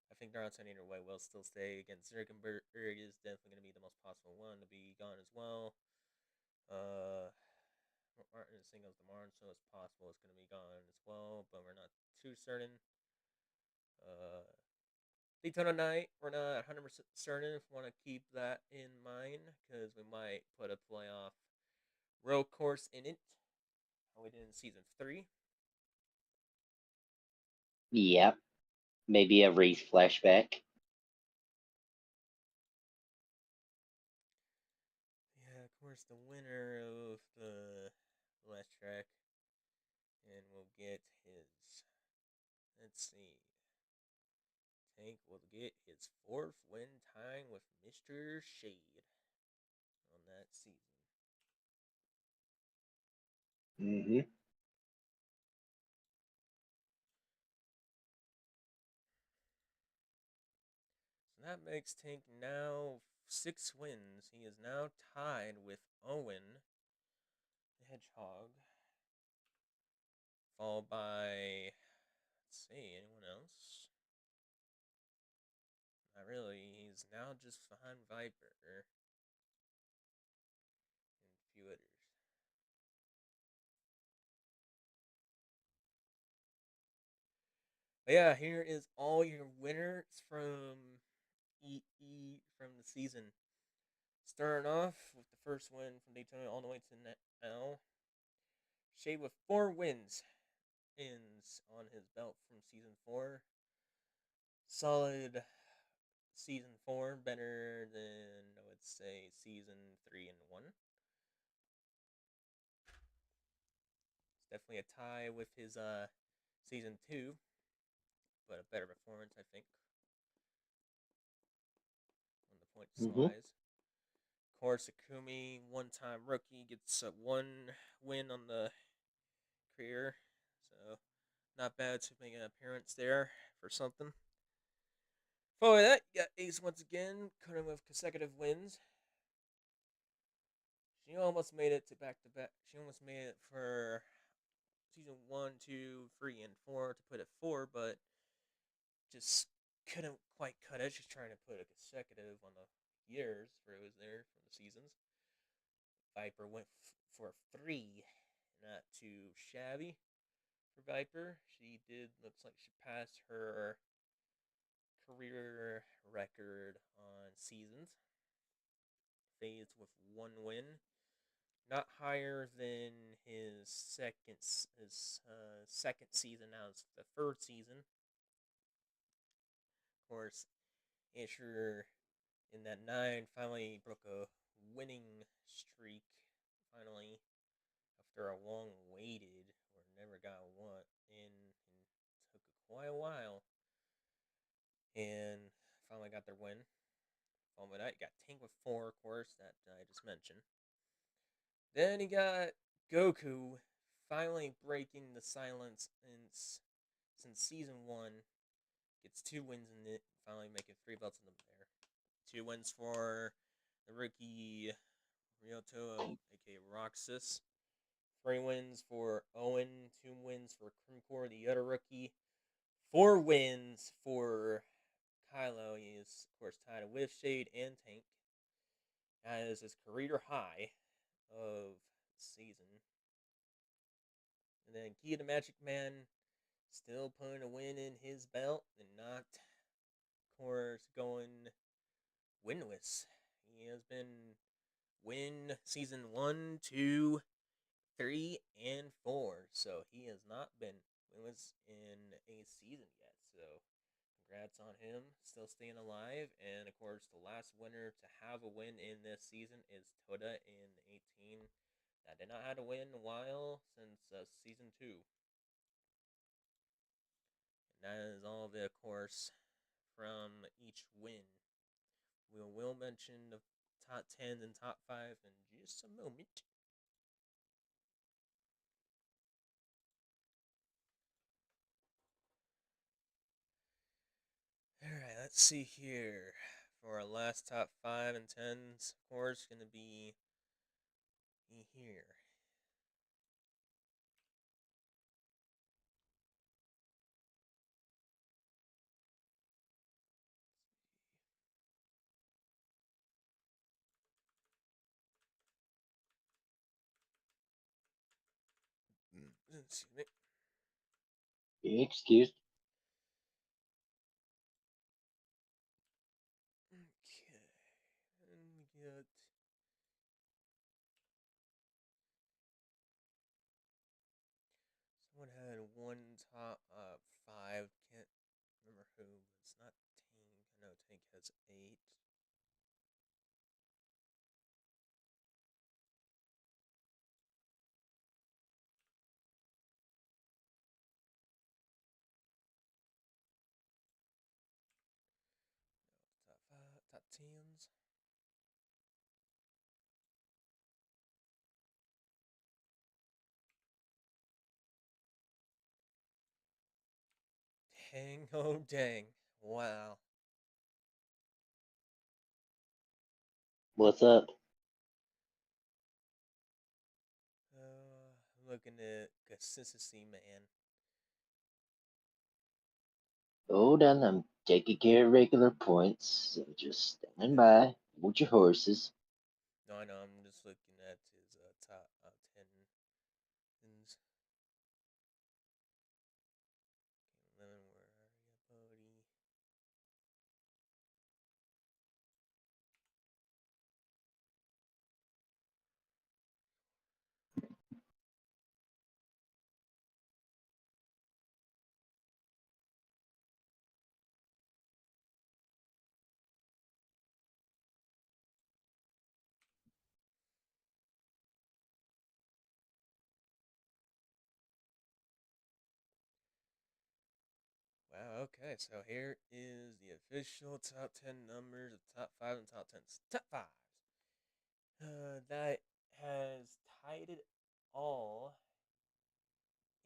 I think Darlington either way will still stay. Again, Zirkenberg is definitely going to be the most possible one to be gone as well. Martin singles tomorrow, so it's possible it's going to be gone as well, but we're not too certain. Uh, Daytona night, we're not 100% certain if we want to keep that in mind because we might put a playoff road course in it. How we did in season 3. Yep. Maybe a race flashback. Yeah, of course, the winner of the last track, and we'll get his. Let's see. Tank will get his 4th win, tying with Mr. Shade on that season. Mm-hmm. So that makes Tank now 6 wins. He is now tied with Owen the Hedgehog, followed by, let's see, anyone else? Not really. He's now just behind Viper and a few others. But yeah, here is all your winners from from the season. Starting off with the first win from Daytona all the way to now. Shea with 4 wins ends on his belt from season 4. Solid season 4, better than I would say season 3 and 1. It's definitely a tie with his season 2, but a better performance I think on the points Mm-hmm. wise. Of course, Akumi, one-time rookie, gets 1 win on the career, so not bad to make an appearance there for something. Following that, you got Ace once again, cutting with consecutive wins. She almost made it to back to back. She almost made it for season 1, 2, 3, and 4 to put it 4, but just couldn't quite cut it. She's trying to put a consecutive on the years where it was there from the seasons. Viper went for 3, not too shabby for Viper. She did, looks like she passed her career record on seasons. Fades with 1 win, not higher than his second season. Now it's the 3rd season. Of course, Asher in that 9 finally broke a winning streak. Finally, after a long waited or never got one in, and took quite a while, and finally got their win. Following that, you got Tank with 4, of course, that I just mentioned. Then you got Goku finally breaking the silence since season 1. Gets 2 wins in it, finally making 3 belts in the there. 2 wins for the rookie Ryoto, aka Roxas. 3 wins for Owen, 2 wins for Krimcore, the other rookie. 4 wins for Kylo. He is, of course, tied with Shade and Tank. That is his career high of the season. And then Key the Magic Man still putting a win in his belt and not course, going winless. He has been win season 1, 2, 3, and 4. So he has not been winless in a season yet. So congrats on him, still staying alive. And of course, the last winner to have a win in this season is Toda in 18. That did not have a win in a while since season 2. And that is all of it, of course, from each win. We will mention the top 10 and top 5 in just a moment. Alright, let's see here. For our last top 5 and 10s, of course, going to be here. Excuse me. Excuse. Okay. And we got someone had one top 5. Can't remember who, but it's not Tank. I know Tank has 8. Top 5, top 10s. Dang, oh dang. Wow. What's up? Looking at consistency, man. Hold on, I'm taking care of regular points, so just stand by. Hold your horses. No, I know. I'm just looking at his top 10 wins. Okay, 11, where are you, buddy? Wow, okay. So here is the official top 10 numbers of top 5 and top 10s. Top 5s. That has tied it all,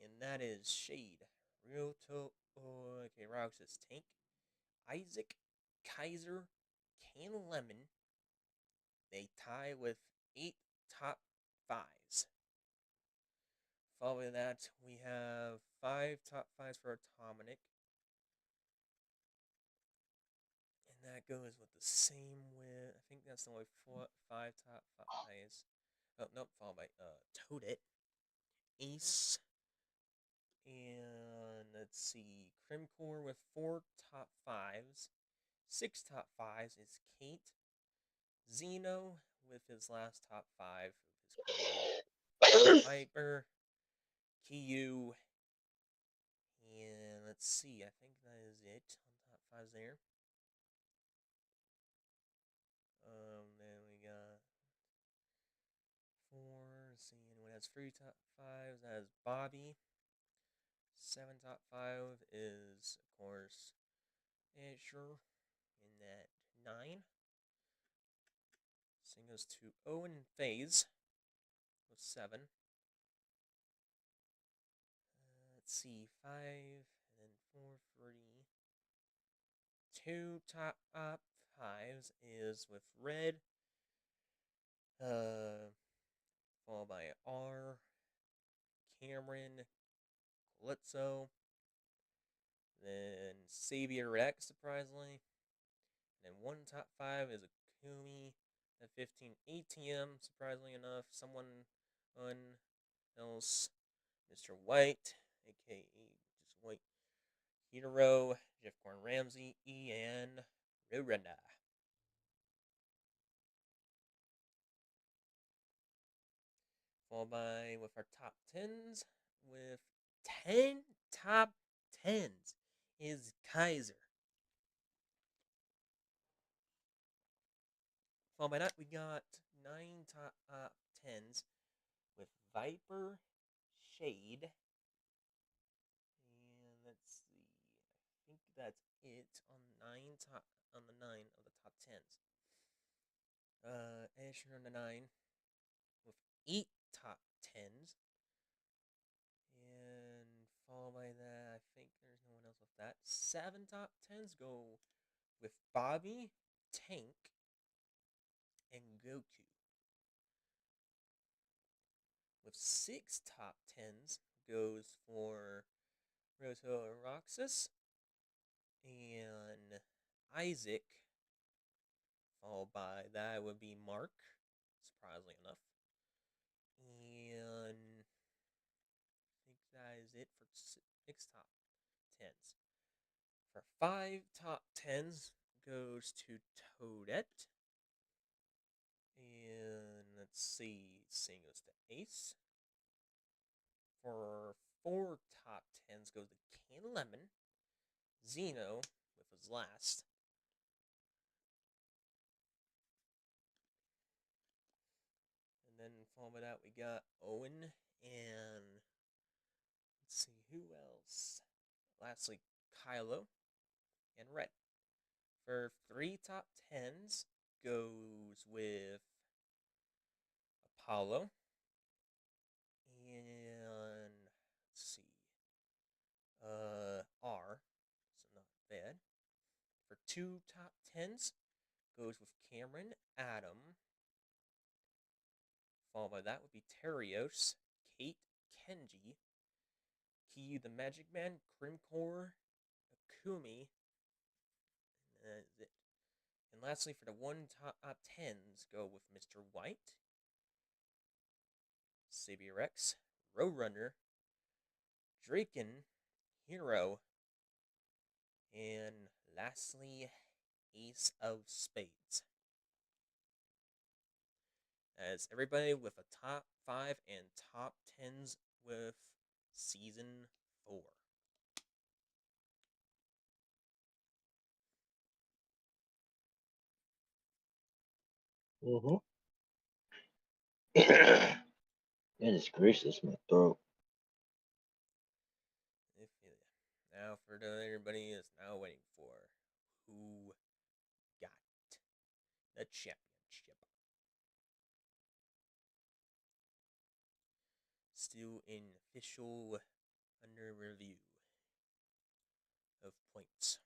and that is Shade. Real to. Oh, okay, Rox is Tank, Isaac, Kaiser, Can Lemon. They tie with 8 top 5s. Following that, we have 5 top 5s for Atomic. And that goes with the same with, I think that's the only 5 top 5s. Oh, nope, followed by Toadette, Ace, and let's see, Crimcore with 4 top 5s. 6 top 5s is Kate, Zeno with his last top 5 of his career, Piper, Kiyu, and let's see, I think that is it on top 5s there. Then we got 4. Let's see, anyone has 3 top 5s? That is Bobby. 7 top 5 is, of course, Asher. In that 9. Same goes to Owen and FaZe with 7. Let's see, 5, and then 4, 3. 2 top 5s is with Red, followed by R, Cameron, Calypso, then Savior X, surprisingly. And then 1 top 5 is Akumi, at 15 ATM, surprisingly enough. Someone else, Mr. White, aka just White. Hero, Jeff Gordon Ramsay, Ian Ruranda. Followed by with our top tens with 10 top tens is Kaiser. Followed by that, we got 9 top tens with Viper, Shade, and let's see. I think that's it on the 9 of the top tens. Asher on the 9 with 8 top tens. And followed by that, I think there's no one else with that. 7 top tens go with Bobby, Tank, and Goku. With 6 top tens goes for Roto Roxas and Isaac. Followed by that would be Mark, surprisingly enough. And I think that is it for 6 top tens. For 5 top tens goes to Toadette. And let's see, same goes to Ace. For 4 top tens goes to Can Lemon. Zeno with his last. And then following that, we got Owen and let's see who else. Lastly, Kylo and Red. For 3 top tens goes with Apollo and let's see, R, so not bad. For 2 top tens goes with Cameron, Adam. Followed by that would be Terios, Kate, Kenji, Key the Magic Man, Crimcore, Akumi, and that is it. And lastly, for the 1 top tens, go with Mr. White, Rex, Roadrunner, Draken, Hero, and lastly, Ace of Spades. As everybody with a top 5 and top 10s with Season 4. Mm-hmm. Goodness gracious, my throat. Now for everybody is now waiting for who got the championship. Still in official under review of points.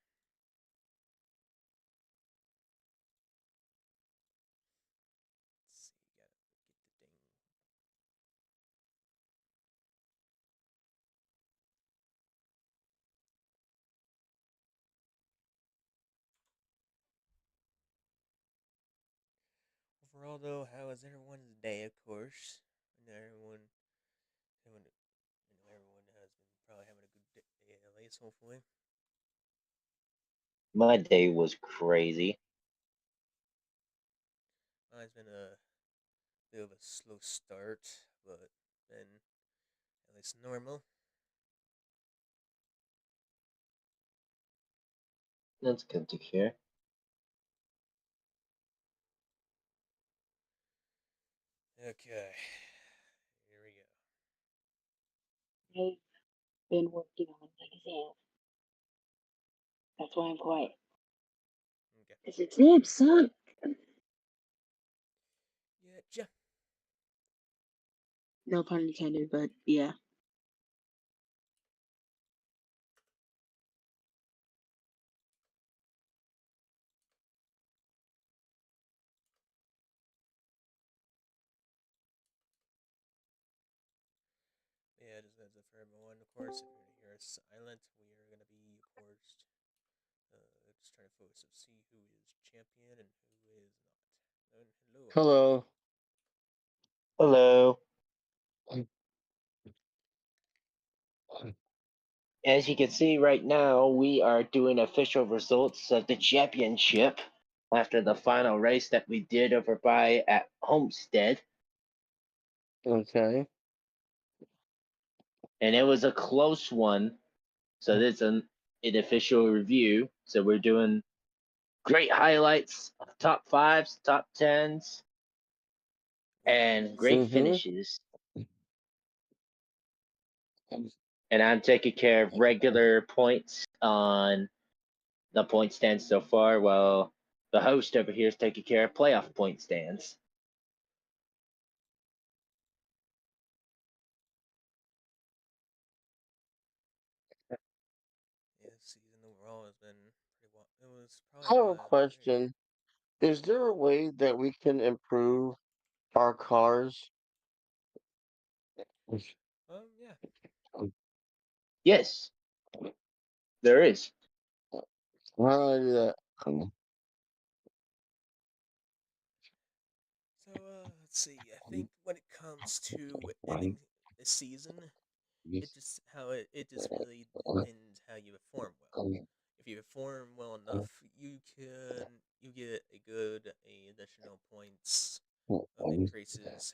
Let's see, gotta get the ding. Overall, though, how was everyone's day? Of course, and everyone has been probably having a good day at least, hopefully. My day was crazy. It's been a bit of a slow start, but then at least normal. That's good to hear. Okay, here we I've been working on an exam. That's why I'm quiet. go. Okay. This exam sucked. Yeah. No pun intended, but yeah. Yeah, just as for everyone, of course, if you're going to hear us silent, we are going to be, of course, just trying to focus to see who is champion and who is not. And hello. Hello. Hello. as you can see right now, we are doing official results of the championship after the final race that we did over by at Homestead. Okay. And it was a close one. So this is an official review. So we're doing great highlights, top fives, top tens, and great Mm-hmm. finishes. And I'm taking care of regular points on the point stands so far, while the host over here is taking care of playoff point stands. Yeah, this season overall has been pretty well. It was I probably have a one of the great. question. Is there a way that we can improve our cars? Yeah. Yes, there is. How do I do that? So let's see. I think when it comes to ending a season, it just really depends how you perform well. If you perform well enough, you get a additional points of increases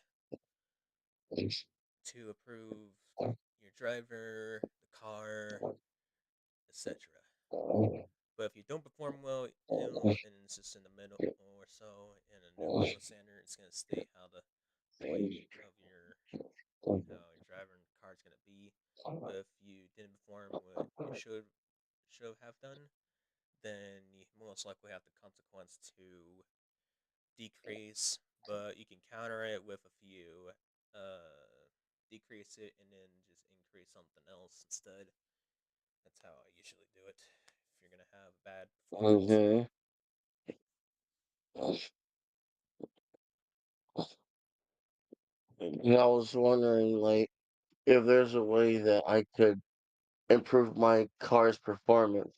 to approve your driver, the car, etc. But if you don't perform well, and it's just in the middle or so in a neutral center, it's gonna state how the point of your how your driver and car is gonna be. But if you didn't perform what you should have done, then you most likely have the consequence to decrease. But you can counter it with a few, decrease it and then just increase something else instead. That's how I usually do it. If you're gonna have a bad performance. Okay. And I was wondering, like, if there's a way that I could improve my car's performance.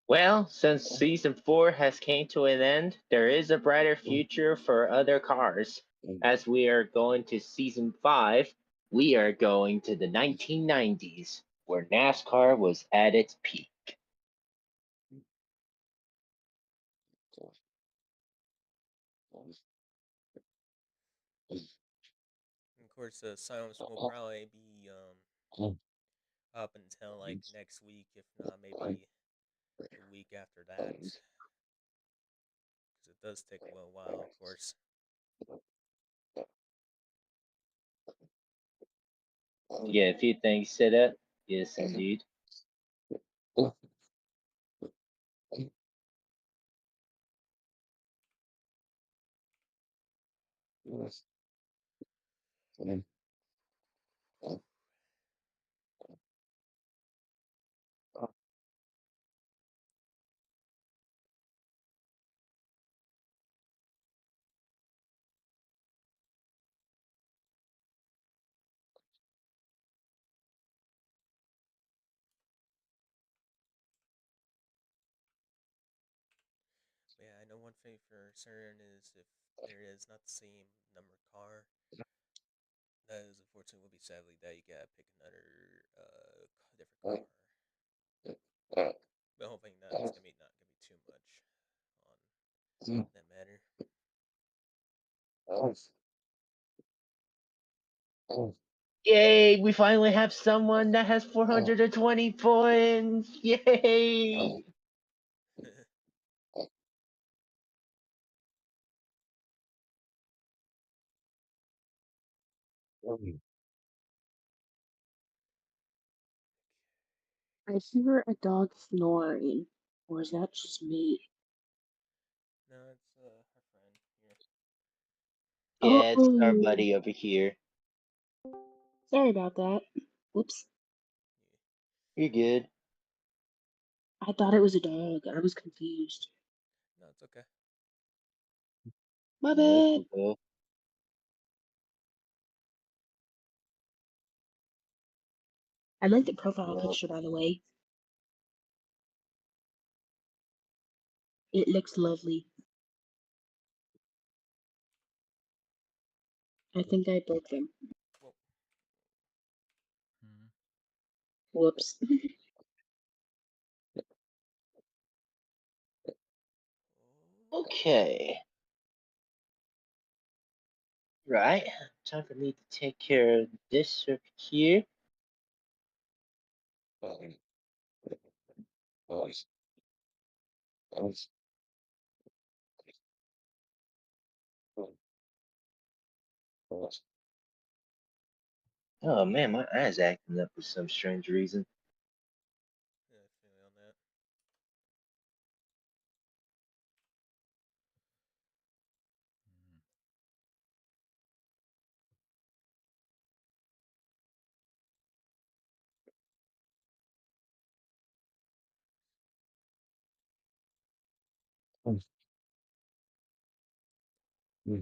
Well, since season 4 has came to an end, there is a brighter future for other cars. As we are going to season 5, we are going to the 1990s, where NASCAR was at its peak. And of course, silence will probably be up until like next week, if not maybe the week after that, because it does take a little while, of course. Yeah, a few things set up. Yes, indeed. But yeah, I know one thing for certain is if there is not the same number car, that is unfortunately will be sadly that you gotta pick another different car. But hoping that it's gonna be not gonna be too much on that matter. Yay, we finally have someone that has 420 points. Yay! I hear a dog snoring. Or is that just me? No, it's her friend here. Yeah, it's our Oh, buddy over here. sorry about that. Whoops. You're good. I thought it was a dog. I was confused. No, it's okay. My No, it's bad. okay. I like the profile Yeah. picture, by the way. It looks lovely. I think I broke them. Well, Whoops. Okay. Right. Time for me to take care of this circuit here. Oh man, my eye's acting up for some strange reason. Yeah, I feel you on that. Hmm.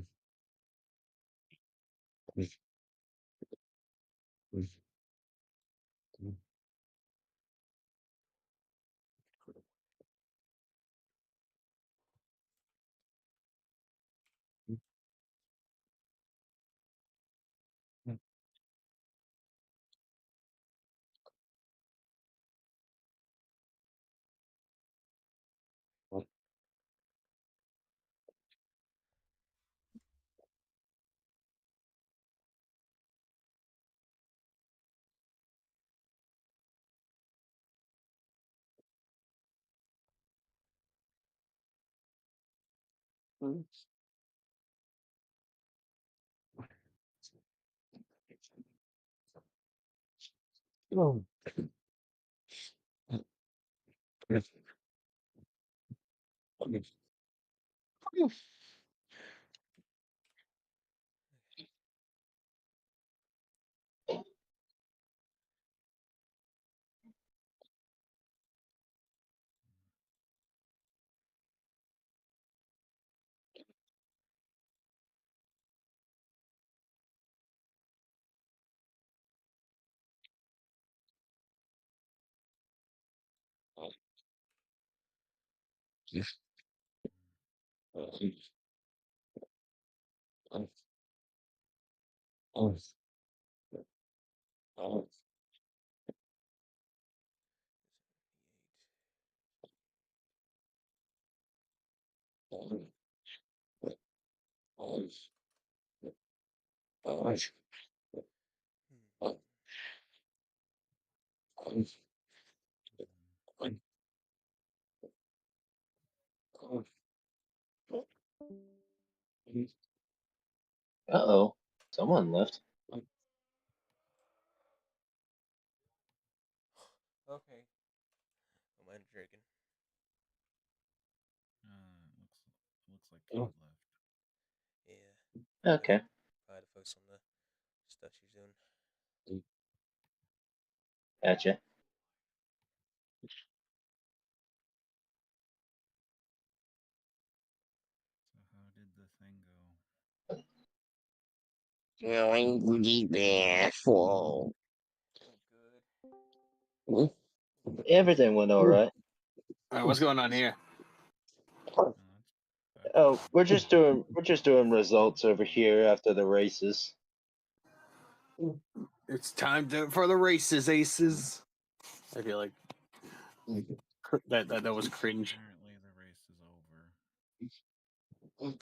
Uh-oh. Someone left. Okay. I'm mind drinking. Looks like Kate left. Yeah. Okay. I had to focus on the stuff she's doing. Gotcha. So how did the thing go? Going there for. Oh, good. Everything went all right. All right, what's going on here? Oh, that's Oh, we're just fine. doing results over here after the races. It's time for the races, aces. I feel like that was cringe. Apparently the race is over.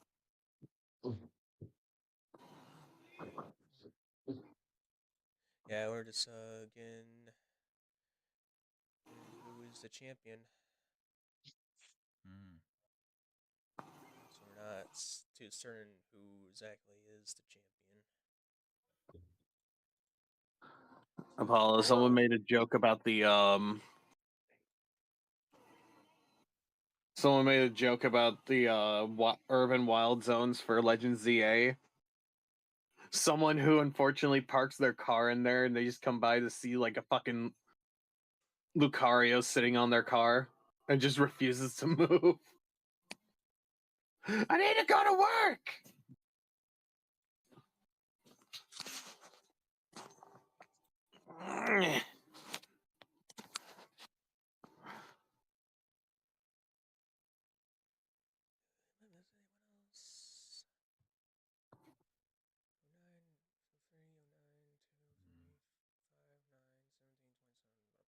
Yeah, we're just again hearing who is the champion. Hmm. So we're not too certain who exactly is the champion. Apollo, someone made a joke about the Someone made a joke about the urban wild zones for Legends ZA. Someone who unfortunately parks their car in there and they just come by to see like a fucking Lucario sitting on their car and just refuses to move. I need to go to work. Anyone else? 09, 03, 09, 2, 3, 5, 9, 17, 27.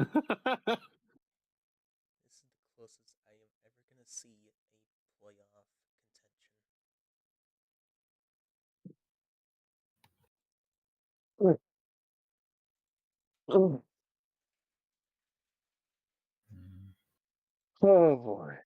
This is the closest I am ever gonna see a playoff contention. Oh Mm. boy.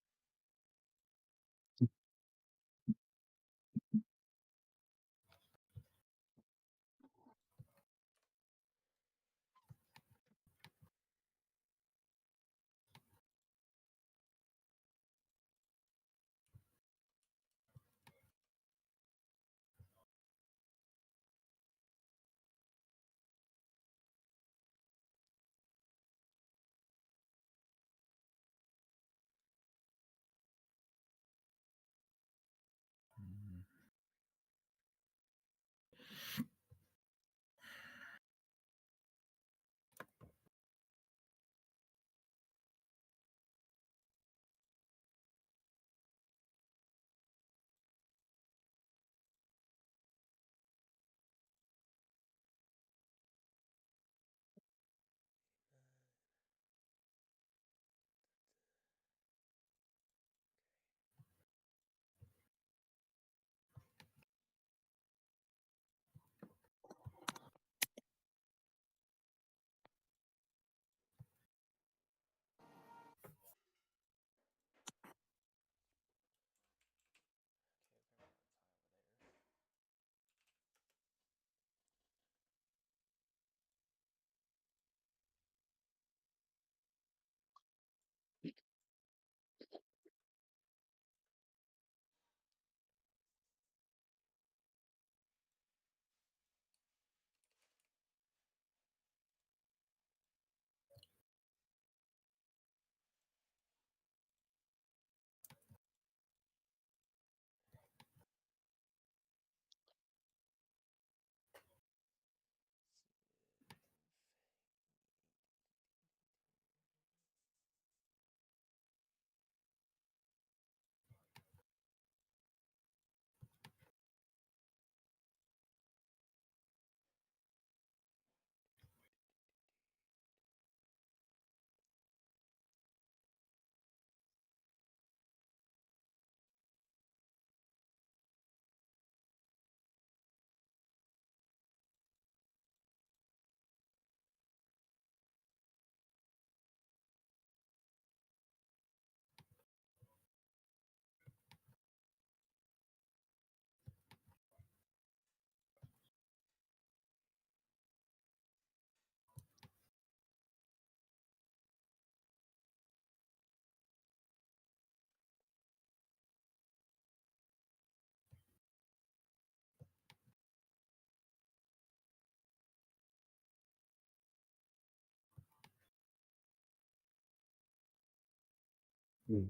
Mm.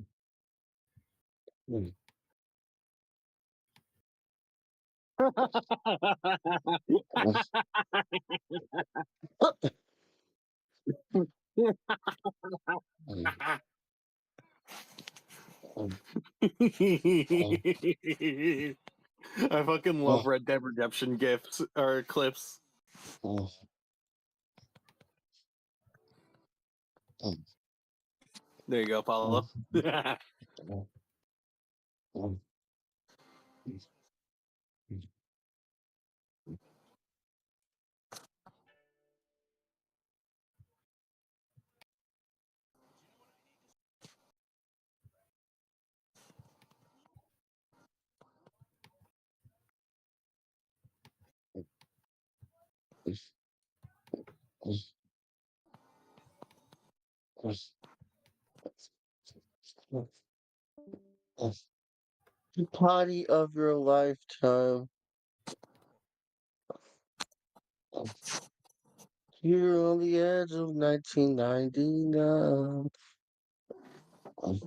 I fucking love Red Dead Redemption gifts or clips. There you go, Paulo. The party of your lifetime. You're on the edge of 1999.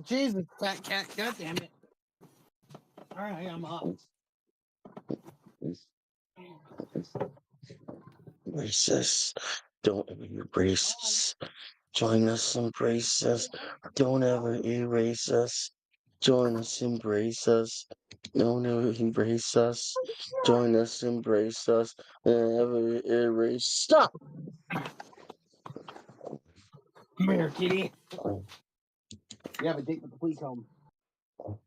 Jesus, fat cat, god damn it. Alright, I'm up. Racist. Don't ever be racist. Join us, embrace us. Don't ever erase us. Join us, embrace us. Don't ever embrace us. Join us, embrace us. Don't ever erase. Stop! Come here, kitty. You have a date with the police home. Oh,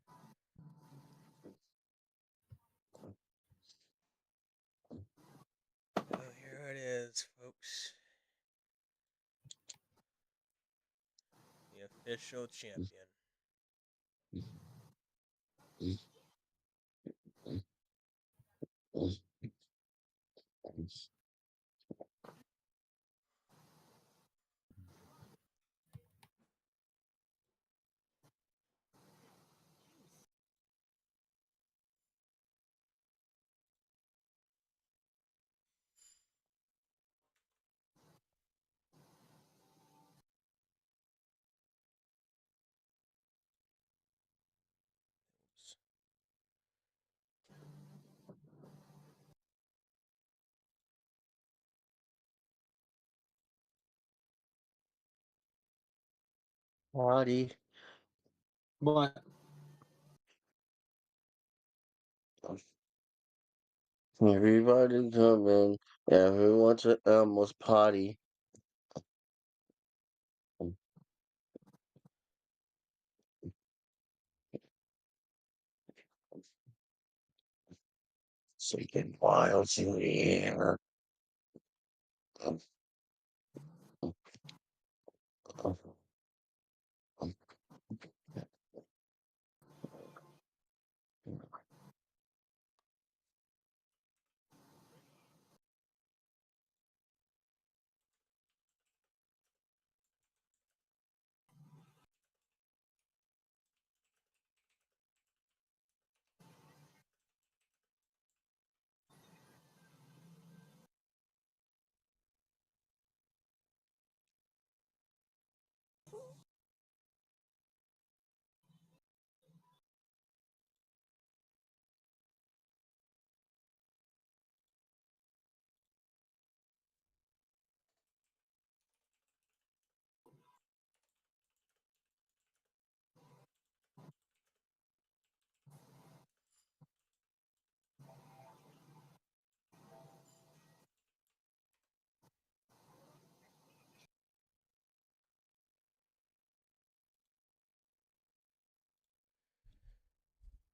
here it is, folks. The official champion. Oops. Party. What? Everybody come in. Everyone to Elmo's party. Shaking wild in the air.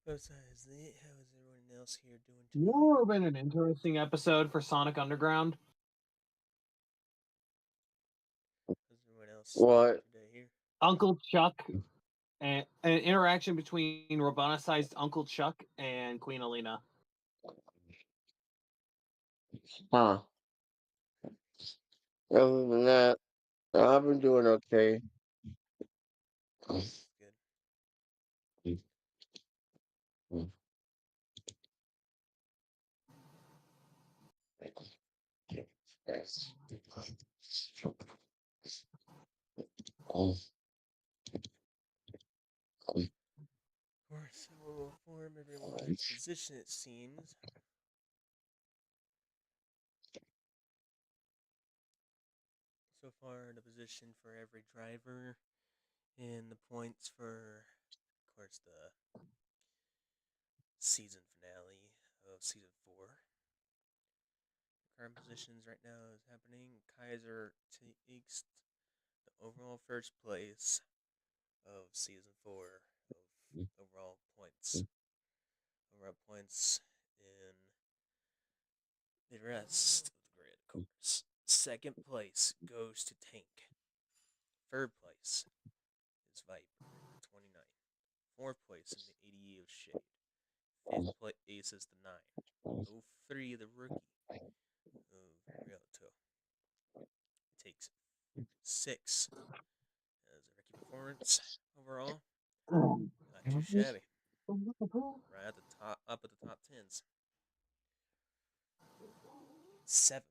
Besides that, how is everyone else here doing You tonight? know what would have been an interesting episode for Sonic Underground? How's everyone else What? today here? Uncle Chuck and an interaction between roboticized Uncle Chuck and Queen Alina. Huh. Other than that, I've been doing okay. That's good. Of course, I will inform everyone its position, it seems. So far, the position for every driver and the points for, of course, the season finale of season 4. The current positions right now is happening. Kaiser takes the overall first place of season 4 of overall points. Overall points in the rest of the grid, of course. Second place goes to Tank. Third place is Viper at 29. Fourth place in the 80 of Shade. Fifth place is the 9. 03, the rookie of Ryoto, takes 6 as a rookie performance overall. Not too shabby. Right at the top, up at the top 10s. 7th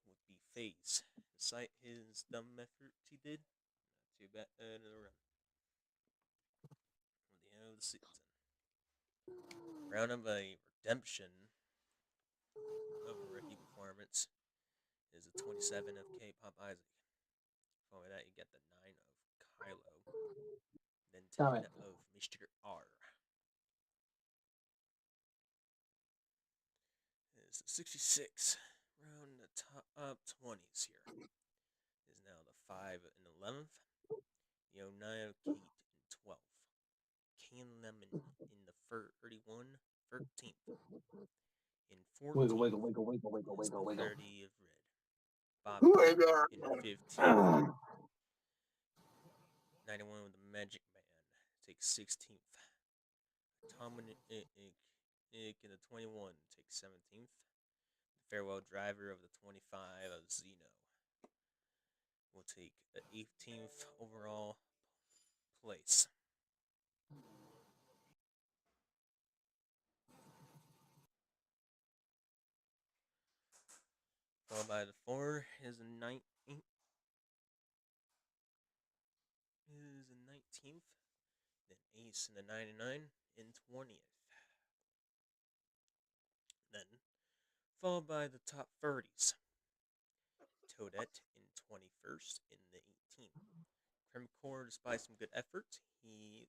would be FaZe. Despite his dumb efforts he did, not too bad in a run. At the end of the season. Round of a redemption of a rookie performance is a 27 of K-Pop Isaac. Following that, you get the 9 of Kylo. Then 10 of Mr. R. It's the 66 round the top 20s here. Is now the 5 and 11th. the 09 Kate in 12th. Can Lemon in the 31, 13th. In 14th Wiggle, wiggle, wiggle, wiggle, wiggle, is wiggle, the wiggle. 30 of Red. Bobby Wiggle. in 15th. 91 with the Magic Man takes 16th. Dominic in the 21 takes 17th. The Farewell Driver of the 25 of Zeno will take the 18th overall place. Followed by the 4 is the 19th. Then Ace in the 99 in 20th. Then followed by the top 30s. Toadette in 21st in the 18th. Cremcore, despite some good effort, he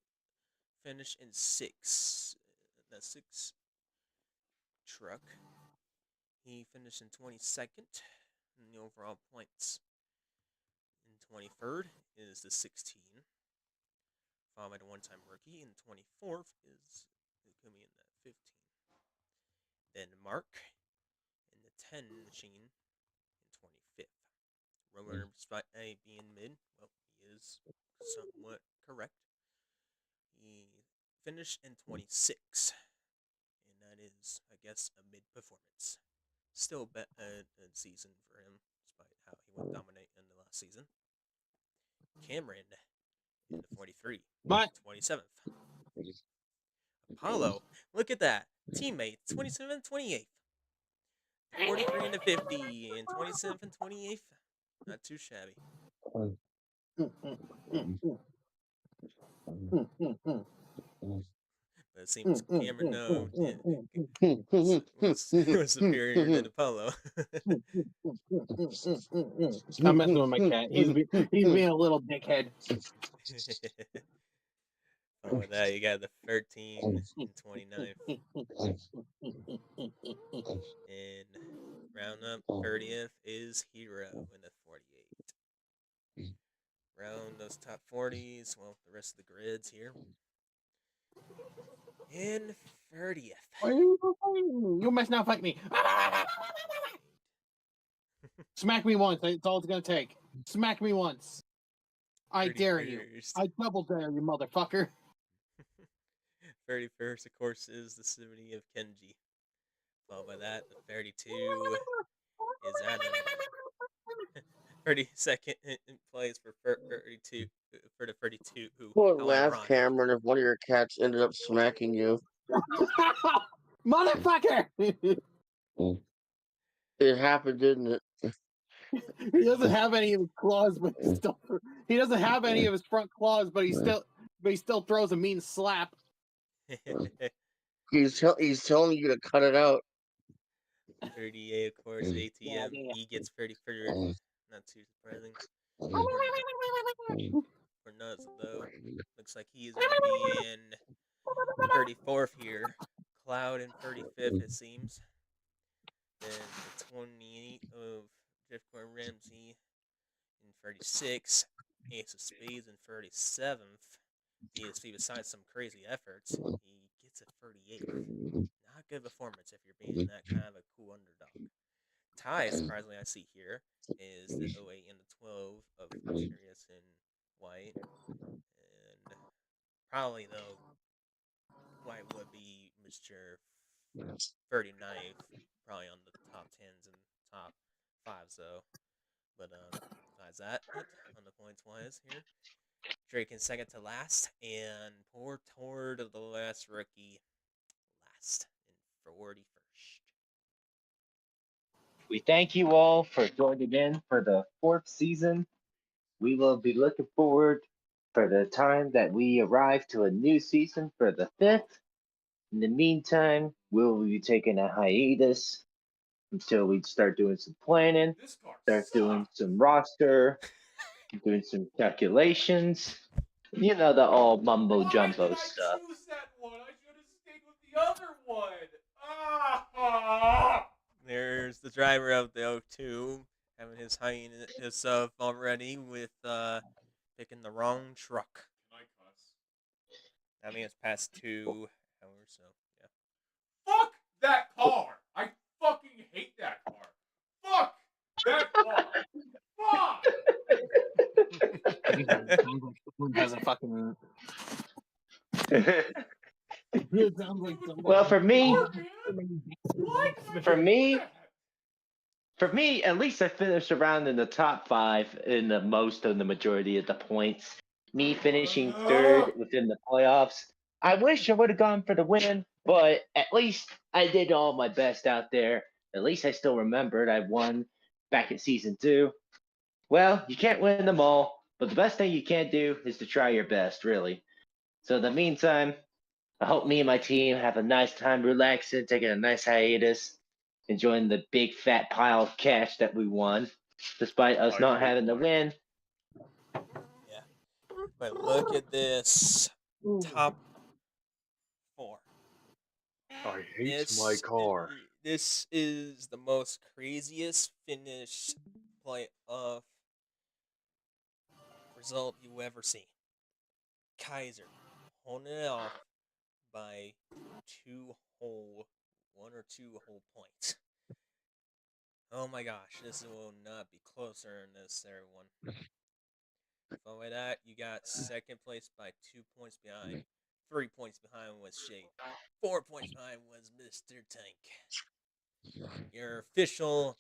finished in 6th. The 6th truck. He finished in 22nd in the overall points. In 23rd is the 16. Followed by the one-time rookie. In 24th is Ikumi in the 15. Then Mark in the 10 machine in 25th. Roman, despite being mid, well, he is somewhat correct. He finished in 26, and that is, I guess, a mid performance. Still a season for him, despite how he went dominate in the last season. Cameron in the 43, What? 27th. Apollo, look at that. Teammate, 27th, 28th. 43 and the 50, and 27th and 28th. Not too shabby. But it seems Cameron was superior than Apollo. I'm messing with my cat. He's being a little dickhead. Oh, with that, you got the 13 and 29th. And round up 30th is Hero in the 48. Round those top 40s, well, the rest of the grids here. In 30th. You must not fight me. Smack me once. That's all it's gonna take. Smack me once. I dare you. 31st. I double dare you, motherfucker. 31st, of course, is the city of Kenji. Followed by that, the 32 is Adam. 32nd in place for 32 for the 32. Would How laugh, ironic. Cameron, if one of your cats ended up smacking you. Motherfucker! It happened, didn't it? He doesn't have any of his claws, but he doesn't have any of his front claws, but he still throws a mean slap. He's telling you to cut it out. 38, of course, ATM. Yeah. He gets 33rd. Not too surprising. For Nuts, though, looks like he is going to be in 34th here. Cloud in 35th, it seems. Then the 28 of Driftcore Ramsey in 36. Ace of Spades in 37th. ESP, besides some crazy efforts, he gets a 38th. Not good performance if you're being that kind of a cool underdog. Tie, surprisingly, I see here, is the 08 and the 12 of Mysterious and White. And probably, though, White would be Mr. 39th, probably on the top 10s and top 5s, though. But besides that, on the points wise here, Drake in second to last, and poor Tord, the last rookie, last in 41st. We thank you all for joining in for the 4th season. We will be looking forward for the time that we arrive to a new season for the 5th. In the meantime, we'll be taking a hiatus until we start doing some planning, start doing some roster, doing some calculations. You know, the all mumbo jumbo stuff. I choose that one? I should have stayed with the other one. Ah! There's the driver of the 02 having his hiatus already with picking the wrong truck. I mean, it's past 2 hours, so yeah. Fuck that car! I fucking hate that car. Fuck that car. Fuck! Someone has a fucking. It sounds like someone Well, has for a me, Why can I for do me, that? for me, at least I finished around in the top 5 in the most of the majority of the points. Me finishing third within the playoffs. I wish I would have gone for the win, but at least I did all my best out there. At least I still remembered I won back in season 2. Well, you can't win them all, but the best thing you can do is to try your best, really. So in the meantime, I hope me and my team have a nice time relaxing, taking a nice hiatus, enjoying the big fat pile of cash that we won, despite us I not hate having to my win. Yeah. But look at this top 4. I hate my This car. this is the most craziest finish playoff result you ever seen. Kaiser holding it off by 1 or 2 whole points. Oh my gosh, this will not be closer in this, everyone. Following that, you got second place by 2 points behind. 3 points behind was Shade. 4 points behind was Mr. Tank. Your official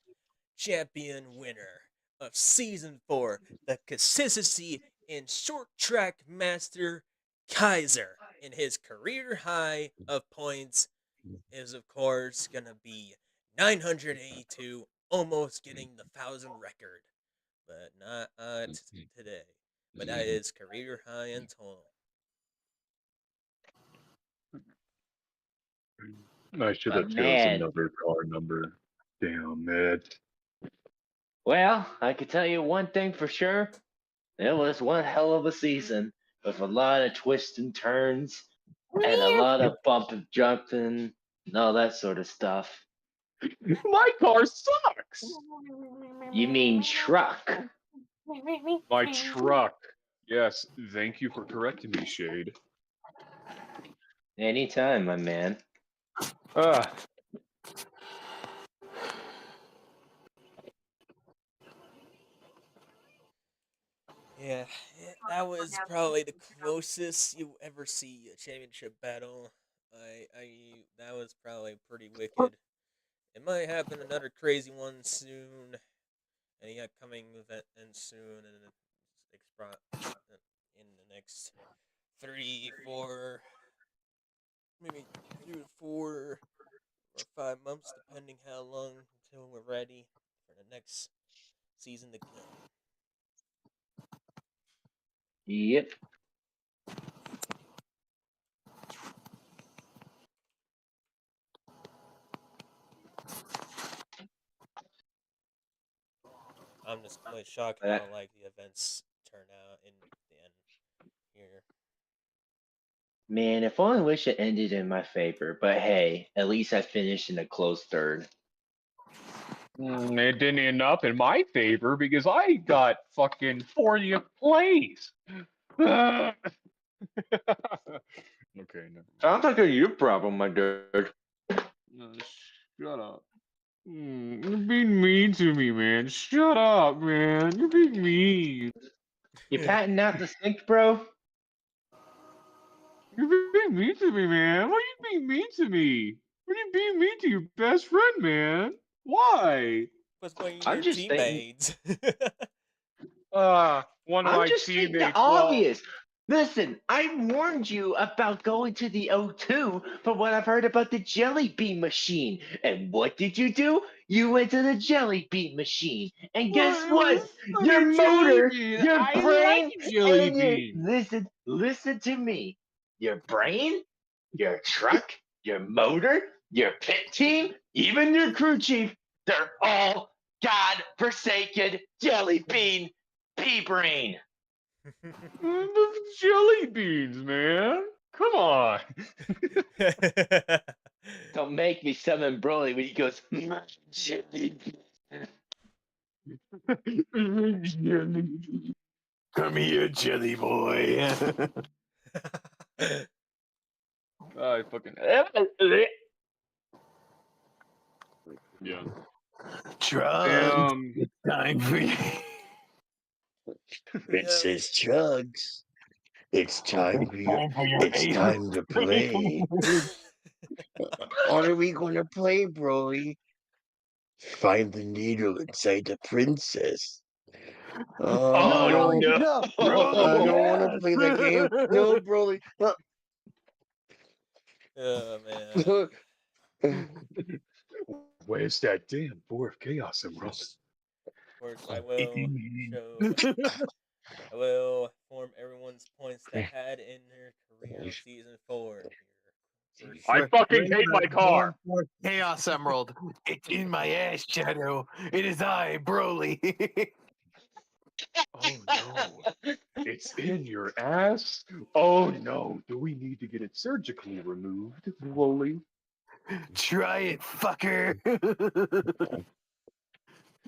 champion winner of Season 4, the consistency in short track master Kaiser, in his career high of points, is of course gonna be 982, almost getting the 1,000 record, but not today. But that is career high in total. I should But have chose man, another car number. Damn it. well, I can tell you one thing for sure. It was one hell of a season with a lot of twists and turns and a lot of bump and jumping and all that sort of stuff. My car sucks! You mean truck? My truck. Yes, thank you for correcting me, Shade. Anytime, my man. Ah, Yeah, that was probably the closest you ever see a championship battle. That was probably pretty wicked. It might happen another crazy one soon, any upcoming event and soon, and in the next 3, 4, maybe 3 to 4 or 5 months, depending how long until we're ready for the next season to come. Yep. I'm just quite shocked Uh, how like the events turn out in the end here. Man, if only wish it ended in my favor. But hey, at least I finished in a close third. it didn't end up in my favor because I got fucking 40th place. Okay, no. Sounds like a you problem, my dude. Shut up. You're being mean to me, man. Shut up, man. You're being mean. You patting out the sink, bro? You're being mean to me, man. Why are you being mean to me? Why are you being mean to your best friend, man? Why? Was one of I'm your just thinking. teammates. One of I'm my just stating the teammates. obvious. Listen, I warned you about going to the O2 for what I've heard about the jelly bean machine. And what did you do? You went to the jelly bean machine. And guess what? What Your a jelly motor, bean. your I brain, like jelly and your beans. listen to me. Your brain, your truck, your motor, your pit team, even your crew chief, they're all God-forsaken jelly bean pea brain. Jelly beans, man. Come on. Don't make me summon Broly when he goes, jelly bean. Jelly beans. Come here, jelly boy. I fucking. Yeah. Drugs. Damn. It's time for you. Princess Drugs. It's time for you. Time for your It's time to play. What are we gonna play, Broly? Find the needle inside the princess. Oh Oh no! no! I don't want to play that game. No, Broly. Oh man. Where's that damn boar of chaos emerald? Of course, I will show. I will inform everyone's points they had in their career of season 4. Here. First, I fucking hate my car. Chaos Emerald. It's in my ass, Shadow. It is I, Broly. Oh no. It's in your ass? Oh no. Do we need to get it surgically removed, Broly? Try it, fucker.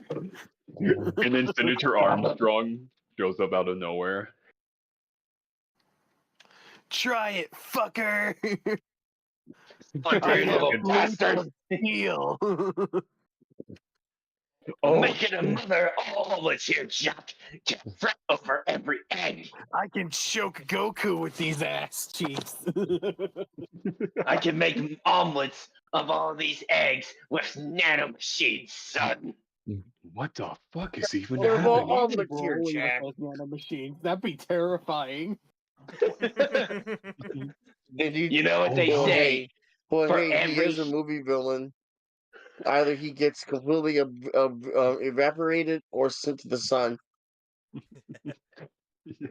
And then Senator Armstrong shows up out of nowhere. Try it, fucker. I have fucking bastard! Heal. Oh, Make it a mother omelets here, Jack. Get fret over every egg. I can choke Goku with these ass cheeks. I can make omelets of all these eggs with nanomachines, son. what the fuck is even They're all happening? omelets here, Broly Jack. with those nanomachines. That'd be terrifying. You know what they say? Well, For hey, he is a movie villain. Either he gets completely evaporated or sent to the sun.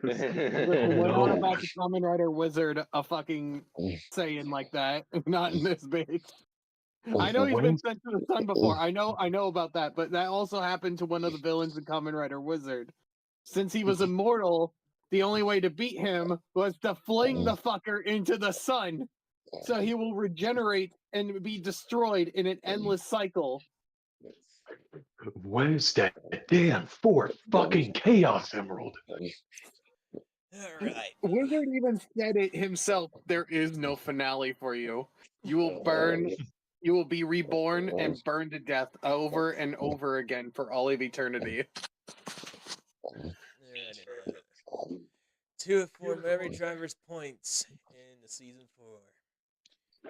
Listen, we're not No. about to Kamen Rider Wizard a fucking saying like that. Not in this bitch. I know he's been sent to the sun before. I know about that, but that also happened to one of the villains in Kamen Rider Wizard. Since he was immortal, the only way to beat him was to fling the fucker into the sun. So he will regenerate and be destroyed in an endless cycle. Where's that damn fourth fucking Chaos Emerald? Alright. Wizard even said it himself. There is no finale for you. You will burn. You will be reborn and burned to death over and over again for all of eternity. Alrighty. To inform every driver's points in the season 4.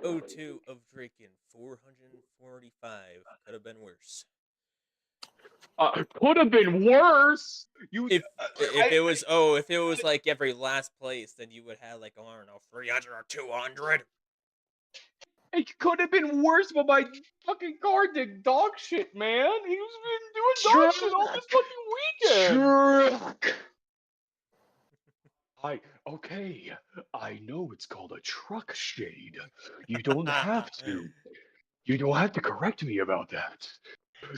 O2 of Draken, 445. Could have been worse. Could have been worse. If it was like every last place, then you would have like, I don't know, 300 or 200. It could have been worse, but my fucking car did dog shit, man. He's been doing dog shit all this fucking weekend. Truck. Okay, I know it's called a truck shade. You don't have to. You don't have to correct me about that.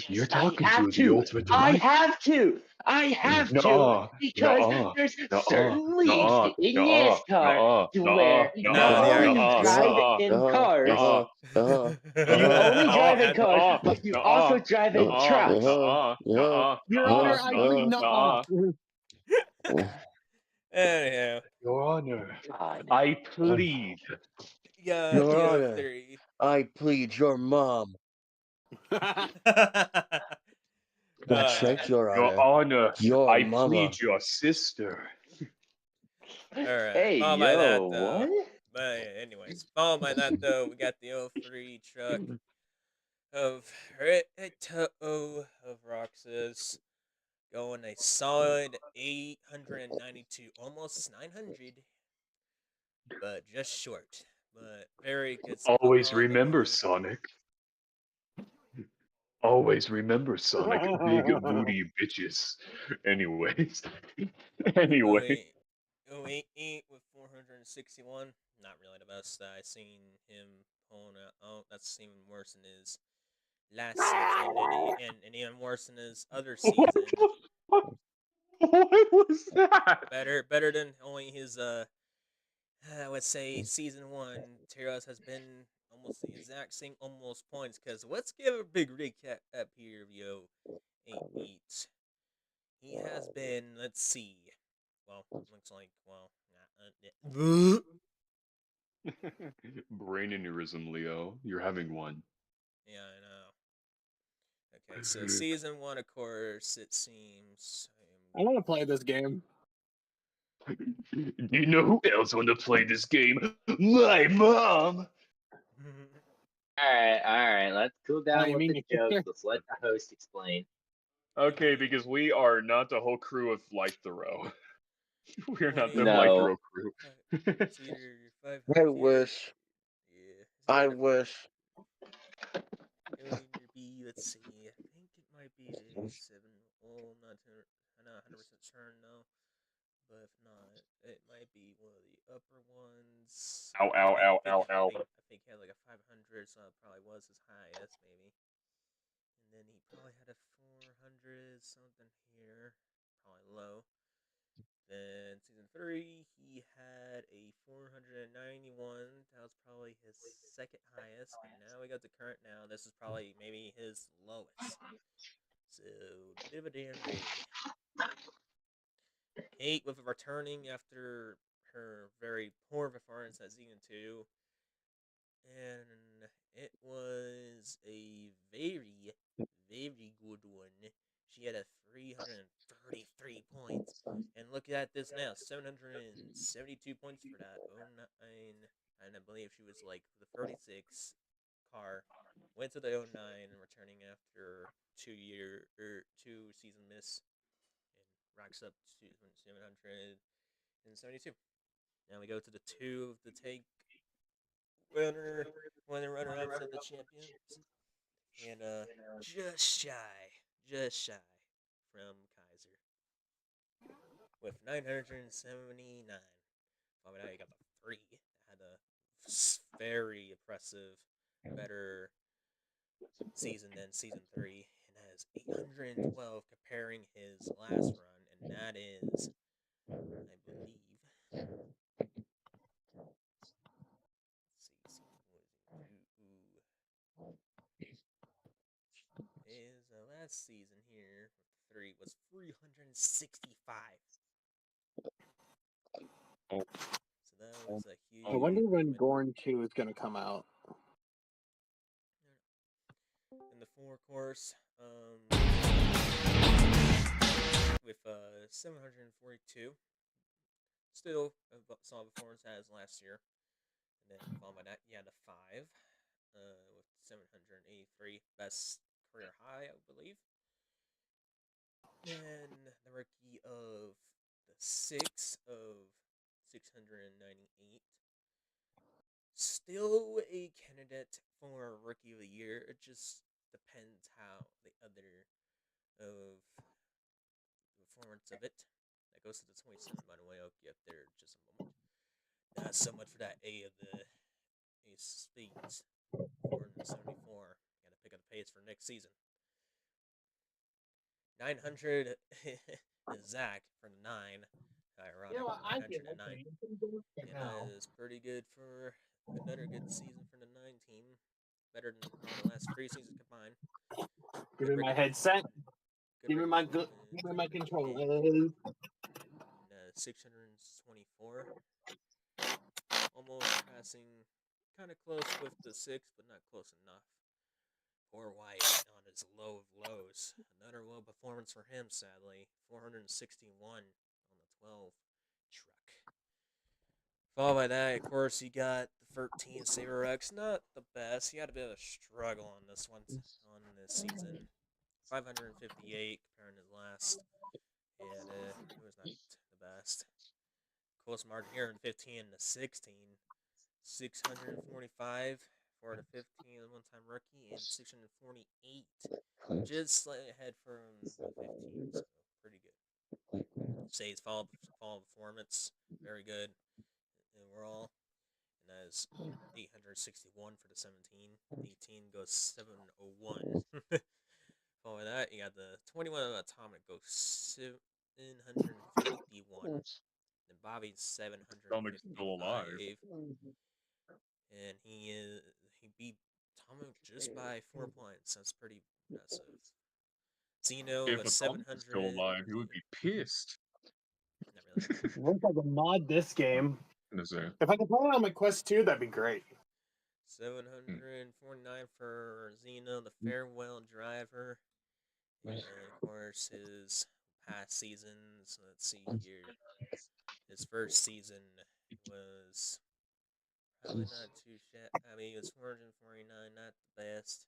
You're talking to the ultimate I delight. have to. I have to. Because there's certain leagues in this car to where you only drive in cars. You only drive in cars, but you also drive in trucks. Your Honor, I plead not. Anyhow. Your Honor, I plead. Yeah, Your Honor. 3. I plead your mom. That's right, Your Honor. Your Honor, Your I mama. plead your sister. Alright. Hey, Followed by that, yo, though. what? But anyways, followed by that, though, we got the 03 truck of Rito of Roxas going a solid 892, almost 900, but just short. But very good stuff. Always on the remember, move. Sonic. Always remember, Sonic. Big booty bitches. Anyways. Anyway. 088 with 461. Not really the best. I seen him pulling out. Oh, that's even worse than his last season, and even worse than his other season. What the fuck? What was that? Better than only his I would say season 1. Teros has been almost the exact same almost points. Cause let's give a big recap up here, yo. 88. He has been. Let's see. well, looks like, well, yeah. Brain aneurysm, Leo. You're having one. Yeah, I know. Okay, so season 1, of course, it seems. I want to play this game. You know who else want to play this game? My mom! All right. Let's cool down you with mean the you jokes. Let's let the host explain. Okay, because we are not the whole crew of Light Throw. We're not the 20, Light No. Throw crew. it's either 500 I here. wish. Yeah. It's I either wish. it would either be, let's see, I think it might be the 7. Well, I'm not 100% sure, no. But if not, it might be one of the upper ones. Ow, ow, ow, ow, ow. I think he had like a 500, so it probably was his highest, maybe. And then he probably had a 400 something here, probably low. Then season 3, he had a 491. That was probably his second highest. And now we got the current now. This is probably maybe his lowest. So, bit of a downgrade. Kate with returning after her very poor performance at season 2. And it was a very, very good one. She had a 333 points. And look at this now, 772 points for that 09. And I believe she was like the 36 car. Went to the 09 and returning after 2 season miss. And racks up to 772. Now we go to the 2 of the take runner-ups of the champions, and just shy from Kaiser with 979. Followed out, you got the 3 that had a very impressive, better season than season 3, and has 812 comparing his last run, and that is, I believe. His last season here with 3 was 365. So that was a huge. I wonder when improvement. Gorn 2 is going to come out. In the 4 course, with 742, still a solid performance as last year. And then followed by that, you had a 5 with 783, best career high, I believe. Then the rookie of the 6 of 698. Still a candidate for Rookie of the Year. It just depends how the other of the performance of it. That goes to the 27, by the way. I'll get there in just a moment. Not so much for that A of the Ace Spades. 474. Gotta pick up the pace for next season. 900 Zach for the 9. Ironic, 909. And that is pretty good for another good season for the 9 team. Better than probably the last 3 seasons combined. Give me my headset. Give me my controller. 624. Almost passing, kind of close with the 6, but not close enough. Poor White on his low of lows. Another low performance for him, sadly. 461 on the 12 truck. Followed by that, of course, you got the 13 Saber X. Not the best. He had a bit of a struggle on this one, on this season. 558 comparing to the last. And it was not the best. Close margin here in 15 to 16. 645 for the 15 one-time rookie, and 648. Just slightly ahead from the 15, so pretty good. Say's fall performance, very good overall. And that is 861 for the 17. 18 goes 701. Following that, you got the 21 Atomic goes 751. And Bobby's Stomach's still alive. 755. And he beat Atomic just by 4 points. That's pretty impressive. Zeno If was Atomic was 700. still alive, he would be pissed. Not really. I wish I could mod this game. Is there? If I could play it on my Quest 2, that'd be great. 749 for Xena, the farewell driver. And of course, his past seasons. Let's see here. His first season was probably not too shabby. I mean, it was 449, not the best.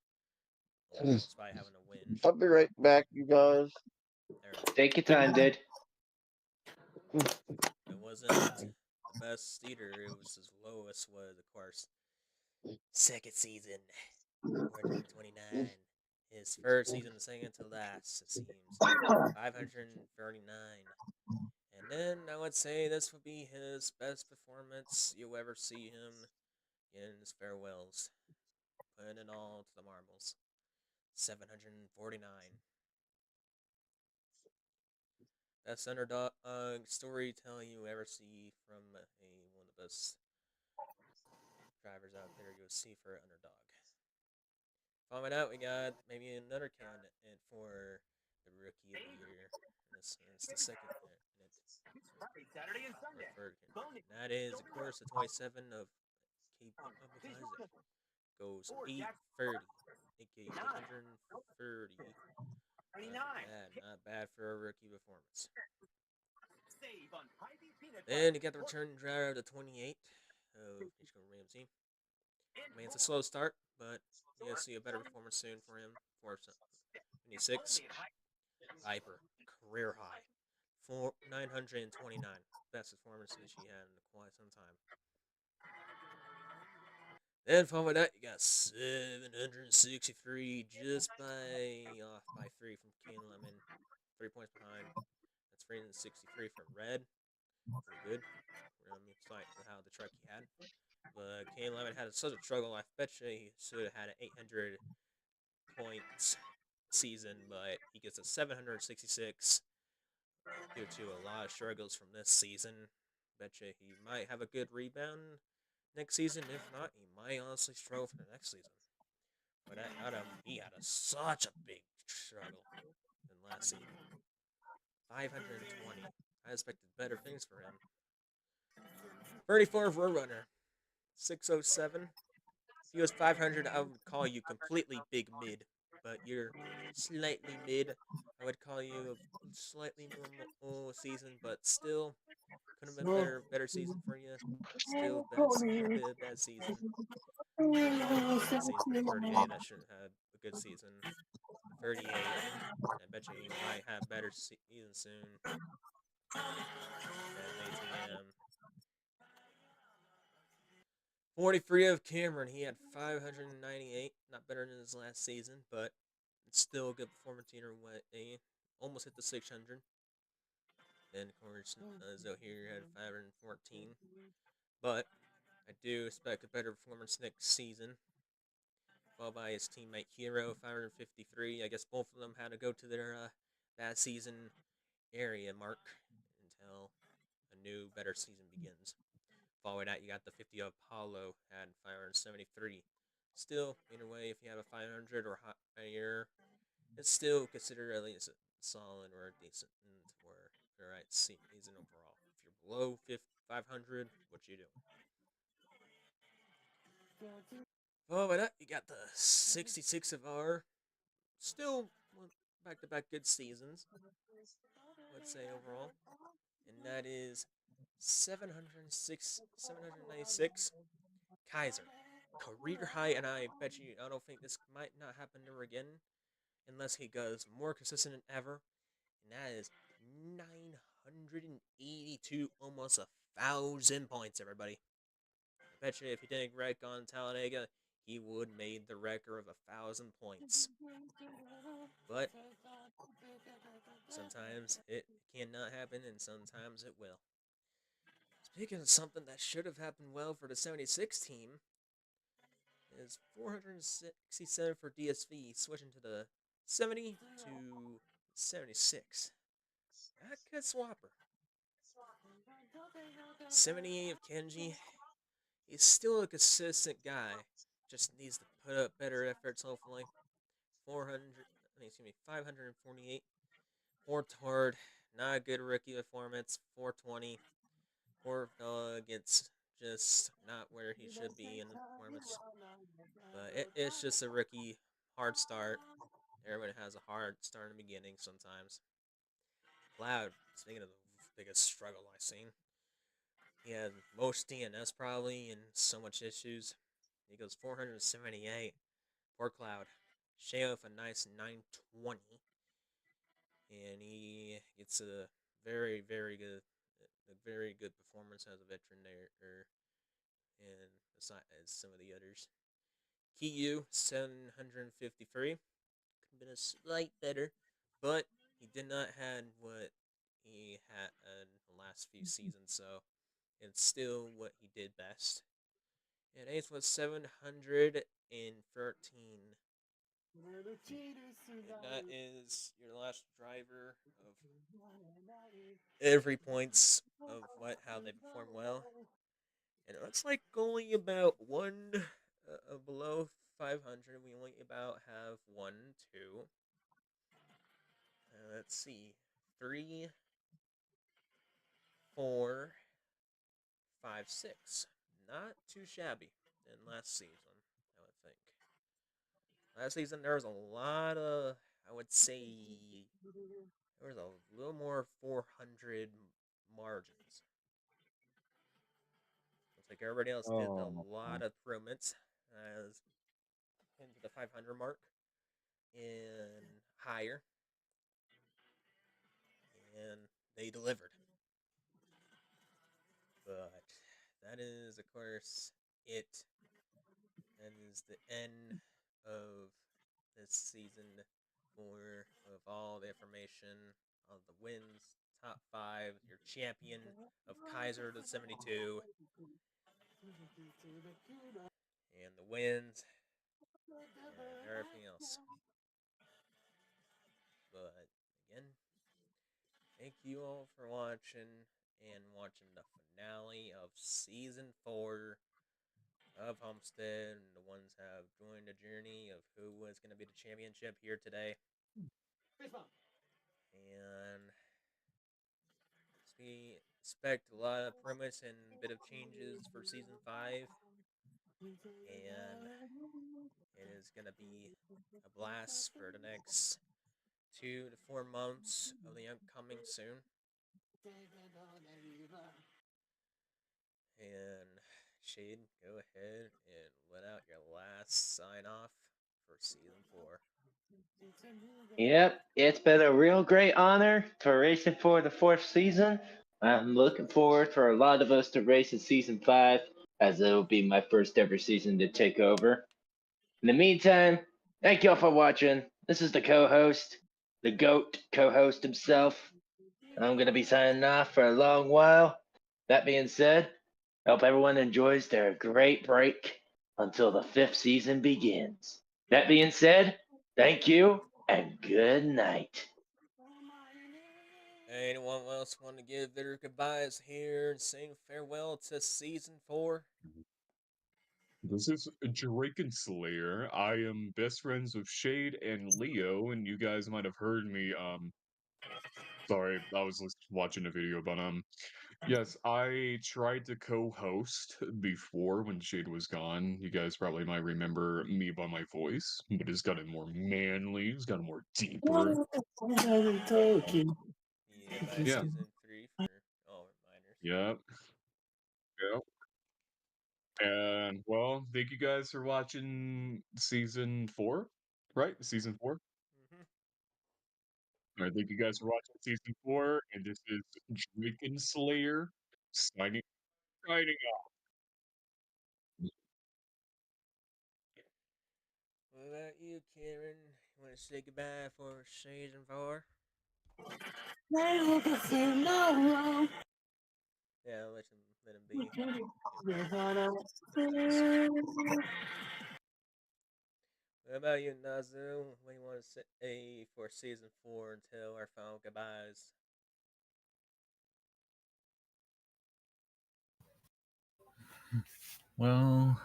Despite having a win. I'll be right back, you guys. There we go. Take your time, dude. It wasn't the best either. It was his lowest was, of course, second season, 429. His first season, the second to last, it seems, 539. And then I would say this would be his best performance you'll ever see him in his farewells. Putting it all to the marbles. 749. Best underdog storytelling you ever see from one of the best drivers out there you'll see for an underdog. Following out, we got maybe another candidate for the Rookie of the Year. It's the second candidate. And that is, of course, the 27 of Kaiser. Goes 830, aka 830. Not bad for a rookie performance. Then you got the returning driver of the 28 of Ishko Ramsey. I mean, it's a slow start, but you'll see a better performance soon for him. 426. Viper, career high. 929. Best performance that she had in quite some time. Then following that, you got 763, just off by 3 from Kane Lemon. 3 points behind. That's 363 from Red. Pretty good. Despite how the truck he had. But Kane Lemon had such a struggle. I bet you he should have had an 800 points season, but he gets a 766 due to a lot of struggles from this season. Bet you he might have a good rebound next season. If not, he might honestly struggle for the next season. But Adam, he had such a big struggle than last season. 520. I expected better things for him. 34 Roadrunner. 607. If he was 500, I would call you completely big mid. But you're slightly mid. I would call you a slightly normal season, but still could have been better season for you. Still bad season. Bad season for 38. That should have had a good season. 38. I bet you he might have better season soon. At ATM. 43 of Cameron. He had 598. Not better than his last season, but it's still a good performance either way. Almost hit the 600. Then, of course, Zoe here had 514. But I do expect a better performance next season. Followed by his teammate Hero, 553. I guess both of them had to go to their bad season area mark until a new, better season begins. Following that, you got the 50 of Apollo at 573. Still, either way, if you have a 500 or higher, it's still considered at least solid or decent for the right season overall. If you're below 500, what you doing? Following that, you got the 66 of R. Still back-to-back good seasons, let's say overall. And that is 796. Kaiser. Career high, and I bet you, I don't think this might not happen ever again unless he goes more consistent than ever. And that is 982, almost 1,000 points, everybody. I bet you if he didn't wreck on Talladega, he would made the record of 1,000 points. But sometimes it cannot happen, and sometimes it will. Speaking of something that should have happened well for the 76 team, is 467 for DSV, switching to the 70 to 76. Not good swapper. 78 of Kenji. He's still a consistent guy. Just needs to put up better efforts, hopefully. 548. Fortard, not a good rookie performance. 420. Poor fella gets just not where he should be in the performance. But it's just a rookie hard start. Everyone has a hard start in the beginning sometimes. Cloud, speaking of the biggest struggle I've seen, he had most DNS probably and so much issues. He goes 478. Poor Cloud. Shea with a nice 920. And he gets a very, very good, performance as a veteran there, and aside as some of the others. Kiyu 753 could have been a slight better, but he did not have what he had in the last few seasons, so it's still what he did best. And eighth was 713. And that is your last driver of every points of how they perform well. And it looks like only about one below 500. We only about have 1, 2. Let's see, 3, 4, 5, 6. Not too shabby than last season, I would think. Last season there was a lot of, I would say, there was a little more 400 margins. Looks like everybody else did a lot of improvements as into the 500 mark and higher, and they delivered. But that is, of course, it. That is the end of this season for of all the information of the wins, top 5, your champion of Kaiser the 72, and the wins, and everything else. But again, thank you all for watching and watching the finale of season 4 of Homestead, and the ones that have joined the journey of who was going to be the championship here today. And we expect a lot of improvements and a bit of changes for season 5. And it is going to be a blast for the next 2 to 4 months of the upcoming soon. And Shade, go ahead and let out your last sign off for season 4. Yep, it's been a real great honor for racing for the 4th season. I'm looking forward for a lot of us to race in season 5, as it'll be my first ever season to take over. In the meantime, thank y'all for watching. This is the co-host, the GOAT co-host himself. I'm going to be signing off for a long while. That being said, I hope everyone enjoys their great break until the 5th season begins. That being said, thank you and good night. Anyone else want to give their goodbyes here and saying farewell to season 4? This is Draken Slayer. I am best friends with Shade and Leo, and you guys might have heard me. Sorry, I was watching a video, but yes, I tried to co-host before when Shade was gone. You guys probably might remember me by my voice, but it's gotten more manly. It's gotten more deeper. Yeah, by Yeah. season 3 for all reminders. Yep. Yep. And well, thank you guys for watching season 4, right? Season 4. Mm-hmm. All right, thank you guys for watching season 4, and this is Draken Slayer signing off. What about you, Karen? You want to say goodbye for season 4? Yeah, let him be. What about you, Nazu? What do you want to say for season 4 until our final goodbyes? Well,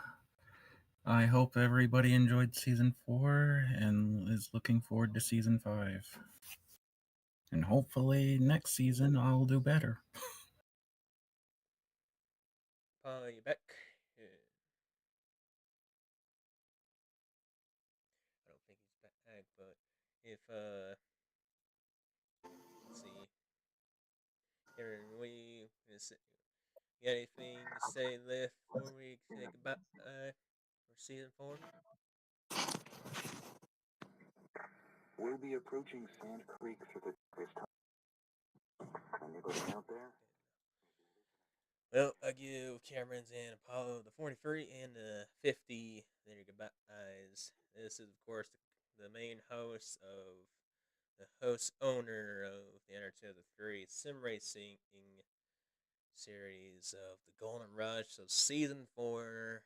I hope everybody enjoyed season 4 and is looking forward to season 5. And hopefully next season I'll do better. Paul, you back? I don't think he's back, but if let's see. Aaron, we got anything to say left before we say goodbye for season 4? We'll be approaching Sand Creek for the first time. Anybody out there? Well, I give Cameron's and Apollo the 43 and the 50 their goodbyes. This is, of course, the main host of the host owner of the NR2003 sim racing series of the Golden Rush. So season 4,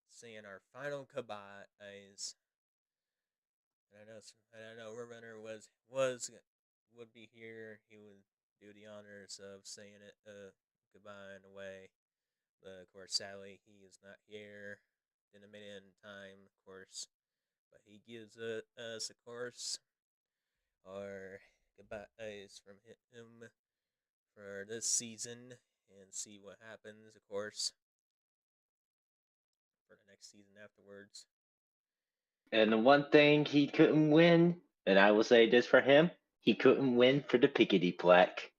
seeing our final goodbyes. And I know Roadrunner would be here. He would do the honors of saying it goodbye in a way. But of course, sadly, he is not here. Didn't make it in time, of course. But he gives us, of course, our goodbyes from him for this season and see what happens, of course, for the next season afterwards. And the one thing he couldn't win, and I will say this for him, he couldn't win for the Pickety plaque.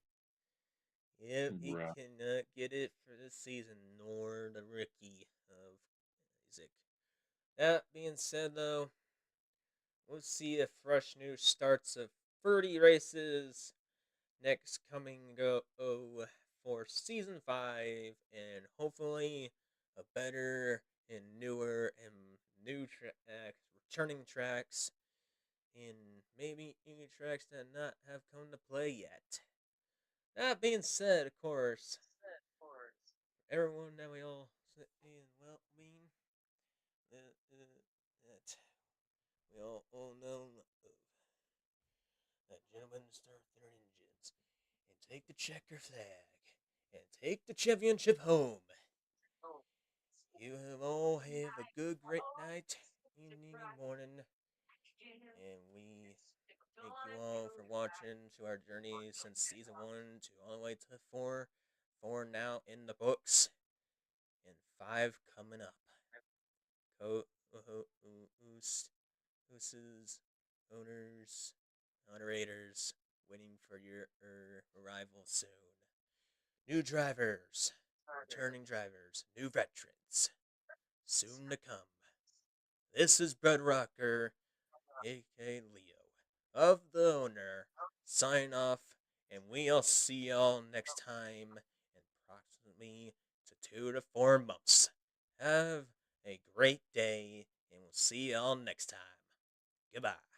Yep, he Right. cannot get it for this season, nor the rookie of Isaac. That being said, though, we'll see if fresh news starts of 30 races next coming go for season 5, and hopefully a better and newer and new tracks, returning tracks, and maybe even tracks that not have come to play yet. That being said, of course, everyone that we all sit in well-being, that we all know of, that gentlemen start their engines and take the checker flag and take the championship home. You have all have a good, great night, evening, and morning, and we thank you all for watching to our journey since season 1 to all the way to 4. 4 now in the books, and 5 coming up. Hooses, owners, moderators, waiting for your arrival soon. New drivers, returning drivers, new veterans, soon to come. This is Bread Rocker, aka Leo, of the owner, sign off, and we'll see y'all next time in approximately 2 to 4 months. Have a great day, and we'll see y'all next time. Goodbye.